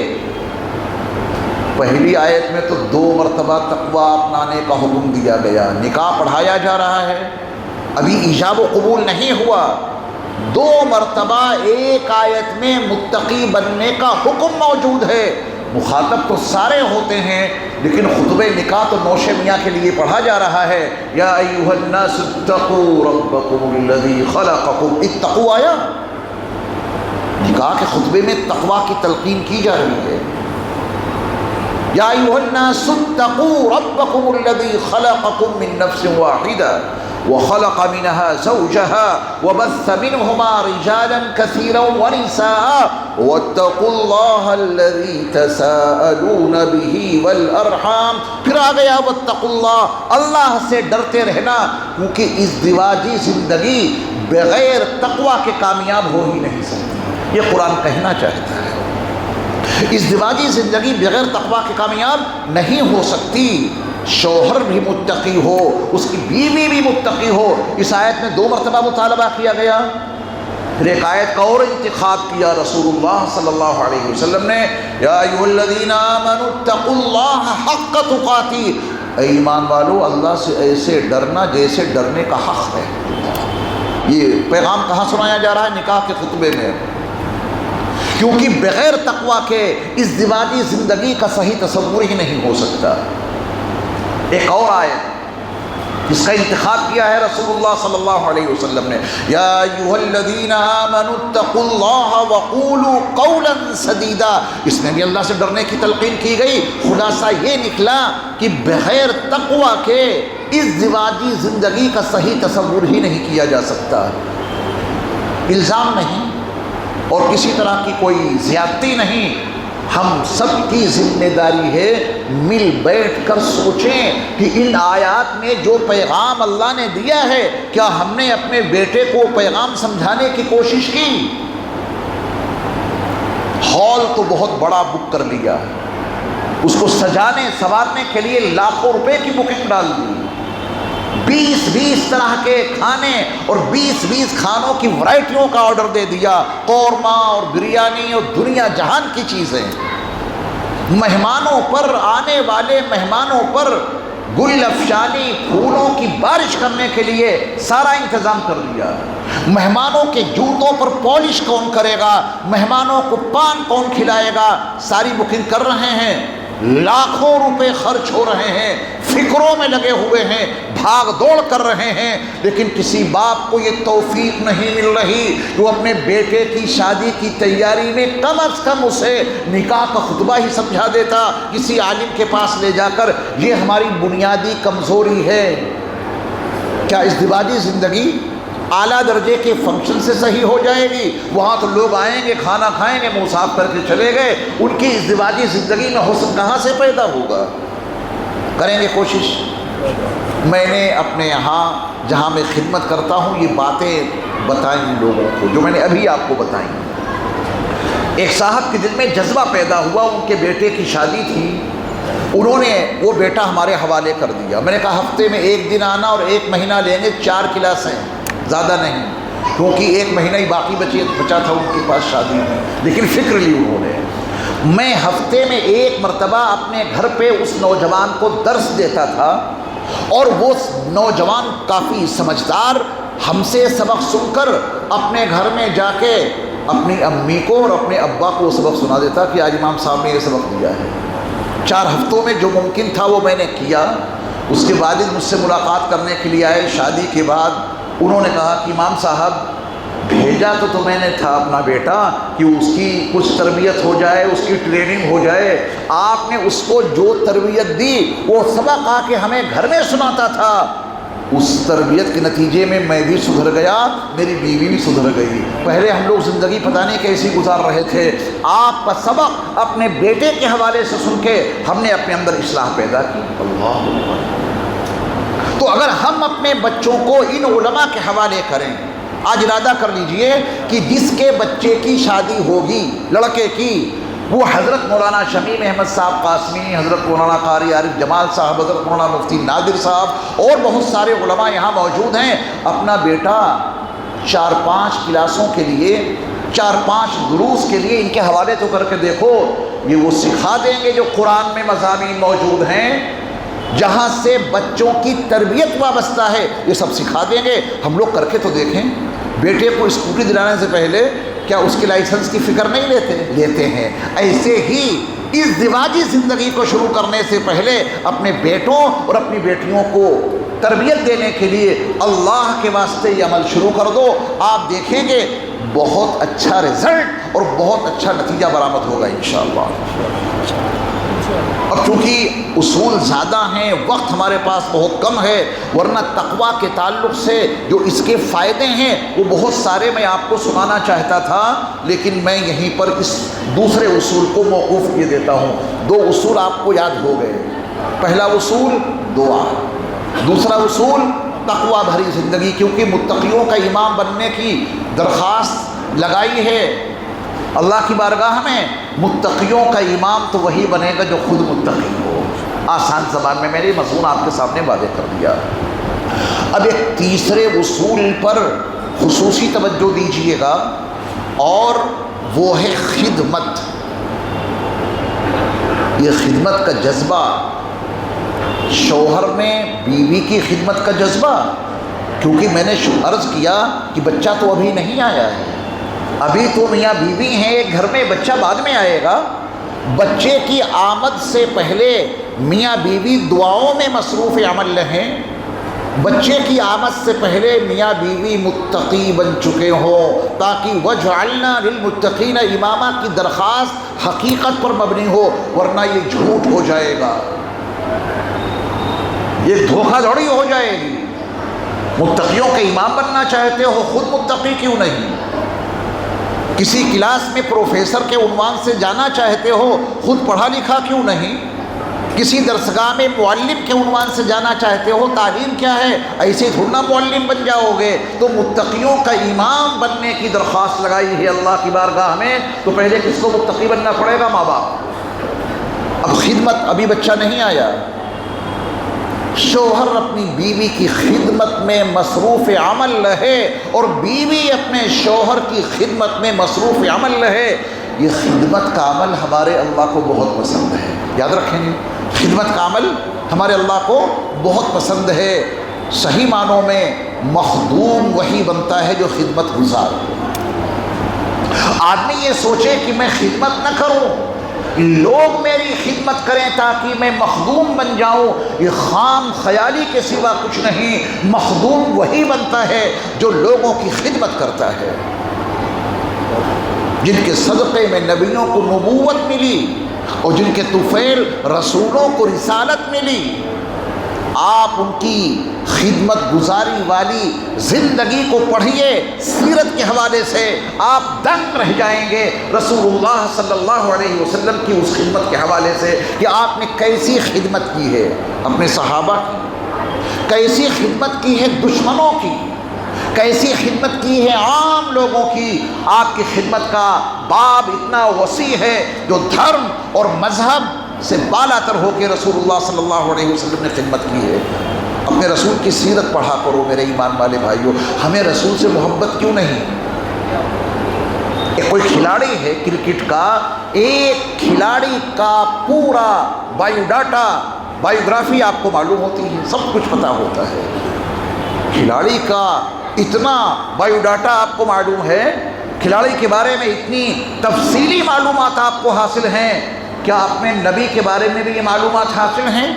پہلی آیت میں تو 2 مرتبہ تقوی اپنانے کا حکم دیا گیا. نکاح پڑھایا جا رہا ہے، ابھی ایجاب و قبول نہیں ہوا. 2 مرتبہ ایک آیت میں متقی بننے کا حکم موجود ہے. مخاطب تو سارے ہوتے ہیں، لیکن خطبہ نکاح تو نوش میاں کے لیے پڑھا جا رہا ہے. یا ایھا الناس اتقوا ربکم الذی خلقکم. اتقوا آیا. نکاح کے خطبے میں تقوی کی تلقین کی جا رہی ہے. یا ایھا الناس اتقوا ربکم الذی خلقکم من نفس واحدہ وخلق منها زوجها وبث منهما رجالا كثيرا ونساء واتقوا الله الذي تساءلون به والارحام. پھر آ گیا واتقوا اللہ، اللہ سے ڈرتے رہنا، کیونکہ ازدواجی زندگی بغیر تقوی کے کامیاب ہو ہی نہیں سکتی. یہ قرآن کہنا چاہتا ہے، ازدواجی زندگی بغیر تقوی کے کامیاب نہیں ہو سکتی. شوہر بھی متقی ہو، اس کی بیوی بھی متقی ہو. اس آیت میں 2 مرتبہ مطالبہ کیا گیا. پھر ایک آیت کا اور انتخاب کیا رسول اللہ صلی اللہ علیہ وسلم نے، یا ایھا الذین آمنوا اتقوا اللہ حق تقاتہ، اے ایمان والو اللہ سے ایسے ڈرنا جیسے ڈرنے کا حق ہے. یہ پیغام کہاں سنایا جا رہا ہے؟ نکاح کے خطبے میں. کیونکہ بغیر تقوی کے ازدواجی زندگی کا صحیح تصور ہی نہیں ہو سکتا. ایک اور آیت جس کا انتخاب کیا ہے رسول اللہ صلی اللہ علیہ وسلم نے، یا ایھا الذین آمنوا اتقوا اللہ وقولوا قولا سدیدا. اس میں بھی اللہ سے ڈرنے کی تلقین کی گئی. خلاصہ یہ نکلا کہ بغیر تقوی کے ازدواجی زندگی کا صحیح تصور ہی نہیں کیا جا سکتا. الزام نہیں اور کسی طرح کی کوئی زیادتی نہیں، ہم سب کی ذمہ داری ہے مل بیٹھ کر سوچیں کہ ان آیات میں جو پیغام اللہ نے دیا ہے، کیا ہم نے اپنے بیٹے کو پیغام سمجھانے کی کوشش کی؟ ہال تو بہت بڑا بک کر لیا، اس کو سجانے سنوارنے کے لیے لاکھوں روپے کی بکنگ ڈال دی. 20 طرح کے کھانے اور 20 کھانوں کی ورائٹیوں کا آرڈر دے دیا، قورمہ اور بریانی اور دنیا جہان کی چیزیں. مہمانوں پر، آنے والے مہمانوں پر گل افشانی، پھولوں کی بارش کرنے کے لیے سارا انتظام کر دیا. مہمانوں کے جوتوں پر پالش کون کرے گا، مہمانوں کو پان کون کھلائے گا، ساری بکنگ کر رہے ہیں. لاکھوں روپے خرچ ہو رہے ہیں، فکروں میں لگے ہوئے ہیں، بھاگ دوڑ کر رہے ہیں. لیکن کسی باپ کو یہ توفیق نہیں مل رہی کہ وہ اپنے بیٹے کی شادی کی تیاری میں کم از کم اسے نکاح کا خطبہ ہی سمجھا دیتا کسی عالم کے پاس لے جا کر. یہ ہماری بنیادی کمزوری ہے. کیا ازدواجی زندگی اعلیٰ درجے کے فنکشن سے صحیح ہو جائے گی؟ وہاں تو لوگ آئیں گے، کھانا کھائیں گے، منہ صاف کر کے چلے گئے. ان کی ازدواجی زندگی میں حسن کہاں سے پیدا ہوگا؟ کریں گے کوشش. میں نے اپنے یہاں جہاں میں خدمت کرتا ہوں یہ باتیں بتائیں لوگوں کو جو میں نے ابھی آپ کو بتائیں. ایک صاحب کے دل میں جذبہ پیدا ہوا، ان کے بیٹے کی شادی تھی، انہوں نے وہ بیٹا ہمارے حوالے کر دیا. میں نے کہا ہفتے میں 1 دن آنا اور 1 مہینہ لیں گے، 4 کلاسیں، زیادہ نہیں، کیونکہ 1 مہینہ ہی باقی بچا تھا ان کے پاس شادی میں. لیکن فکر لی انہوں نے. میں ہفتے میں 1 مرتبہ اپنے گھر پہ اس نوجوان کو درس دیتا تھا، اور وہ نوجوان کافی سمجھدار ہم سے سبق سن کر اپنے گھر میں جا کے اپنی امی کو اور اپنے ابا کو سبق سنا دیتا کہ آج امام صاحب نے یہ سبق دیا ہے. 4 ہفتوں میں جو ممکن تھا وہ میں نے کیا. اس کے والد مجھ سے ملاقات کرنے کے لیے آئے شادی کے بعد. انہوں نے کہا کہ امام صاحب بھیجا تو میں نے تھا اپنا بیٹا کہ اس کی کچھ تربیت ہو جائے، اس کی ٹریننگ ہو جائے. آپ نے اس کو جو تربیت دی وہ سبق آ کے ہمیں گھر میں سناتا تھا. اس تربیت کے نتیجے میں بھی سدھر گیا، میری بیوی بھی سدھر گئی. پہلے ہم لوگ زندگی پتہ نہیں کیسی گزار رہے تھے. آپ کا سبق اپنے بیٹے کے حوالے سے سن کے ہم نے اپنے اندر اصلاح پیدا کی. اللہ اکبر. تو اگر ہم اپنے بچوں کو ان علماء کے حوالے کریں، آج ارادہ کر لیجئے کہ جس کے بچے کی شادی ہوگی لڑکے کی، وہ حضرت مولانا شمیم احمد صاحب قاسمی، حضرت مولانا قاری عارف جمال صاحب، حضرت مولانا مفتی نادر صاحب اور بہت سارے علماء یہاں موجود ہیں. اپنا بیٹا 4-5 کلاسوں کے لیے، 4-5 دروس کے لیے ان کے حوالے تو کر کے دیکھو. یہ وہ سکھا دیں گے جو قرآن میں مضامین موجود ہیں، جہاں سے بچوں کی تربیت وابستہ ہے، یہ سب سکھا دیں گے. ہم لوگ کر کے تو دیکھیں. بیٹے کو اسکوٹی دلانے سے پہلے کیا اس کے لائسنس کی فکر نہیں لیتے ہیں؟ ایسے ہی ازدواجی زندگی کو شروع کرنے سے پہلے اپنے بیٹوں اور اپنی بیٹیوں کو تربیت دینے کے لیے اللہ کے واسطے یہ عمل شروع کر دو. آپ دیکھیں گے بہت اچھا رزلٹ اور بہت اچھا نتیجہ برآمد ہوگا انشاءاللہ. اب چونکہ اصول زیادہ ہیں، وقت ہمارے پاس بہت کم ہے، ورنہ تقویٰ کے تعلق سے جو اس کے فائدے ہیں وہ بہت سارے میں آپ کو سنانا چاہتا تھا، لیکن میں یہیں پر اس دوسرے اصول کو موقوف کیے دیتا ہوں۔ 2 اصول آپ کو یاد ہو گئے۔ پہلا اصول دعا، دوسرا اصول تقویٰ بھری زندگی، کیونکہ متقیوں کا امام بننے کی درخواست لگائی ہے اللہ کی بارگاہ میں۔ متقیوں کا امام تو وہی بنے گا جو خود متقی ہو۔ آسان زبان میں میرے مضمون آپ کے سامنے واضح کر دیا۔ اب ایک تیسرے اصول پر خصوصی توجہ دیجئے گا، اور وہ ہے خدمت۔ یہ خدمت کا جذبہ، شوہر میں بیوی کی خدمت کا جذبہ، کیونکہ میں نے عرض کیا کہ بچہ تو ابھی نہیں آیا ہے، ابھی تو میاں بیوی ہیں ایک گھر میں، بچہ بعد میں آئے گا۔ بچے کی آمد سے پہلے میاں بیوی دعاؤں میں مصروف عمل رہیں، بچے کی آمد سے پہلے میاں بیوی متقی بن چکے ہوں، تاکہ وَجْعَلْنَا لِلْمُتَّقِينَ امامہ کی درخواست حقیقت پر مبنی ہو، ورنہ یہ جھوٹ ہو جائے گا، یہ دھوکہ دھڑی ہو جائے گی۔ متقیوں کے امام بننا چاہتے ہو، خود متقی کیوں نہیں؟ کسی کلاس میں پروفیسر کے عنوان سے جانا چاہتے ہو، خود پڑھا لکھا کیوں نہیں؟ کسی درسگاہ میں معلم کے عنوان سے جانا چاہتے ہو، تعلیم کیا ہے؟ ایسے تھوڑا معلم بن جاؤ گے۔ تو متقیوں کا امام بننے کی درخواست لگائی ہے اللہ کی بارگاہ میں، تو پہلے کس کو متقی بننا پڑے گا؟ ماں باپ۔ اب خدمت، ابھی بچہ نہیں آیا، شوہر اپنی بیوی کی خدمت میں مصروف عمل رہے اور بیوی اپنے شوہر کی خدمت میں مصروف عمل رہے۔ یہ خدمت کا عمل ہمارے اللہ کو بہت پسند ہے، یاد رکھیں گے، خدمت کا عمل ہمارے اللہ کو بہت پسند ہے۔ صحیح معنوں میں مخدوم وہی بنتا ہے جو خدمت گزار ہو۔ آدمی یہ سوچے کہ میں خدمت نہ کروں، لوگ میری خدمت کریں تاکہ میں مخدوم بن جاؤں، یہ خام خیالی کے سوا کچھ نہیں۔ مخدوم وہی بنتا ہے جو لوگوں کی خدمت کرتا ہے، جن کے صدقے میں نبیوں کو نبوت ملی اور جن کے طفیل رسولوں کو رسالت ملی۔ آپ ان کی خدمت گزاری والی زندگی کو پڑھیے، سیرت کے حوالے سے آپ دنگ رہ جائیں گے رسول اللہ صلی اللہ علیہ وسلم کی اس خدمت کے حوالے سے کہ آپ نے کیسی خدمت کی ہے اپنے صحابہ کی، کیسی خدمت کی ہے دشمنوں کی، کیسی خدمت کی ہے عام لوگوں کی۔ آپ کی خدمت کا باب اتنا وسیع ہے جو دھرم اور مذہب سے بالا تر ہو کے رسول اللہ صلی اللہ علیہ وسلم نے خدمت کی ہے۔ اپنے رسول کی سیرت پڑھا کرو میرے ایمان والے بھائیوں۔ ہمیں رسول سے محبت کیوں نہیں؟ ایک کوئی کھلاڑی ہے کرکٹ کا، ایک کھلاڑی کا پورا بایو ڈاٹا، بایوگرافی آپ کو معلوم ہوتی ہے، سب کچھ پتہ ہوتا ہے۔ کھلاڑی کا اتنا بایو ڈاٹا آپ کو معلوم ہے، کھلاڑی کے بارے میں اتنی تفصیلی معلومات آپ کو حاصل ہیں۔ کیا اپنے نبی کے بارے میں بھی یہ معلومات حاصل ہیں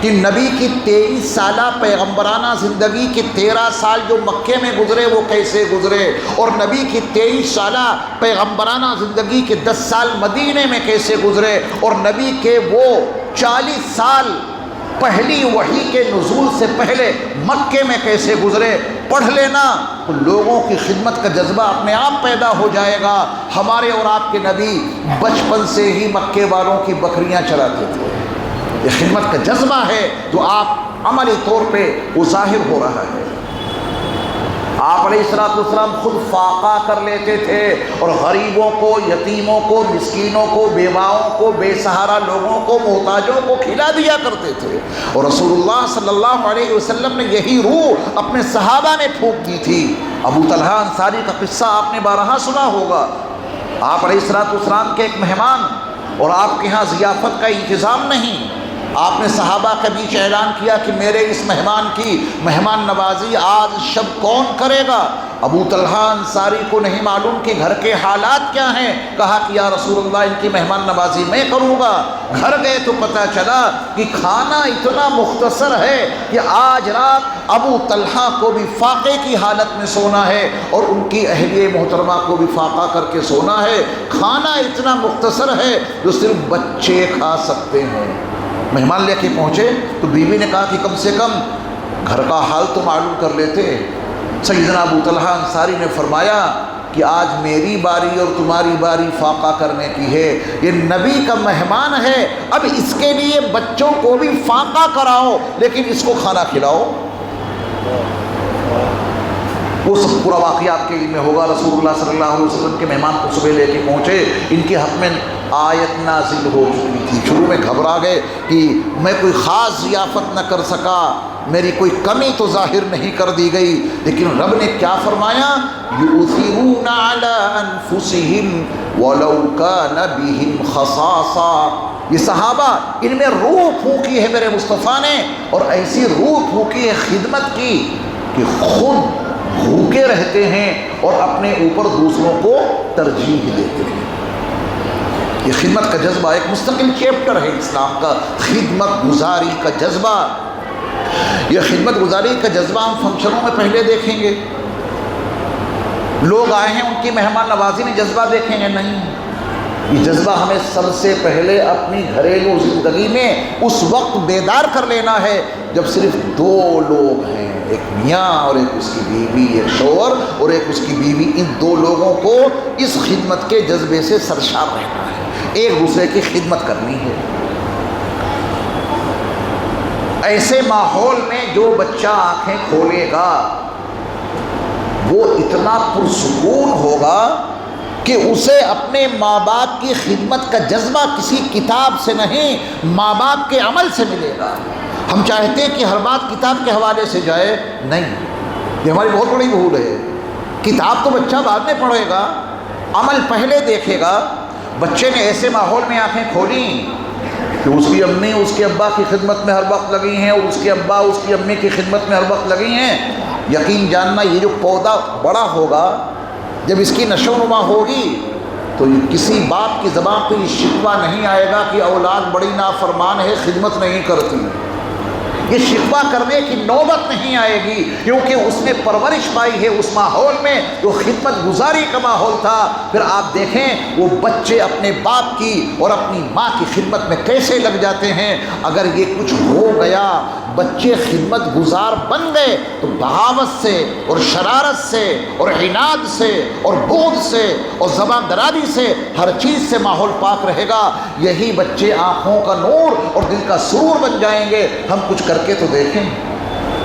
کہ نبی کی 23 سالہ پیغمبرانہ زندگی کے 13 سال جو مکے میں گزرے وہ کیسے گزرے، اور نبی کی 23 سالہ پیغمبرانہ زندگی کے 10 سال مدینے میں کیسے گزرے، اور نبی کے وہ 40 سال پہلی وحی کے نزول سے پہلے مکے میں کیسے گزرے۔ پڑھ لینا تو لوگوں کی خدمت کا جذبہ اپنے آپ پیدا ہو جائے گا۔ ہمارے اور آپ کے نبی بچپن سے ہی مکے والوں کی بکریاں چراتے تھے۔ یہ خدمت کا جذبہ ہے جو آپ عملی طور پہ وہ ظاہر ہو رہا ہے۔ آپ علیہ السلام خود فاقہ کر لیتے تھے اور غریبوں کو، یتیموں کو، مسکینوں کو، بیواؤں کو، بے سہارا لوگوں کو، محتاجوں کو کھلا دیا کرتے تھے، اور رسول اللہ صلی اللہ علیہ وسلم نے یہی روح اپنے صحابہ میں پھونک دی تھی۔ ابو طلحہ انصاری کا قصہ آپ نے بارہا سنا ہوگا۔ آپ علیہ السلام کے ایک مہمان، اور آپ کے ہاں ضیافت کا انتظام نہیں، آپ نے صحابہ کے بیچ اعلان کیا کہ میرے اس مہمان کی مہمان نوازی آج شب کون کرے گا؟ ابو طلحہ انصاری کو نہیں معلوم کہ گھر کے حالات کیا ہیں، کہا کہ یا رسول اللہ ان کی مہمان نوازی میں کروں گا۔ گھر گئے تو پتہ چلا کہ کھانا اتنا مختصر ہے کہ آج رات ابو طلحہ کو بھی فاقے کی حالت میں سونا ہے اور ان کی اہلیہ محترمہ کو بھی فاقہ کر کے سونا ہے۔ کھانا اتنا مختصر ہے جو صرف بچے کھا سکتے ہیں۔ مہمان لے کے پہنچے تو بیوی نے کہا کہ کم سے کم گھر کا حال تو معلوم کر لیتے۔ سیدنا ابو طلحہ انصاری نے فرمایا کہ آج میری باری اور تمہاری باری فاقہ کرنے کی ہے، یہ نبی کا مہمان ہے، اب اس کے لیے بچوں کو بھی فاقہ کراؤ لیکن اس کو کھانا کھلاؤ۔ وہ سب پورا واقعہ آپ کے علم میں ہوگا۔ رسول اللہ صلی اللہ علیہ وسلم کے مہمان کو صبح لے کے پہنچے، ان کے حق میں آیت نازل ہو چکی تھی۔ شروع میں گھبرا گئے کہ میں کوئی خاص ضیافت نہ کر سکا، میری کوئی کمی تو ظاہر نہیں کر دی گئی، لیکن رب نے کیا فرمایا؟ یؤثرون علی انفسہم ولو کان بہم خصاصہ۔ یہ صحابہ ان میں روح پھونکی ہے میرے مصطفیٰ نے، اور ایسی روح پھونکی ہے خدمت کی کہ خود بھوکے رہتے ہیں اور اپنے اوپر دوسروں کو ترجیح دیتے ہیں۔ یہ خدمت کا جذبہ ایک مستقل چیپٹر ہے اسلام کا، خدمت گزاری کا جذبہ۔ یہ خدمت گزاری کا جذبہ ہم فنکشنوں میں پہلے دیکھیں گے، لوگ آئے ہیں ان کی مہمان نوازی میں جذبہ دیکھیں گے، نہیں۔ یہ جذبہ ہمیں سب سے پہلے اپنی گھریلو زندگی میں اس وقت بیدار کر لینا ہے جب صرف دو لوگ ہیں، ایک میاں اور ایک اس کی بیوی، ایک شوہر اور ایک اس کی بیوی۔ ان دو لوگوں کو اس خدمت کے جذبے سے سرشار رہنا ہے، ایک دوسرے کی خدمت کرنی ہے۔ ایسے ماحول میں جو بچہ آنکھیں کھولے گا وہ اتنا پرسکون ہوگا کہ اسے اپنے ماں باپ کی خدمت کا جذبہ کسی کتاب سے نہیں، ماں باپ کے عمل سے ملے گا۔ ہم چاہتے ہیں کہ ہر بات کتاب کے حوالے سے جائے، نہیں، یہ ہماری بہت بڑی بھول ہے۔ کتاب تو بچہ بعد میں پڑھے گا، عمل پہلے دیکھے گا۔ بچے نے ایسے ماحول میں آنکھیں کھولی کہ اس کی امی اس کے ابا کی خدمت میں ہر وقت لگی ہیں اور اس کے ابا اس کی امی کی خدمت میں ہر وقت لگی ہیں، یقین جاننا یہ جو پودا بڑا ہوگا، جب اس کی نشو و نما ہوگی تو کسی باپ کی زبان پہ یہ شکوہ نہیں آئے گا کہ اولاد بڑی نافرمان ہے، خدمت نہیں کرتی۔ یہ شکوہ کرنے کی نوبت نہیں آئے گی، کیونکہ اس نے پرورش پائی ہے اس ماحول میں جو خدمت گزاری کا ماحول تھا۔ پھر آپ دیکھیں وہ بچے اپنے باپ کی اور اپنی ماں کی خدمت میں کیسے لگ جاتے ہیں۔ اگر یہ کچھ ہو گیا، بچے خدمت گزار بن گئے، تو بغاوت سے اور شرارت سے اور عناد سے اور بغض سے اور زبان درازی سے، ہر چیز سے ماحول پاک رہے گا۔ یہی بچے آنکھوں کا نور اور دل کا سرور بن جائیں گے۔ ہم کچھ کر کے تو دیکھیں،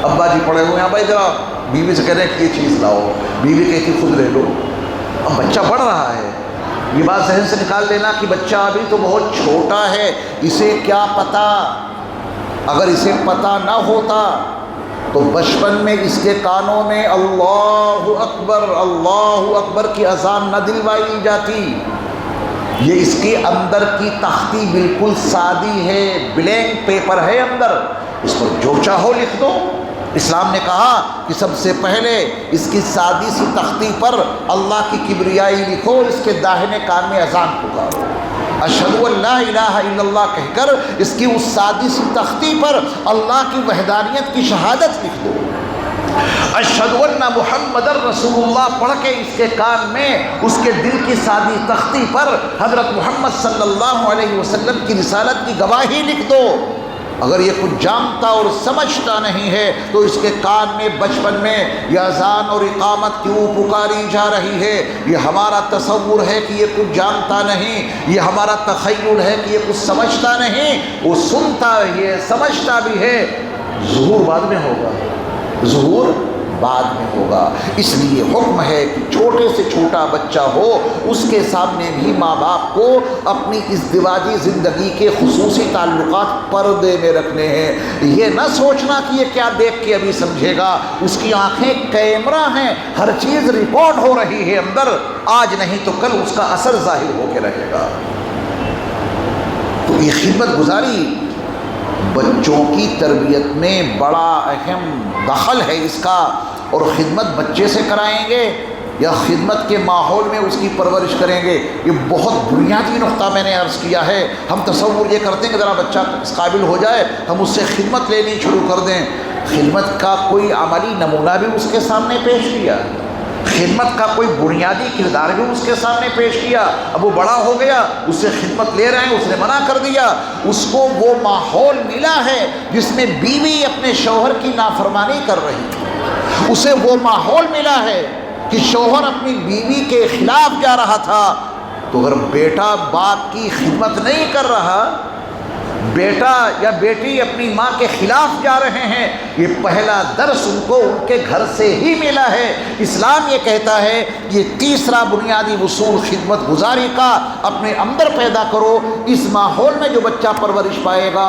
ابا جی پڑے ہوئے ہیں، بھائی ذرا بیوی سے کہہ رہے ہیں کہ یہ چیز لاؤ، بیوی کہتی خود لے لو۔ اب بچہ بڑھ رہا ہے، یہ بات ذہن سے نکال دینا کہ بچہ ابھی تو بہت چھوٹا ہے، اسے کیا پتہ۔ اگر اسے پتہ نہ ہوتا تو بچپن میں اس کے کانوں میں اللہ اکبر کی اذان نہ دلوائی جاتی۔ یہ اس کے اندر کی تختی بالکل سادی ہے، بلینک پیپر ہے اندر، اس پر جو چاہو لکھ دو۔ اسلام نے کہا کہ سب سے پہلے اس کی سادی سی تختی پر اللہ کی کبریائی لکھو، اس کے داہنے کان میں اذان پکارو، اشہد ان لا الہ الا اللہ کہہ کر اس کی اس سادی سی تختی پر اللہ کی وحدانیت کی شہادت لکھ دو۔ اشہد ان محمد رسول اللہ پڑھ کے اس کے کان میں اس کے دل کی سادی تختی پر حضرت محمد صلی اللہ علیہ وسلم کی رسالت کی گواہی لکھ دو۔ اگر یہ کچھ جانتا اور سمجھتا نہیں ہے تو اس کے کان میں بچپن میں یہ اذان اور اقامت کیوں پکاری جا رہی ہے؟ یہ ہمارا تصور ہے کہ یہ کچھ جانتا نہیں، یہ ہمارا تخیل ہے کہ یہ کچھ سمجھتا نہیں۔ وہ سنتا بھی ہے، سمجھتا بھی ہے، ظہور بعد میں ہوگا، ظہور بعد میں ہوگا۔ اس لیے حکم ہے کہ چھوٹے سے چھوٹا بچہ ہو، اس کے سامنے بھی ماں باپ کو اپنی ازدواجی زندگی کے خصوصی تعلقات پردے میں رکھنے ہیں۔ یہ نہ سوچنا کہ یہ کیا دیکھ کے ابھی سمجھے گا، اس کی آنکھیں کیمرہ ہیں، ہر چیز ریکارڈ ہو رہی ہے اندر، آج نہیں تو کل اس کا اثر ظاہر ہو کے رہے گا۔ تو یہ خدمت گزاری بچوں کی تربیت میں بڑا اہم دخل ہے اس کا، اور خدمت بچے سے کرائیں گے یا خدمت کے ماحول میں اس کی پرورش کریں گے، یہ بہت بنیادی نقطہ میں نے عرض کیا ہے۔ ہم تصور یہ کرتے ہیں کہ ذرا بچہ اس قابل ہو جائے ہم اس سے خدمت لینی شروع کر دیں، خدمت کا کوئی عملی نمونہ بھی اس کے سامنے پیش کیا، خدمت کا کوئی بنیادی کردار بھی اس کے سامنے پیش کیا۔ اب وہ بڑا ہو گیا، اس سے خدمت لے رہے ہیں، اس نے منع کر دیا، اس کو وہ ماحول ملا ہے جس میں بیوی اپنے شوہر کی نافرمانی کر رہی ہے، اسے وہ ماحول ملا ہے کہ شوہر اپنی بیوی کے خلاف جا رہا تھا، تو اگر بیٹا باپ کی خدمت نہیں کر رہا، بیٹا یا بیٹی اپنی ماں کے خلاف جا رہے ہیں، یہ پہلا درس ان کو ان کے گھر سے ہی ملا ہے۔ اسلام یہ کہتا ہے یہ تیسرا بنیادی اصول خدمت گزاری کا اپنے اندر پیدا کرو، اس ماحول میں جو بچہ پرورش پائے گا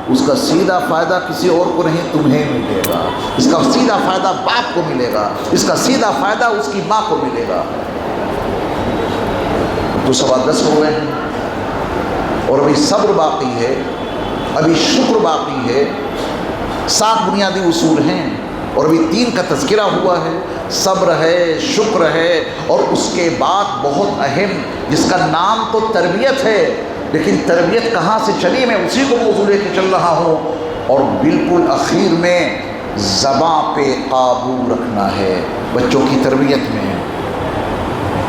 اس کا سیدھا فائدہ کسی اور کو نہیں تمہیں ملے گا، اس کا سیدھا فائدہ باپ کو ملے گا، اس کا سیدھا فائدہ اس کی ماں کو ملے گا۔ تو 10:15 ہو گئے ہیں اور ابھی صبر باقی ہے، ابھی شکر باقی ہے۔ 7 بنیادی اصول ہیں اور ابھی 3 کا تذکرہ ہوا ہے، صبر ہے، شکر ہے، اور اس کے بعد بہت اہم جس کا نام تو تربیت ہے، لیکن تربیت کہاں سے چلی میں اسی کو موضوع لے کے چل رہا ہوں، اور بالکل اخیر میں زبان پہ قابو رکھنا ہے بچوں کی تربیت میں۔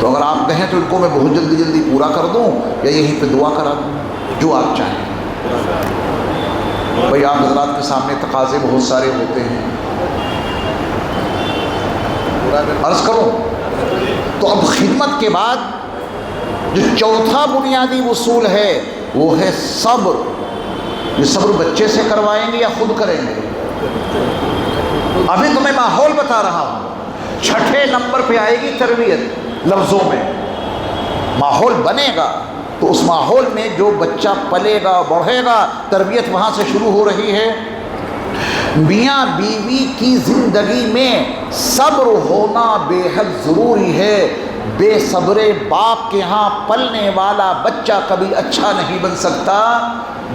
تو اگر آپ کہیں تو ان کو میں بہت جلدی پورا کر دوں یا یہیں پہ دعا کرا دوں، جو آپ چاہیں۔ بھائی آپ حضرات کے سامنے تقاضے بہت سارے ہوتے ہیں، عرض کروں تو اب خدمت کے بعد جو چوتھا بنیادی اصول ہے وہ ہے صبر۔ یہ صبر بچے سے کروائیں گے یا خود کریں گے؟ ابھی تمہیں ماحول بتا رہا ہوں۔ 6 نمبر پہ آئے گی تربیت لفظوں میں، ماحول بنے گا تو اس ماحول میں جو بچہ پلے گا بڑھے گا، تربیت وہاں سے شروع ہو رہی ہے۔ میاں بیوی کی زندگی میں صبر ہونا بے حد ضروری ہے۔ بے صبر باپ کے ہاں پلنے والا بچہ کبھی اچھا نہیں بن سکتا،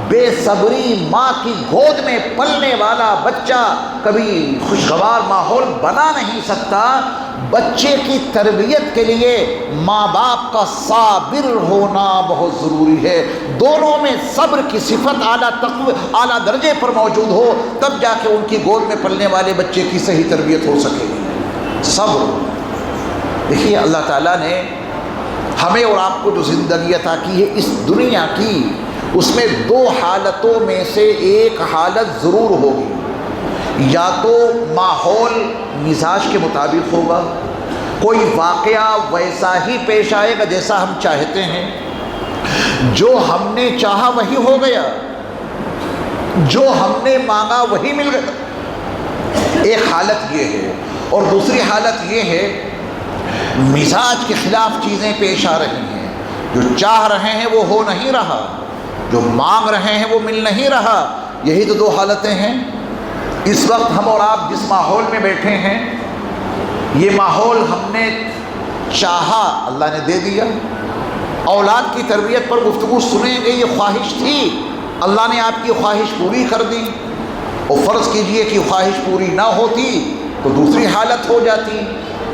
بے صبری ماں کی گود میں پلنے والا بچہ کبھی خوشگوار ماحول بنا نہیں سکتا۔ بچے کی تربیت کے لیے ماں باپ کا صابر ہونا بہت ضروری ہے، دونوں میں صبر کی صفت اعلیٰ درجے پر موجود ہو، تب جا کے ان کی گود میں پلنے والے بچے کی صحیح تربیت ہو سکے گی۔ صبر، دیکھیے اللہ تعالیٰ نے ہمیں اور آپ کو جو زندگی عطا کی ہے اس دنیا کی، اس میں 2 حالتوں میں سے ایک حالت ضرور ہوگی، یا تو ماحول مزاج کے مطابق ہوگا، کوئی واقعہ ویسا ہی پیش آئے گا جیسا ہم چاہتے ہیں، جو ہم نے چاہا وہی ہو گیا، جو ہم نے مانگا وہی مل گیا، ایک حالت یہ ہے۔ اور دوسری حالت یہ ہے مزاج کے خلاف چیزیں پیش آ رہی ہیں، جو چاہ رہے ہیں وہ ہو نہیں رہا، جو مانگ رہے ہیں وہ مل نہیں رہا، یہی تو 2 حالتیں ہیں۔ اس وقت ہم اور آپ جس ماحول میں بیٹھے ہیں، یہ ماحول ہم نے چاہا، اللہ نے دے دیا۔ اولاد کی تربیت پر گفتگو سنیں گے، یہ خواہش تھی، اللہ نے آپ کی خواہش پوری کر دی، اور فرض کیجئے کہ خواہش پوری نہ ہوتی تو دوسری حالت ہو جاتی۔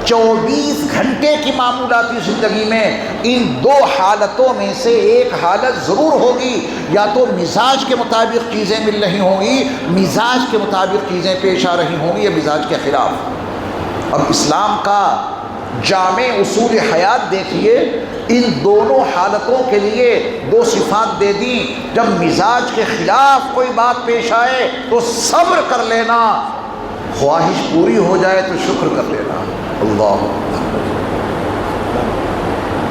24 گھنٹے کی معمولاتی زندگی میں ان 2 حالتوں میں سے ایک حالت ضرور ہوگی، یا تو مزاج کے مطابق چیزیں مل رہی ہوں گی، مزاج کے مطابق چیزیں پیش آ رہی ہوں گی، یا مزاج کے خلاف۔ اب اسلام کا جامع اصول حیات دیکھیے، ان دونوں حالتوں کے لیے 2 صفات دے دیں۔ جب مزاج کے خلاف کوئی بات پیش آئے تو صبر کر لینا، خواہش پوری ہو جائے تو شکر کر لینا۔ اللہ،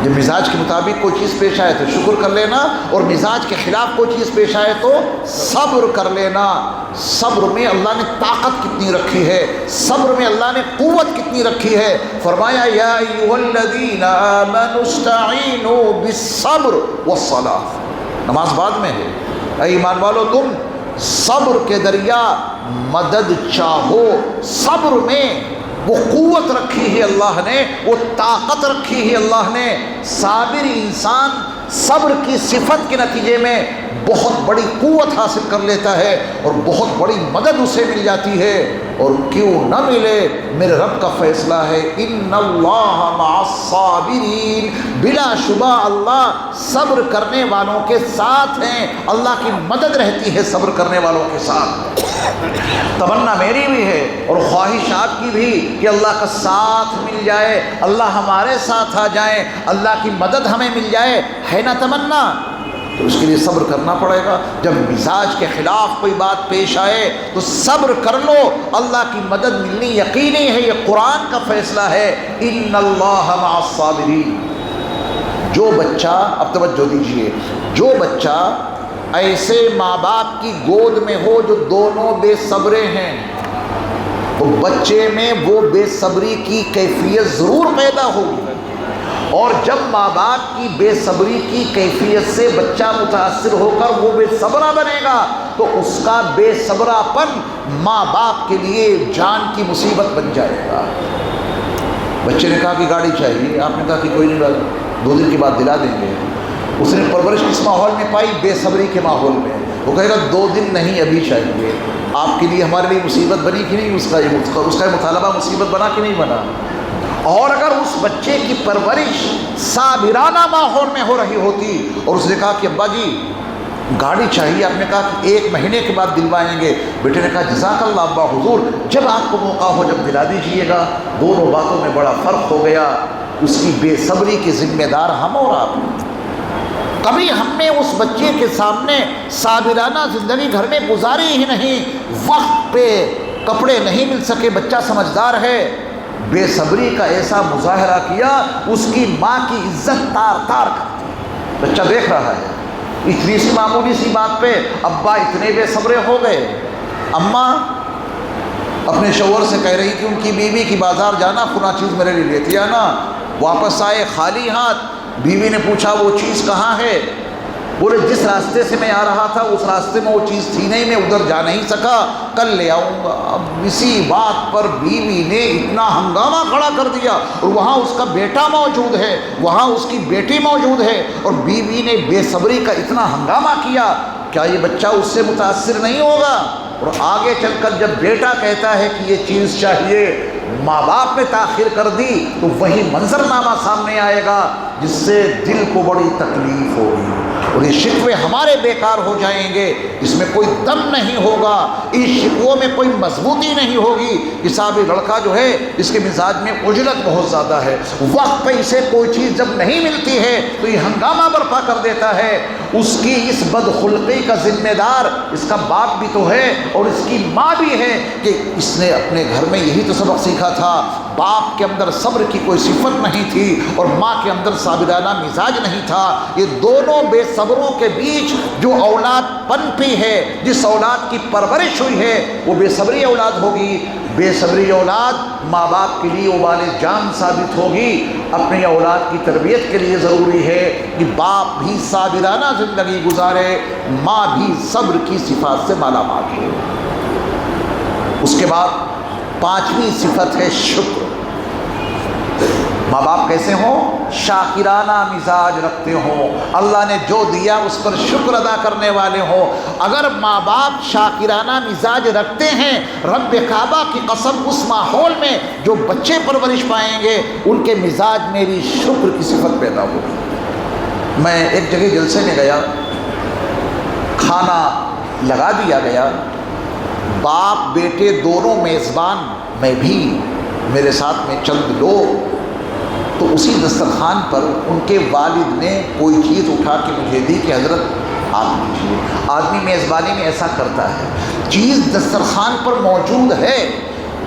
جب مزاج کے مطابق کوئی چیز پیش آئے تو شکر کر لینا، اور مزاج کے خلاف کوئی چیز پیش آئے تو صبر کر لینا۔ صبر میں اللہ نے طاقت کتنی رکھی ہے، صبر میں اللہ نے قوت کتنی رکھی ہے۔ فرمایا یا ایھا الذین آمنوا استعینوا بالصبر والصلاۃ، نماز بعد میں ہے، اے ایمان والو تم صبر کے دریا مدد چاہو۔ صبر میں وہ قوت رکھی ہے اللہ نے، وہ طاقت رکھی ہے اللہ نے۔ صابر انسان صبر کی صفت کے نتیجے میں بہت بڑی قوت حاصل کر لیتا ہے اور بہت بڑی مدد اسے مل جاتی ہے. اور کیوں نہ ملے، میرے رب کا فیصلہ ہے ان اللہ مع الصابرین، بلا شبہ اللہ صبر کرنے والوں کے ساتھ ہیں. اللہ کی مدد رہتی ہے صبر کرنے والوں کے ساتھ. تمنا میری بھی ہے اور خواہش آپ کی بھی کہ اللہ کا ساتھ مل جائے، اللہ ہمارے ساتھ آ جائیں، اللہ کی مدد ہمیں مل جائے. ہے نا تمنا؟ تو اس کے لیے صبر کرنا پڑے گا. جب مزاج کے خلاف کوئی بات پیش آئے تو صبر کر لو، اللہ کی مدد ملنی یقینی ہے. یہ قرآن کا فیصلہ ہے ان اللہ مع الصابرین. جو بچہ، اب توجہ دیجئے، جو بچہ ایسے ماں باپ کی گود میں ہو جو دونوں بے صبرے ہیں، تو بچے میں وہ بے صبری کی کیفیت ضرور پیدا ہوگی. اور جب ماں باپ کی بے صبری کی کیفیت سے بچہ متاثر ہو کر وہ بے صبرا بنے گا تو اس کا بے صبرا پن ماں باپ کے لیے جان کی مصیبت بن جائے گا. بچے نے کہا کہ گاڑی چاہیے، آپ نے کہا کہ کوئی نہیں، 2 دن کے بعد دلا دیں گے. اس نے پرورش کس ماحول میں پائی؟ بے صبری کے ماحول میں. وہ کہے گا 2 دن نہیں، ابھی چاہیے. آپ کے لیے ہمارے لیے مصیبت بنی کہ نہیں؟ اس کا مطالبہ مصیبت بنا کہ نہیں بنا؟ اور اگر اس بچے کی پرورش صابرانہ ماحول میں ہو رہی ہوتی اور اس نے کہا کہ ابا جی گاڑی چاہیے، آپ نے کہا کہ 1 مہینے کے بعد دلوائیں گے، بیٹے نے کہا جزاک اللہ ابا، حضور جب آپ کو موقع ہو جب دلا دیجئے گا. دونوں باتوں میں بڑا فرق ہو گیا. اس کی بے صبری کے ذمہ دار ہم اور آپ. کبھی ہم نے اس بچے کے سامنے صابرانہ زندگی گھر میں گزاری ہی نہیں، وقت پہ کپڑے نہیں مل سکے، بچہ سمجھدار ہے، بے صبری کا ایسا مظاہرہ کیا، اس کی ماں کی عزت تار تار کر دی. بچہ دیکھ رہا ہے اتنی سی معمولی سی بات پہ ابا اتنے بے صبرے ہو گئے. اماں اپنے شوہر سے کہہ رہی کہ ان کی بیوی کی بازار جانا، فلاں چیز میرے لیے لیتی آنا. واپس آئے خالی ہاتھ. بیوی نے پوچھا وہ چیز کہاں ہے؟ بولے جس راستے سے میں آ رہا تھا اس راستے میں وہ چیز تھی نہیں، میں ادھر جا نہیں سکا، کل لے آؤں گا. اب اسی بات پر بیوی نے اتنا ہنگامہ کھڑا کر دیا، اور وہاں اس کا بیٹا موجود ہے، وہاں اس کی بیٹی موجود ہے، اور بیوی نے بے صبری کا اتنا ہنگامہ کیا. کیا یہ بچہ اس سے متاثر نہیں ہوگا؟ اور آگے چل کر جب بیٹا کہتا ہے کہ یہ چیز چاہیے، ماں باپ نے تاخیر کر دی، تو وہی منظرنامہ سامنے آئے گا جس سے دل کو بڑی تکلیف ہوگی، اور یہ شکوے ہمارے بیکار ہو جائیں گے. اس میں کوئی دم نہیں ہوگا، اس شکووں میں کوئی مضبوطی نہیں ہوگی کہ صاحب یہ لڑکا جو ہے اس کے مزاج میں عجلت بہت زیادہ ہے، وقت پہ اسے کوئی چیز جب نہیں ملتی ہے تو یہ ہنگامہ برپا کر دیتا ہے. اس کی اس بدخلقی کا ذمہ دار اس کا باپ بھی تو ہے اور اس کی ماں بھی ہے کہ اس نے اپنے گھر میں یہی تو سبق سیکھا تھا. باپ کے اندر صبر کی کوئی صفت نہیں تھی اور ماں کے اندر صابرانہ مزاج نہیں تھا. یہ دونوں بے صبروں کے بیچ جو اولاد پنپی ہے، جس اولاد کی پرورش ہوئی ہے، وہ بے صبری اولاد ہوگی. بے صبری اولاد ماں باپ کے لیے وبال جان ثابت ہوگی. اپنی اولاد کی تربیت کے لیے ضروری ہے کہ باپ بھی صابرانہ زندگی گزارے، ماں بھی صبر کی صفات سے مالا مال ہو. اس کے بعد 5ویں صفت ہے شکر. ماں باپ کیسے ہوں؟ شاکرانہ مزاج رکھتے ہوں، اللہ نے جو دیا اس پر شکر ادا کرنے والے ہوں. اگر ماں باپ شاکرانہ مزاج رکھتے ہیں، رب کعبہ کی قسم اس ماحول میں جو بچے پرورش پائیں گے ان کے مزاج میں بھی شکر کی صفت پیدا ہوگی. میں ایک جگہ جلسے میں گیا، کھانا لگا دیا گیا، باپ بیٹے دونوں میزبان، میں بھی، میرے ساتھ میں چند لوگ. تو اسی دسترخوان پر ان کے والد نے کوئی چیز اٹھا کے مجھے دی کہ حضرت آپ لیجیے. آدمی میزبانی میں ایسا کرتا ہے، چیز دسترخوان پر موجود ہے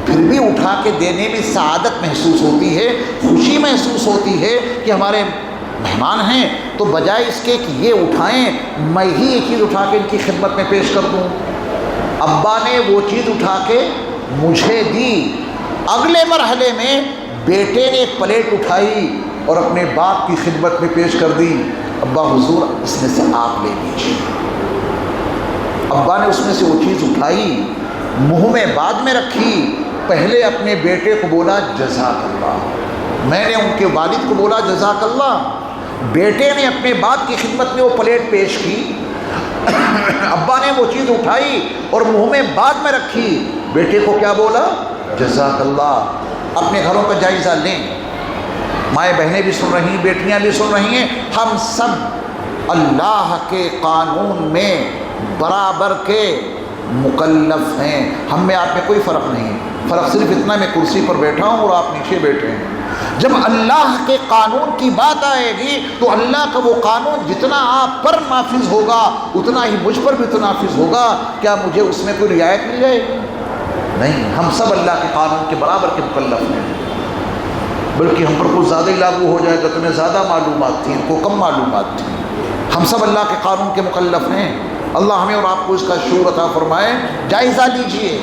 پھر بھی اٹھا کے دینے میں سعادت محسوس ہوتی ہے، خوشی محسوس ہوتی ہے کہ ہمارے مہمان ہیں، تو بجائے اس کے کہ یہ اٹھائیں میں ہی یہ چیز اٹھا کے ان کی خدمت میں پیش کر دوں. ابا نے وہ چیز اٹھا کے مجھے دی. اگلے مرحلے میں بیٹے نے ایک پلیٹ اٹھائی اور اپنے باپ کی خدمت میں پیش کر دی. ابا حضور اس میں سے آپ لے لیجیے. ابا نے اس میں سے وہ چیز اٹھائی، منہ میں بعد میں رکھی، پہلے اپنے بیٹے کو بولا جزاک اللہ. میں نے ان کے والد کو بولا جزاک اللہ. بیٹے نے اپنے باپ کی خدمت میں وہ پلیٹ پیش کی، ابا نے وہ چیز اٹھائی اور منہ میں بعد میں رکھی، بیٹے کو کیا بولا؟ جزاک اللہ۔ اپنے گھروں کا جائزہ لیں، مائیں بہنیں بھی سن رہی ہیں، بیٹیاں بھی سن رہی ہیں، ہم سب اللہ کے قانون میں برابر کے مکلف ہیں، ہم میں آپ میں کوئی فرق نہیں ہے، فرق صرف اتنا میں کرسی پر بیٹھا ہوں اور آپ نیچے بیٹھے ہیں۔ جب اللہ کے قانون کی بات آئے گی تو اللہ کا وہ قانون جتنا آپ پر نافذ ہوگا اتنا ہی مجھ پر بھی تو نافذ ہوگا، کیا مجھے اس میں کوئی رعایت مل جائے گی؟ نہیں، ہم سب اللہ کے قانون کے برابر کے مکلف ہیں، بلکہ ہم پر کچھ زیادہ ہی لاگو ہو جائے گا، تمہیں زیادہ معلومات تھیں، ان کو کم معلومات تھیں، ہم سب اللہ کے قانون کے مکلف ہیں۔ اللہ ہمیں اور آپ کو اس کا شعور عطا فرمائے۔ جائزہ لیجئے،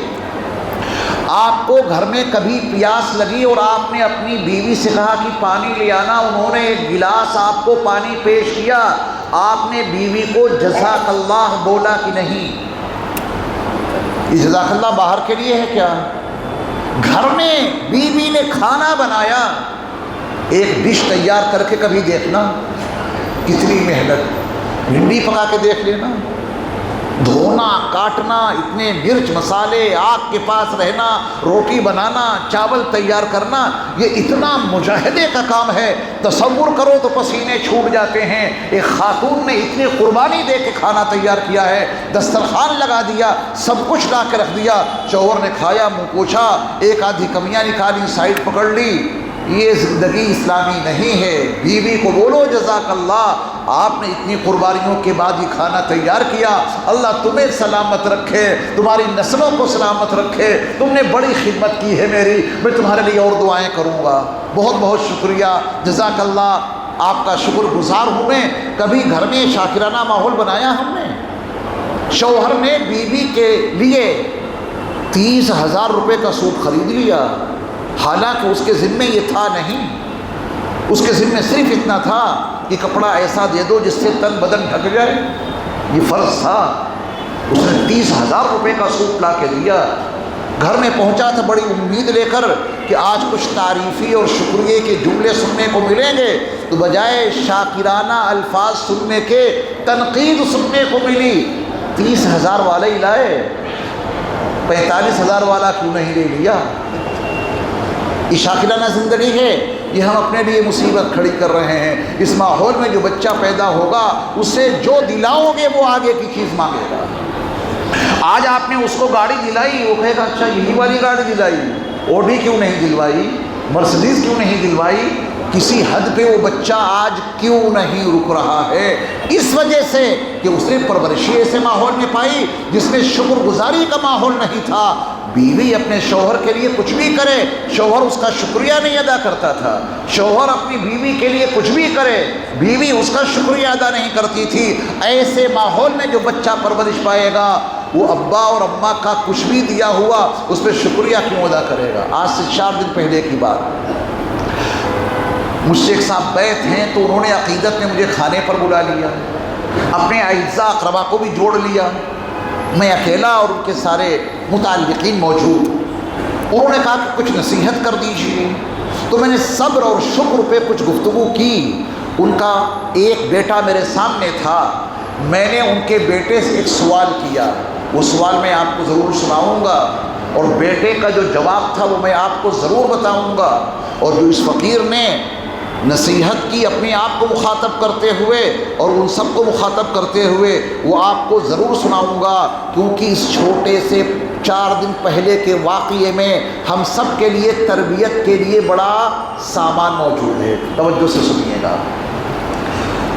آپ کو گھر میں کبھی پیاس لگی اور آپ نے اپنی بیوی سے کہا کہ پانی لے آنا، انہوں نے ایک گلاس آپ کو پانی پیش کیا، آپ نے بیوی کو جزاک اللہ بولا کہ نہیں؟ یہ جزاک اللہ باہر کے لیے ہے کیا؟ گھر میں بیوی نے کھانا بنایا، ایک ڈش تیار کر کے کبھی دیکھنا کتنی محنت، بھنڈی پکا کے دیکھ لینا، دھونا کاٹنا، اتنے مرچ مسالے، آگ کے پاس رہنا، روٹی بنانا، چاول تیار کرنا، یہ اتنا مجاہدے کا کام ہے، تصور کرو تو پسینے چھوٹ جاتے ہیں۔ ایک خاتون نے اتنی قربانی دے کے کھانا تیار کیا ہے، دسترخوان لگا دیا، سب کچھ لا کے رکھ دیا، شوہر نے کھایا، منہ پوچھا، ایک آدھی کمیاں نکالی، سائڈ پکڑ لی، یہ زندگی اسلامی نہیں ہے۔ بیوی کو بولو جزاک اللہ، آپ نے اتنی قربانیوں کے بعد یہ کھانا تیار کیا، اللہ تمہیں سلامت رکھے، تمہاری نسلوں کو سلامت رکھے، تم نے بڑی خدمت کی ہے میری، میں تمہارے لیے اور دعائیں کروں گا، بہت بہت شکریہ، جزاک اللہ، آپ کا شکر گزار ہوں میں۔ کبھی گھر میں شاکرانہ ماحول بنایا ہم نے؟ شوہر نے بیوی کے لیے 30,000 روپے کا سوٹ خرید لیا، حالانکہ اس کے ذمے یہ تھا نہیں، اس کے ذمے صرف اتنا تھا کہ کپڑا ایسا دے دو جس سے تن بدن ڈھک جائے، یہ فرض تھا۔ اس نے 30,000 روپے کا سوٹ لا کے دیا، گھر میں پہنچا تھا بڑی امید لے کر کہ آج کچھ تعریفی اور شکریہ کے جملے سننے کو ملیں گے، تو بجائے شاکرانہ الفاظ سننے کے تنقید سننے کو ملی۔ 30,000 والا ہی لائے، 45,000 والا کیوں نہیں لے لیا؟ یہ شاکرانہ زندگی ہے، یہ ہم اپنے لیے مصیبت کھڑی کر رہے ہیں۔ اس ماحول میں جو بچہ پیدا ہوگا اسے جو دلاؤ گے وہ آگے کی چیز مانگے گا۔ آج آپ نے اس کو گاڑی دلائی، وہ کہے گا اچھا یہی والی گاڑی دلائی، اوڈی کیوں نہیں دلوائی، مرسڈیز کیوں نہیں دلوائی؟ کسی حد پہ وہ بچہ آج کیوں نہیں رک رہا ہے؟ اس وجہ سے کہ اس نے پرورشی ایسے ماحول میں پائی جس میں شکر گزاری کا ماحول نہیں تھا۔ بیوی اپنے شوہر کے لیے کچھ بھی کرے، شوہر اس کا شکریہ نہیں ادا کرتا تھا، شوہر اپنی بیوی کے لیے کچھ بھی کرے، بیوی اس کا شکریہ ادا نہیں کرتی تھی۔ ایسے ماحول میں جو بچہ پرورش پائے گا وہ ابا اور اماں کا کچھ بھی دیا ہوا اس پہ شکریہ کیوں ادا کرے گا؟ آج سے 4 دن پہلے کی بات، مجھ سے ایک صاحب بیت ہیں تو انہوں نے عقیدت میں مجھے کھانے پر بلا لیا، اپنے اعزاء اقربا کو بھی جوڑ لیا، میں اکیلا اور ان کے سارے متعلقین موجود۔ انہوں نے کہا کہ کچھ نصیحت کر دیجیے، تو میں نے صبر اور شکر پہ کچھ گفتگو کی۔ ان کا ایک بیٹا میرے سامنے تھا، میں نے ان کے بیٹے سے ایک سوال کیا، وہ سوال میں آپ کو ضرور سناؤں گا، اور بیٹے کا جو جواب تھا وہ میں آپ کو ضرور بتاؤں گا، اور جو اس فقیر نے نصیحت کی اپنے آپ کو مخاطب کرتے ہوئے اور ان سب کو مخاطب کرتے ہوئے، وہ آپ کو ضرور سناؤں گا، کیونکہ اس چھوٹے سے 4 دن پہلے کے واقعے میں ہم سب کے لیے تربیت کے لیے بڑا سامان موجود ہے۔ توجہ سے سنیے گا۔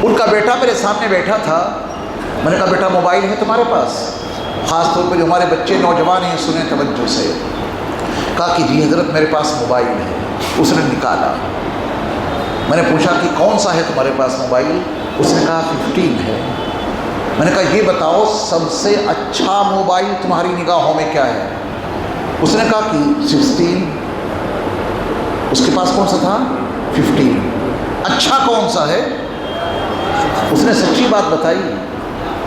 ان کا بیٹا میرے سامنے بیٹھا تھا، میں نے کہا بیٹا موبائل ہے تمہارے پاس؟ خاص طور پہ جو ہمارے بچے نوجوان ہیں سنیں توجہ سے۔ کہا کہ جی حضرت میرے پاس موبائل ہے۔ اس نے نکالا، میں نے پوچھا کہ کون سا ہے تمہارے پاس موبائل؟ اس نے کہا 15 ہے۔ میں نے کہا یہ بتاؤ سب سے اچھا موبائل تمہاری نگاہوں میں کیا ہے؟ اس نے کہا کہ 16۔ اس کے پاس کون سا تھا؟ 15۔ اچھا کون سا ہے؟ اس نے سچی بات بتائی،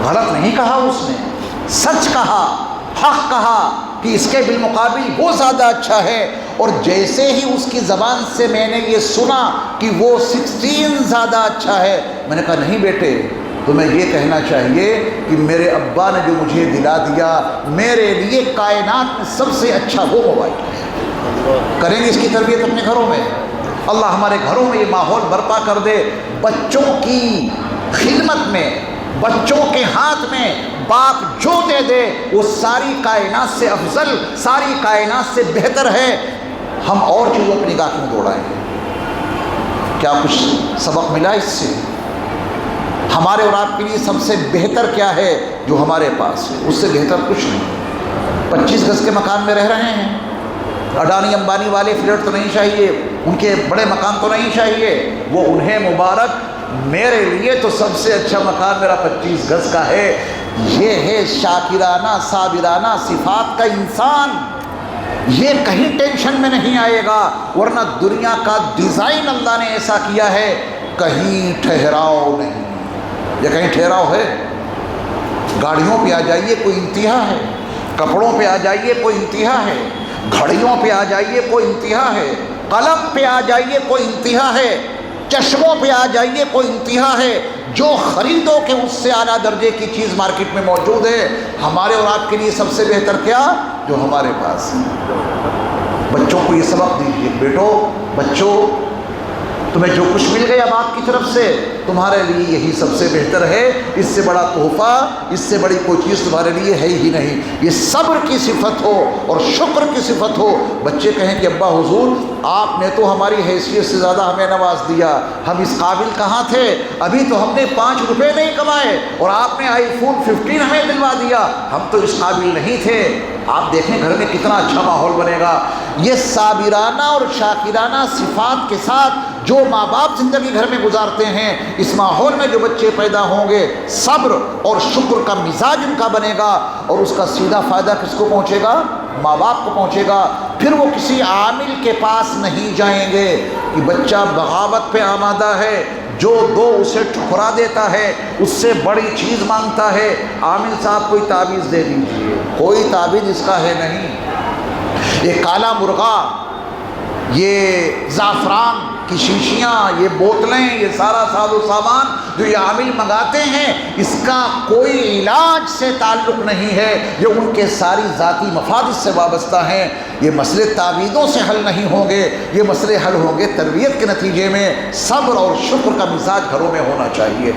غلط نہیں کہا، اس نے سچ کہا، حق کہا کہ اس کے بالمقابل وہ زیادہ اچھا ہے، اور جیسے ہی اس کی زبان سے میں نے یہ سنا کہ وہ 16 زیادہ اچھا ہے، میں نے کہا نہیں بیٹے، تمہیں یہ کہنا چاہیے کہ میرے ابا نے جو مجھے دلا دیا، میرے لیے کائنات میں سب سے اچھا وہ موبائل ہے۔ کریں گے اس کی تربیت اپنے گھروں میں؟ اللہ ہمارے گھروں میں یہ ماحول برپا کر دے، بچوں کی خدمت میں، بچوں کے ہاتھ میں باپ جو دے دے وہ ساری کائنات سے افضل، ساری کائنات سے بہتر ہے، ہم اور چیزوں اپنی نگاہ میں دوڑائیں گے۔ کیا کچھ سبق ملا اس سے؟ ہمارے اور آپ کے لیے سب سے بہتر کیا ہے جو ہمارے پاس ہے؟ اس سے بہتر کچھ نہیں۔ 25 گز کے مکان میں رہ رہے ہیں، اڈانی امبانی والے فلیٹ تو نہیں چاہیے، ان کے بڑے مکان تو نہیں چاہیے، وہ انہیں مبارک، میرے لیے تو سب سے اچھا مکان میرا 25 گز کا ہے۔ یہ ہے شاکرانہ صابرانہ صفات کا انسان، یہ کہیں ٹینشن میں نہیں آئے گا، ورنہ دنیا کا ڈیزائن اللہ نے ایسا کیا ہے کہیں ٹھہراؤ نہیں۔ یہ کہیں ٹھہراؤ ہے؟ گاڑیوں پہ آ جائیے کوئی انتہا ہے، کپڑوں پہ آ جائیے کوئی انتہا ہے، گھڑیوں پہ آ جائیے کوئی انتہا ہے، قلم پہ آ جائیے کوئی انتہا ہے، چشموں پہ آ جائیے کوئی انتہا ہے، جو خریدو کہ اس سے اعلیٰ درجے کی چیز مارکیٹ میں موجود ہے۔ ہمارے اور آپ کے لیے سب سے بہتر کیا؟ جو ہمارے پاس ہے۔ بچوں کو یہ سبق دیجیے، بیٹو، بچوں، تمہیں جو کچھ مل گیا باپ کی طرف سے تمہارے لیے یہی سب سے بہتر ہے، اس سے بڑا تحفہ، اس سے بڑی کوئی چیز تمہارے لیے ہے ہی نہیں۔ یہ صبر کی صفت ہو اور شکر کی صفت ہو۔ بچے کہیں کہ ابا حضور آپ نے تو ہماری حیثیت سے زیادہ ہمیں نواز دیا، ہم اس قابل کہاں تھے، ابھی تو ہم نے 5 روپے نہیں کمائے اور آپ نے آئی فون 15 ہمیں دلوا دیا، ہم تو اس قابل نہیں تھے۔ آپ دیکھیں گھر میں کتنا اچھا ماحول بنے گا۔ یہ صابرانہ اور شاکرانہ صفات کے ساتھ جو ماں باپ زندگی گھر میں گزارتے ہیں، اس ماحول میں جو بچے پیدا ہوں گے، صبر اور شکر کا مزاج ان کا بنے گا، اور اس کا سیدھا فائدہ کس کو پہنچے گا؟ ماں باپ کو پہنچے گا۔ پھر وہ کسی عامل کے پاس نہیں جائیں گے کہ بچہ بغاوت پہ آمادہ ہے، جو دو اسے ٹھکرا دیتا ہے، اس سے بڑی چیز مانگتا ہے، عامل صاحب کوئی تعویذ دے دیجیے، کوئی تعویذ اس کا ہے نہیں۔ یہ کالا مرغا، یہ زعفران کی شیشیاں، یہ بوتلیں، یہ سارا ساز و سامان جو یہ عامل منگاتے ہیں، اس کا کوئی علاج سے تعلق نہیں ہے، یہ ان کے ساری ذاتی مفاد سے وابستہ ہیں۔ یہ مسئلے تعویذوں سے حل نہیں ہوں گے، یہ مسئلے حل ہوں گے تربیت کے نتیجے میں۔ صبر اور شکر کا مزاج گھروں میں ہونا چاہیے۔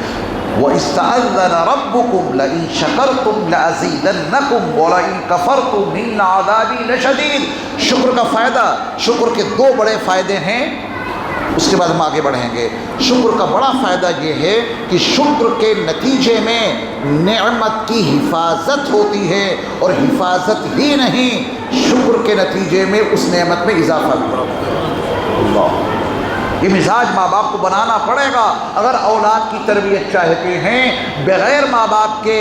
وَإِسْتَأَذَّنَ رَبُّكُمْ لَئِن شَكَرْتُمْ لَأَزِيدَنَّكُمْ وَلَئِن كَفَرْتُمْ إِنَّ عَذَابِي لَشَدِيدٌ۔ شکر کا فائدہ، شکر کے 2 بڑے فائدے ہیں، اس کے بعد ہم آگے بڑھیں گے۔ شکر کا بڑا فائدہ یہ ہے کہ شکر کے نتیجے میں نعمت کی حفاظت ہوتی ہے، اور حفاظت ہی نہیں، شکر کے نتیجے میں اس نعمت میں اضافہ بھی ہوتا ہے۔ اللہ، یہ مزاج ماں باپ کو بنانا پڑے گا اگر اولاد کی تربیت چاہتے ہیں۔ بغیر ماں باپ کے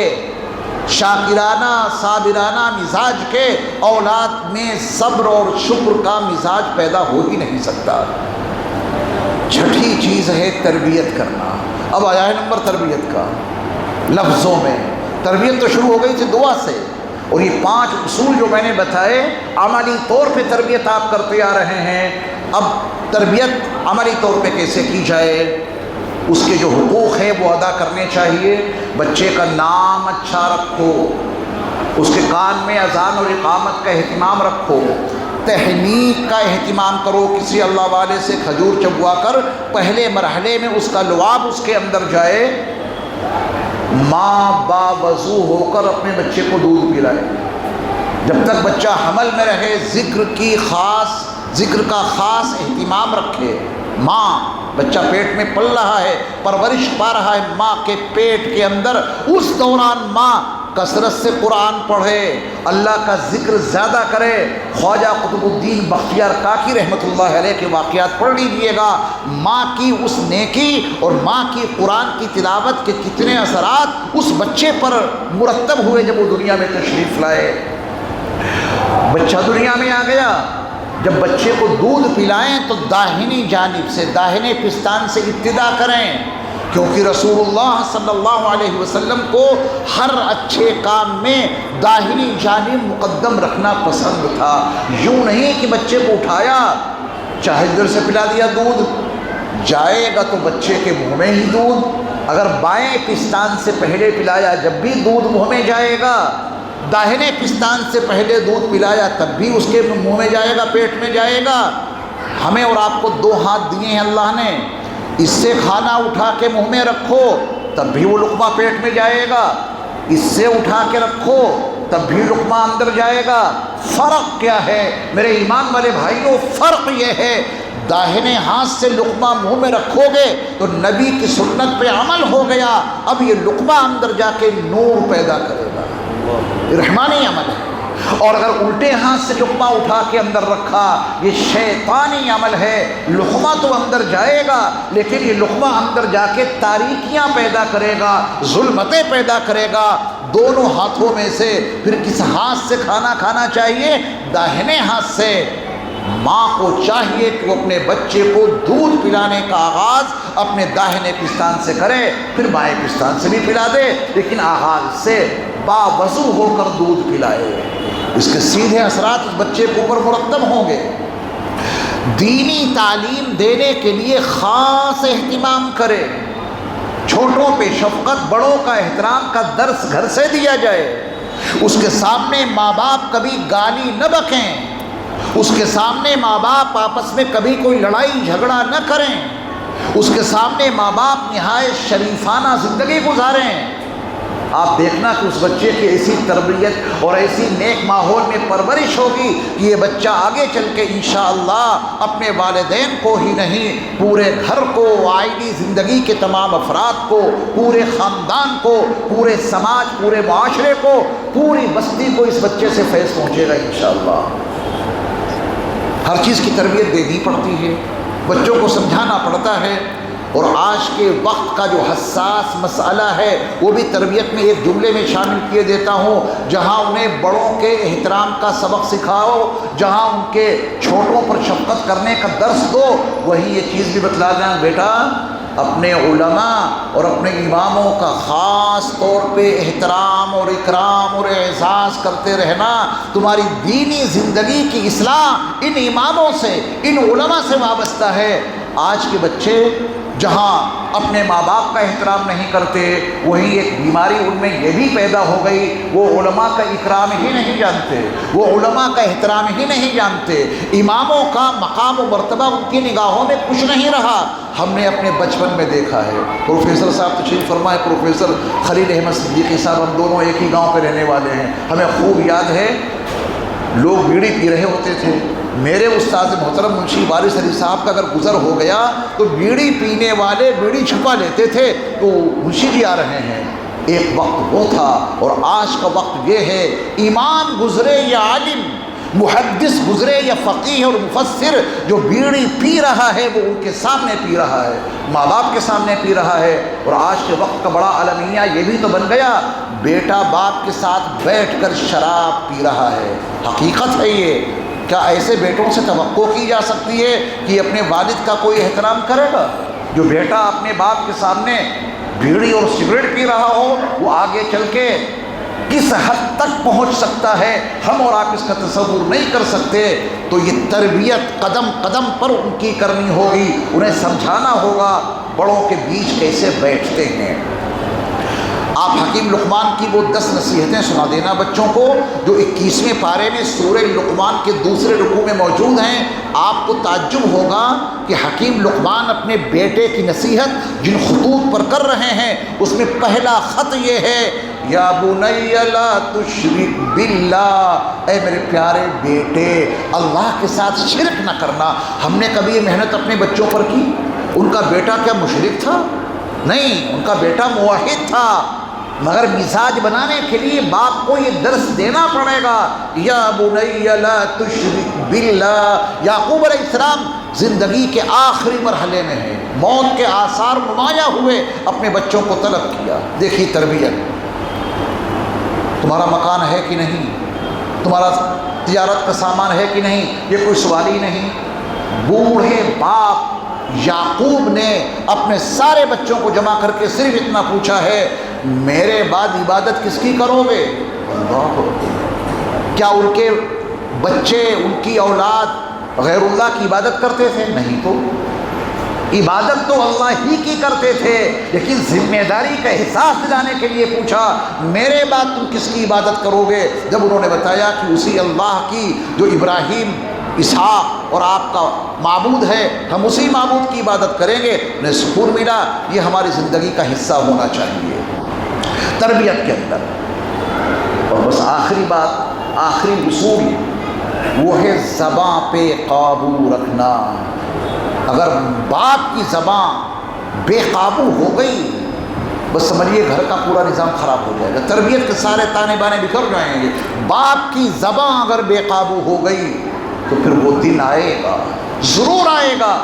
شاکرانہ صابرانہ مزاج کے اولاد میں صبر اور شکر کا مزاج پیدا ہو ہی نہیں سکتا۔ چھٹی چیز ہے تربیت کرنا۔ اب آیا ہے نمبر تربیت کا۔ لفظوں میں تربیت تو شروع ہو گئی تھی دعا سے، اور یہ 5 اصول جو میں نے بتائے عملی طور پہ تربیت آپ کرتے آ رہے ہیں۔ اب تربیت عملی طور پہ کیسے کی جائے؟ اس کے جو حقوق ہیں وہ ادا کرنے چاہیے۔ بچے کا نام اچھا رکھو، اس کے کان میں اذان اور اقامت کا اہتمام رکھو، تحنیک کا اہتمام کرو، کسی اللہ والے سے کھجور چبوا کر پہلے مرحلے میں اس کا لعاب اس کے اندر جائے۔ ماں باوضو ہو کر اپنے بچے کو دودھ پلائے، جب تک بچہ حمل میں رہے ذکر کا خاص اہتمام رکھے۔ ماں، بچہ پیٹ میں پل رہا ہے، پرورش پا رہا ہے ماں کے پیٹ کے اندر، اس دوران ماں کثرت سے قرآن پڑھے، اللہ کا ذکر زیادہ کرے۔ خواجہ قطب الدین بختیار کاکی رحمۃ اللہ علیہ کے واقعات پڑھ لیجئے گا۔ ماں کی اس نیکی اور ماں کی قرآن کی تلاوت کے کتنے اثرات اس بچے پر مرتب ہوئے جب وہ دنیا میں تشریف لائے۔ بچہ دنیا میں آ گیا، جب بچے کو دودھ پلائیں تو داہنی جانب سے، داہنے پستان سے ابتدا کریں، کیونکہ رسول اللہ صلی اللہ علیہ وسلم کو ہر اچھے کام میں داہنی جانب مقدم رکھنا پسند تھا۔ یوں نہیں کہ بچے کو اٹھایا چاہے ادھر سے پلا دیا دودھ، جائے گا تو بچے کے منہ میں ہی دودھ، اگر بائیں پستان سے پہلے پلایا جب بھی دودھ منہ میں جائے گا، داہنے پستان سے پہلے دودھ پلایا تب بھی اس کے منہ میں جائے گا، پیٹ میں جائے گا۔ ہمیں اور آپ کو دو ہاتھ دیے ہیں اللہ نے، اس سے کھانا اٹھا کے منہ میں رکھو تب بھی وہ لقمہ پیٹ میں جائے گا، اس سے اٹھا کے رکھو تب بھی لقمہ اندر جائے گا۔ فرق کیا ہے میرے ایمان والے بھائیوں؟ فرق یہ ہے داہنے ہاتھ سے لقمہ منہ میں رکھو گے تو نبی کی سنت پہ عمل ہو گیا، اب یہ لقمہ اندر جا کے نور پیدا کرے گا، یہ رحمانی عمل ہے۔ اور اگر الٹے ہاتھ سے لقمہ اٹھا کے اندر رکھا، یہ شیطانی عمل ہے۔ لقمہ تو اندر جائے گا لیکن یہ لقمہ اندر جا کے تاریکیاں پیدا کرے گا، ظلمتیں پیدا کرے گا۔ دونوں ہاتھوں میں سے پھر کس ہاتھ سے کھانا کھانا چاہیے؟ داہنے ہاتھ سے۔ ماں کو چاہیے کہ وہ اپنے بچے کو دودھ پلانے کا آغاز اپنے داہنے پستان سے کرے، پھر بائیں پستان سے بھی پلا دے، لیکن آغاز سے باوضو ہو کر دودھ پلائے۔ اس کے سیدھے اثرات اس بچے کے اوپر مرتب ہوں گے۔ دینی تعلیم دینے کے لیے خاص اہتمام کرے، چھوٹوں پہ شفقت، بڑوں کا احترام کا درس گھر سے دیا جائے۔ اس کے سامنے ماں باپ کبھی گالی نہ بکیں، اس کے سامنے ماں باپ آپس میں کبھی کوئی لڑائی جھگڑا نہ کریں، اس کے سامنے ماں باپ نہایت شریفانہ زندگی گزاریں۔ آپ دیکھنا کہ اس بچے کی ایسی تربیت اور ایسی نیک ماحول میں پرورش ہوگی کہ یہ بچہ آگے چل کے انشاءاللہ اپنے والدین کو ہی نہیں، پورے گھر کو، آئلی زندگی کے تمام افراد کو، پورے خاندان کو، پورے سماج، پورے معاشرے کو، پوری بستی کو اس بچے سے فیض پہنچے گا انشاءاللہ۔ ہر چیز کی تربیت دینی پڑتی ہے، بچوں کو سمجھانا پڑتا ہے، اور آج کے وقت کا جو حساس مسئلہ ہے وہ بھی تربیت میں ایک جملے میں شامل کیے دیتا ہوں۔ جہاں انہیں بڑوں کے احترام کا سبق سکھاؤ، جہاں ان کے چھوٹوں پر شفقت کرنے کا درس دو، وہیں یہ چیز بھی بتلا دیں بیٹا اپنے علماء اور اپنے اماموں کا خاص طور پہ احترام اور اکرام اور اعزاز کرتے رہنا۔ تمہاری دینی زندگی کی اصلاح ان اماموں سے، ان علماء سے وابستہ ہے۔ آج کے بچے جہاں اپنے ماں باپ کا احترام نہیں کرتے، وہیں ایک بیماری ان میں یہ بھی پیدا ہو گئی، وہ علماء کا اکرام ہی نہیں جانتے، وہ علماء کا احترام ہی نہیں جانتے، اماموں کا مقام و مرتبہ ان کی نگاہوں میں کچھ نہیں رہا۔ ہم نے اپنے بچپن میں دیکھا ہے، پروفیسر صاحب تشریف فرمائے، پروفیسر خلیل احمد صدیقی صاحب، ہم دونوں ایک ہی گاؤں پہ رہنے والے ہیں، ہمیں خوب یاد ہے لوگ بیڑی پی رہے ہوتے تھے، میرے استاد محترم منشی وارث علی صاحب کا اگر گزر ہو گیا تو بیڑی پینے والے بیڑی چھپا لیتے تھے، تو منشی جی آ رہے ہیں۔ ایک وقت وہ تھا اور آج کا وقت یہ ہے، امام گزرے یا عالم، محدث گزرے یا فقیہ اور مفسر، جو بیڑی پی رہا ہے وہ ان کے سامنے پی رہا ہے، ماں باپ کے سامنے پی رہا ہے۔ اور آج کے وقت کا بڑا المیہ یہ بھی تو بن گیا، بیٹا باپ کے ساتھ بیٹھ کر شراب پی رہا ہے۔ حقیقت ہے یہ۔ کیا ایسے بیٹوں سے توقع کی جا سکتی ہے کہ اپنے والد کا کوئی احترام کرے گا؟ جو بیٹا اپنے باپ کے سامنے بیڑی اور سگریٹ پی رہا ہو، وہ آگے چل کے کس حد تک پہنچ سکتا ہے ہم اور آپ اس کا تصور نہیں کر سکتے۔ تو یہ تربیت قدم قدم پر ان کی کرنی ہوگی، انہیں سمجھانا ہوگا بڑوں کے بیچ کیسے بیٹھتے ہیں۔ آپ حکیم لقمان کی وہ 10 نصیحتیں سنا دینا بچوں کو جو 21ویں پارے میں سورہ لقمان کے دوسرے رکوع میں موجود ہیں۔ آپ کو تعجب ہوگا کہ حکیم لقمان اپنے بیٹے کی نصیحت جن خطوط پر کر رہے ہیں اس میں پہلا خط یہ ہے، یا بنی لا تشرک باللہ، اے میرے پیارے بیٹے اللہ کے ساتھ شرک نہ کرنا۔ ہم نے کبھی یہ محنت اپنے بچوں پر کی؟ ان کا بیٹا کیا مشرک تھا؟ نہیں، ان کا بیٹا موحد تھا، مگر مزاج بنانے کے لیے باپ کو یہ درس دینا پڑے گا، یا بنی لا تشرک باللہ۔ یعقوب علیہ السلام زندگی کے آخری مرحلے میں ہیں، موت کے آثار نمایاں ہوئے، اپنے بچوں کو طلب کیا۔ دیکھیے تربیت، تمہارا مکان ہے کہ نہیں، تمہارا تجارت کا سامان ہے کہ نہیں، یہ کوئی سوال ہی نہیں۔ بوڑھے باپ یعقوب نے اپنے سارے بچوں کو جمع کر کے صرف اتنا پوچھا ہے، میرے بعد عبادت کس کی کرو گے؟ اللہ، کیا ان کے بچے، ان کی اولاد غیر اللہ کی عبادت کرتے تھے؟ نہیں، تو عبادت تو اللہ ہی کی کرتے تھے، لیکن ذمہ داری کا احساس دلانے کے لیے پوچھا میرے بعد تم کس کی عبادت کرو گے؟ جب انہوں نے بتایا کہ اسی اللہ کی جو ابراہیم، اسحاق اور آپ کا معبود ہے، ہم اسی معبود کی عبادت کریں گے، انہیں سکون ملا۔ یہ ہماری زندگی کا حصہ ہونا چاہیے تربیت کے اندر۔ اور بس آخری بات، آخری اصول وہ ہے زباں پہ قابو رکھنا۔ اگر باپ کی زبان بے قابو ہو گئی، بس سمجھیے گھر کا پورا نظام خراب ہو جائے گا، تربیت کے سارے تانے بانے بکھر جائیں گے۔ باپ کی زبان اگر بے قابو ہو گئی تو پھر وہ دن آئے گا، ضرور آئے گا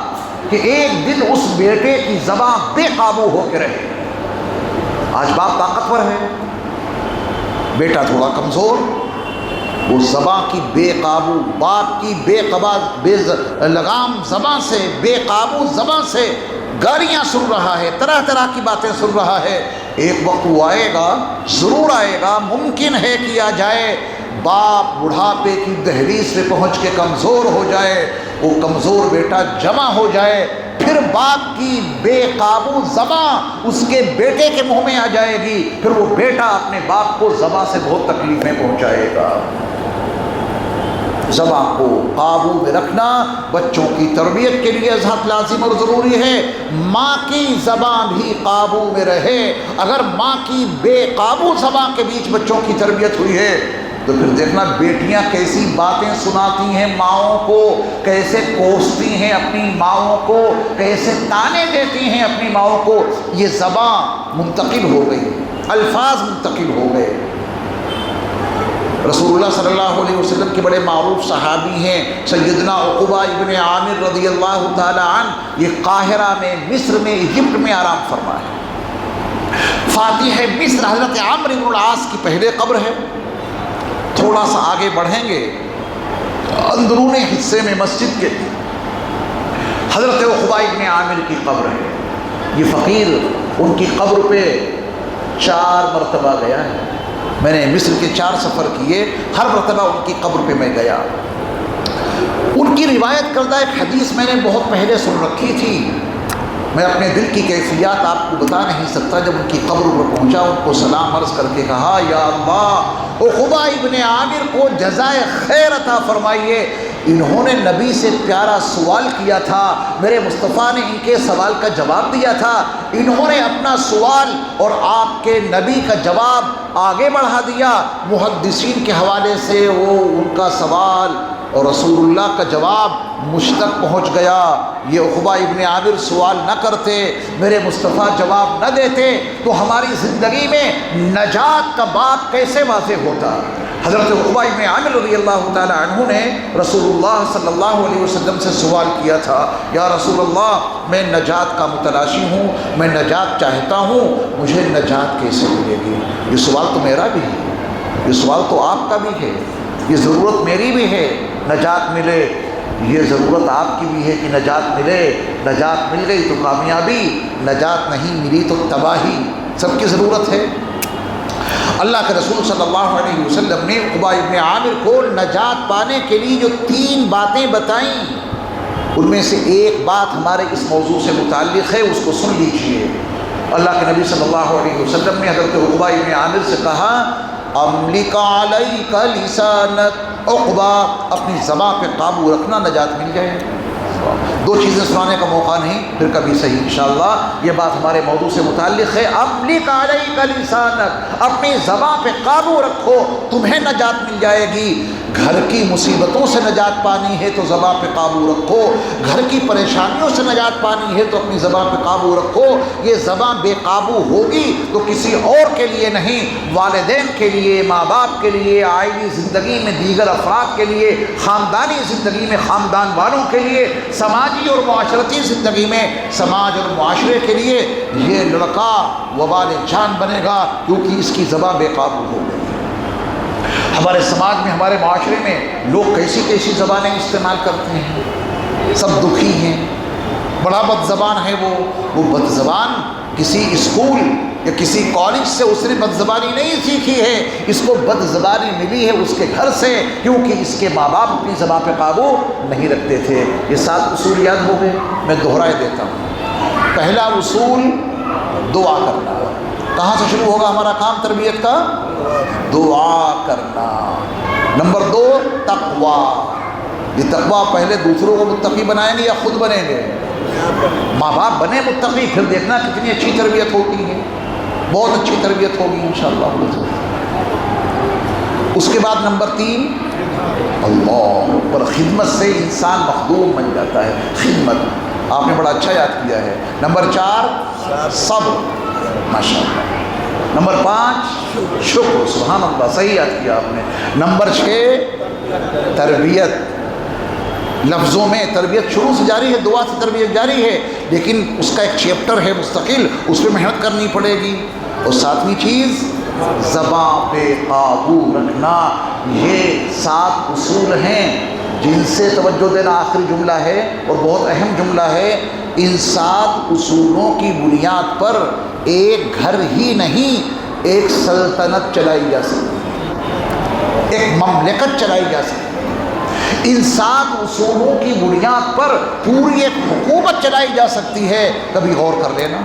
کہ ایک دن اس بیٹے کی زبان بے قابو ہو کے رہے۔ آج باپ طاقتور ہے، بیٹا تھوڑا کمزور، وہ زبان کی بے قابو، باپ کی بے لگام زبان سے، بے قابو زبان سے گالیاں سن رہا ہے، طرح طرح کی باتیں سن رہا ہے۔ ایک وقت وہ آئے گا، ضرور آئے گا، ممکن ہے کہ آ جائے، باپ بڑھاپے کی دہلیز پہ پہنچ کے کمزور ہو جائے، وہ کمزور بیٹا جمع ہو جائے، پھر باپ کی بے قابو زبان اس کے بیٹے کے منہ میں آ جائے گی، پھر وہ بیٹا اپنے باپ کو زبان سے بہت تکلیفیں پہنچائے گا۔ زبان کو قابو میں رکھنا بچوں کی تربیت کے لیے ازحد لازم اور ضروری ہے۔ ماں کی زبان بھی قابو میں رہے۔ اگر ماں کی بے قابو زبان کے بیچ بچوں کی تربیت ہوئی ہے تو پھر دیکھنا بیٹیاں کیسی باتیں سناتی ہیں ماؤں کو، کیسے کوستی ہیں اپنی ماؤں کو، کیسے تانے دیتی ہیں اپنی ماؤں کو۔ یہ زبان منتقل ہو گئی، الفاظ منتقل ہو گئے۔ رسول اللہ صلی اللہ علیہ وسلم کے بڑے معروف صحابی ہیں سیدنا عقبہ ابن عامر رضی اللہ تعالی عنہ، یہ قاہرہ میں، مصر میں، ایجپٹ میں آرام فرما ہے۔ فاتح مصر حضرت عمرو بن العاص کی پہلے قبر ہے۔ تھوڑا سا آگے بڑھیں گے، اندرونی حصے میں مسجد کے حضرت عقبہ ابن عامر کی قبر ہے۔ یہ فقیر ان کی قبر پہ 4 مرتبہ گیا ہے۔ میں نے مصر کے 4 سفر کیے، ہر مرتبہ ان کی قبر پہ میں گیا۔ ان کی روایت کردہ ایک حدیث میں نے بہت پہلے سن رکھی تھی، میں اپنے دل کی کیفیات آپ کو بتا نہیں سکتا۔ جب ان کی قبر پر پہنچا، ان کو سلام عرض کر کے کہا، یا اللہ عقبہ ابن عامر کو جزائے خیر عطا فرمائیے، انہوں نے نبی سے پیارا سوال کیا تھا، میرے مصطفیٰ نے ان کے سوال کا جواب دیا تھا، انہوں نے اپنا سوال اور آپ کے نبی کا جواب آگے بڑھا دیا۔ محدثین کے حوالے سے وہ ان کا سوال اور رسول اللہ کا جواب مجھ تک پہنچ گیا۔ یہ عقبہ ابن عامر سوال نہ کرتے، میرے مصطفیٰ جواب نہ دیتے تو ہماری زندگی میں نجات کا باب کیسے واضح ہوتا۔ حضرت عقبہ ابن عامر رضی اللہ تعالی عنہ نے رسول اللہ صلی اللہ علیہ وسلم سے سوال کیا تھا، یا رسول اللہ میں نجات کا متلاشی ہوں، میں نجات چاہتا ہوں، مجھے نجات کیسے ملے گی؟ یہ سوال تو میرا بھی ہے، یہ سوال تو آپ کا بھی ہے، یہ ضرورت میری بھی ہے نجات ملے، یہ ضرورت آپ کی بھی ہے کہ نجات ملے۔ نجات مل گئی تو کامیابی، نجات نہیں ملی تو تباہی، سب کی ضرورت ہے۔ اللہ کے رسول صلی اللہ علیہ وسلم نے عقبہ ابن عامر کو نجات پانے کے لیے جو 3 باتیں بتائیں، ان میں سے ایک بات ہمارے اس موضوع سے متعلق ہے، اس کو سن لیجئے۔ اللہ کے نبی صلی اللہ علیہ وسلم نے حضرت عقبہ ابن عامر سے کہا، املک علیک لسانک، عقبہ اپنی زبان پہ قابو رکھنا، نجات مل جائے۔ 2 چیزیں سنانے کا موقع نہیں، پھر کبھی صحیح انشاءاللہ، یہ بات ہمارے موضوع سے متعلق ہے۔ املک علیک لسانک، اپنی زبان پہ قابو رکھو، تمہیں نجات مل جائے گی۔ گھر کی مصیبتوں سے نجات پانی ہے تو زبان پہ قابو رکھو، گھر کی پریشانیوں سے نجات پانی ہے تو اپنی زبان پہ قابو رکھو۔ یہ زبان بے قابو ہوگی تو کسی اور کے لیے نہیں، والدین کے لیے، ماں باپ کے لیے، آئلی زندگی میں دیگر افراد کے لیے، خاندانی زندگی میں خاندان والوں کے لیے، سماجی اور معاشرتی زندگی میں سماج اور معاشرے کے لیے یہ لڑکا وبال جان بنے گا، کیونکہ اس کی زبان بے قابو ہو گئی۔ ہمارے سماج میں، ہمارے معاشرے میں لوگ کیسی کیسی زبانیں استعمال کرتے ہیں، سب دکھی ہیں، بڑا بد زبان ہے وہ بد زبان کسی اسکول یا کسی کالج سے اس نے بد زبانی نہیں سیکھی ہے، اس کو بد زبانی ملی ہے اس کے گھر سے، کیونکہ اس کے ماں باپ اپنی زبان پہ قابو نہیں رکھتے تھے۔ یہ 7 اصول یاد ہو گئے، میں دہرائے دیتا ہوں۔ پہلا اصول دعا کرنا۔ کہاں سے شروع ہوگا ہمارا کام تربیت کا؟ دعا کرنا۔ نمبر 2 تقویٰ۔ یہ تقویٰ پہلے دوسروں کو متقی بنائیں گے یا خود بنیں گے؟ ماں باپ بنے متقی، پھر دیکھنا کتنی اچھی تربیت ہوتی ہے، بہت اچھی تربیت ہوگی انشاءاللہ۔ اس کے بعد نمبر 3 اللہ پر خدمت سے انسان مخدوم بن جاتا ہے، خدمت، آپ نے بڑا اچھا یاد کیا ہے۔ نمبر 4 صبر، ماشاءاللہ۔ نمبر 5 شکر، سبحان اللہ، صحیح یاد کیا آپ نے۔ نمبر 6 تربیت، لفظوں میں تربیت شروع سے جاری ہے، دعا سے تربیت جاری ہے، لیکن اس کا ایک چیپٹر ہے مستقل، اس پہ محنت کرنی پڑے گی۔ اور 7ویں چیز زبان پہ قابو رکھنا۔ یہ 7 اصول ہیں جن سے توجہ دینا آخری جملہ ہے اور بہت اہم جملہ ہے۔ ان 7 اصولوں کی بنیاد پر ایک گھر ہی نہیں، ایک سلطنت چلائی جا سکتی ہے، ایک مملکت چلائی جا سکتی ہے۔ ان 7 اصولوں کی بنیاد پر پوری ایک حکومت چلائی جا سکتی ہے۔ کبھی غور کر لینا،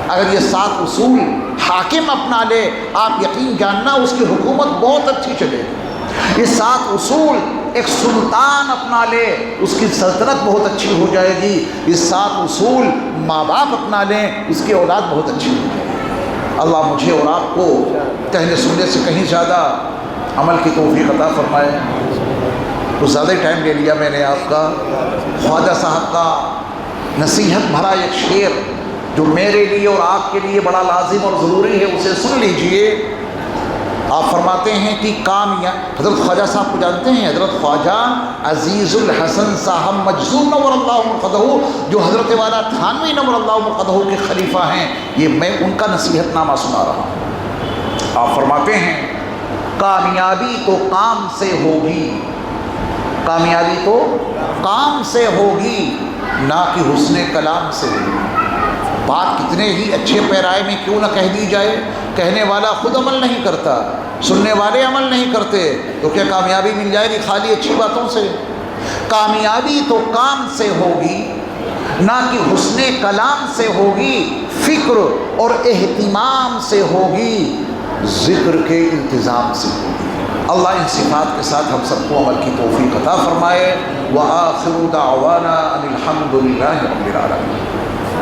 اگر یہ 7 اصول حاکم اپنا لے، آپ یقین جاننا اس کی حکومت بہت اچھی چلے گی۔ یہ 7 اصول ایک سلطان اپنا لے، اس کی سلطنت بہت اچھی ہو جائے گی۔ یہ 7 اصول ماں باپ اپنا لیں، اس کی اولاد بہت اچھی ہو جائے گی۔ اللہ مجھے اور آپ کو کہنے سننے سے کہیں زیادہ عمل کی توفیق عطا فرمائے۔ کچھ زیادہ ٹائم لے لیا میں نے آپ کا۔ خواجہ صاحب کا نصیحت بھرا ایک شعر جو میرے لیے اور آپ کے لیے بڑا لازم اور ضروری ہے، اسے سن لیجئے۔ آپ فرماتے ہیں کہ حضرت خواجہ صاحب کو جانتے ہیں؟ حضرت خواجہ عزیز الحسن صاحب مجذوب نور اللہ مرقدہ، جو حضرت والا تھانوی نور اللہ مرقدہ کے خلیفہ ہیں، یہ میں ان کا نصیحت نامہ سنا رہا ہوں۔ آپ فرماتے ہیں کامیابی تو کام سے ہوگی، کامیابی تو کام سے ہوگی، نہ کہ حسن کلام سے ہوگی۔ بات کتنے ہی اچھے پیرائے میں کیوں نہ کہہ دی جائے، کہنے والا خود عمل نہیں کرتا، سننے والے عمل نہیں کرتے، تو کیا کامیابی مل جائے گی خالی اچھی باتوں سے؟ کامیابی تو کام سے ہوگی، نہ کہ حسن کلام سے ہوگی، فکر اور اہتمام سے ہوگی، ذکر کے التزام سے ہوگی۔ اللہ ان صفات کے ساتھ ہم سب کو عمل کی توفیق عطا فرمائے۔ وآخر دعوانا ان الحمد للہ رب العالمین۔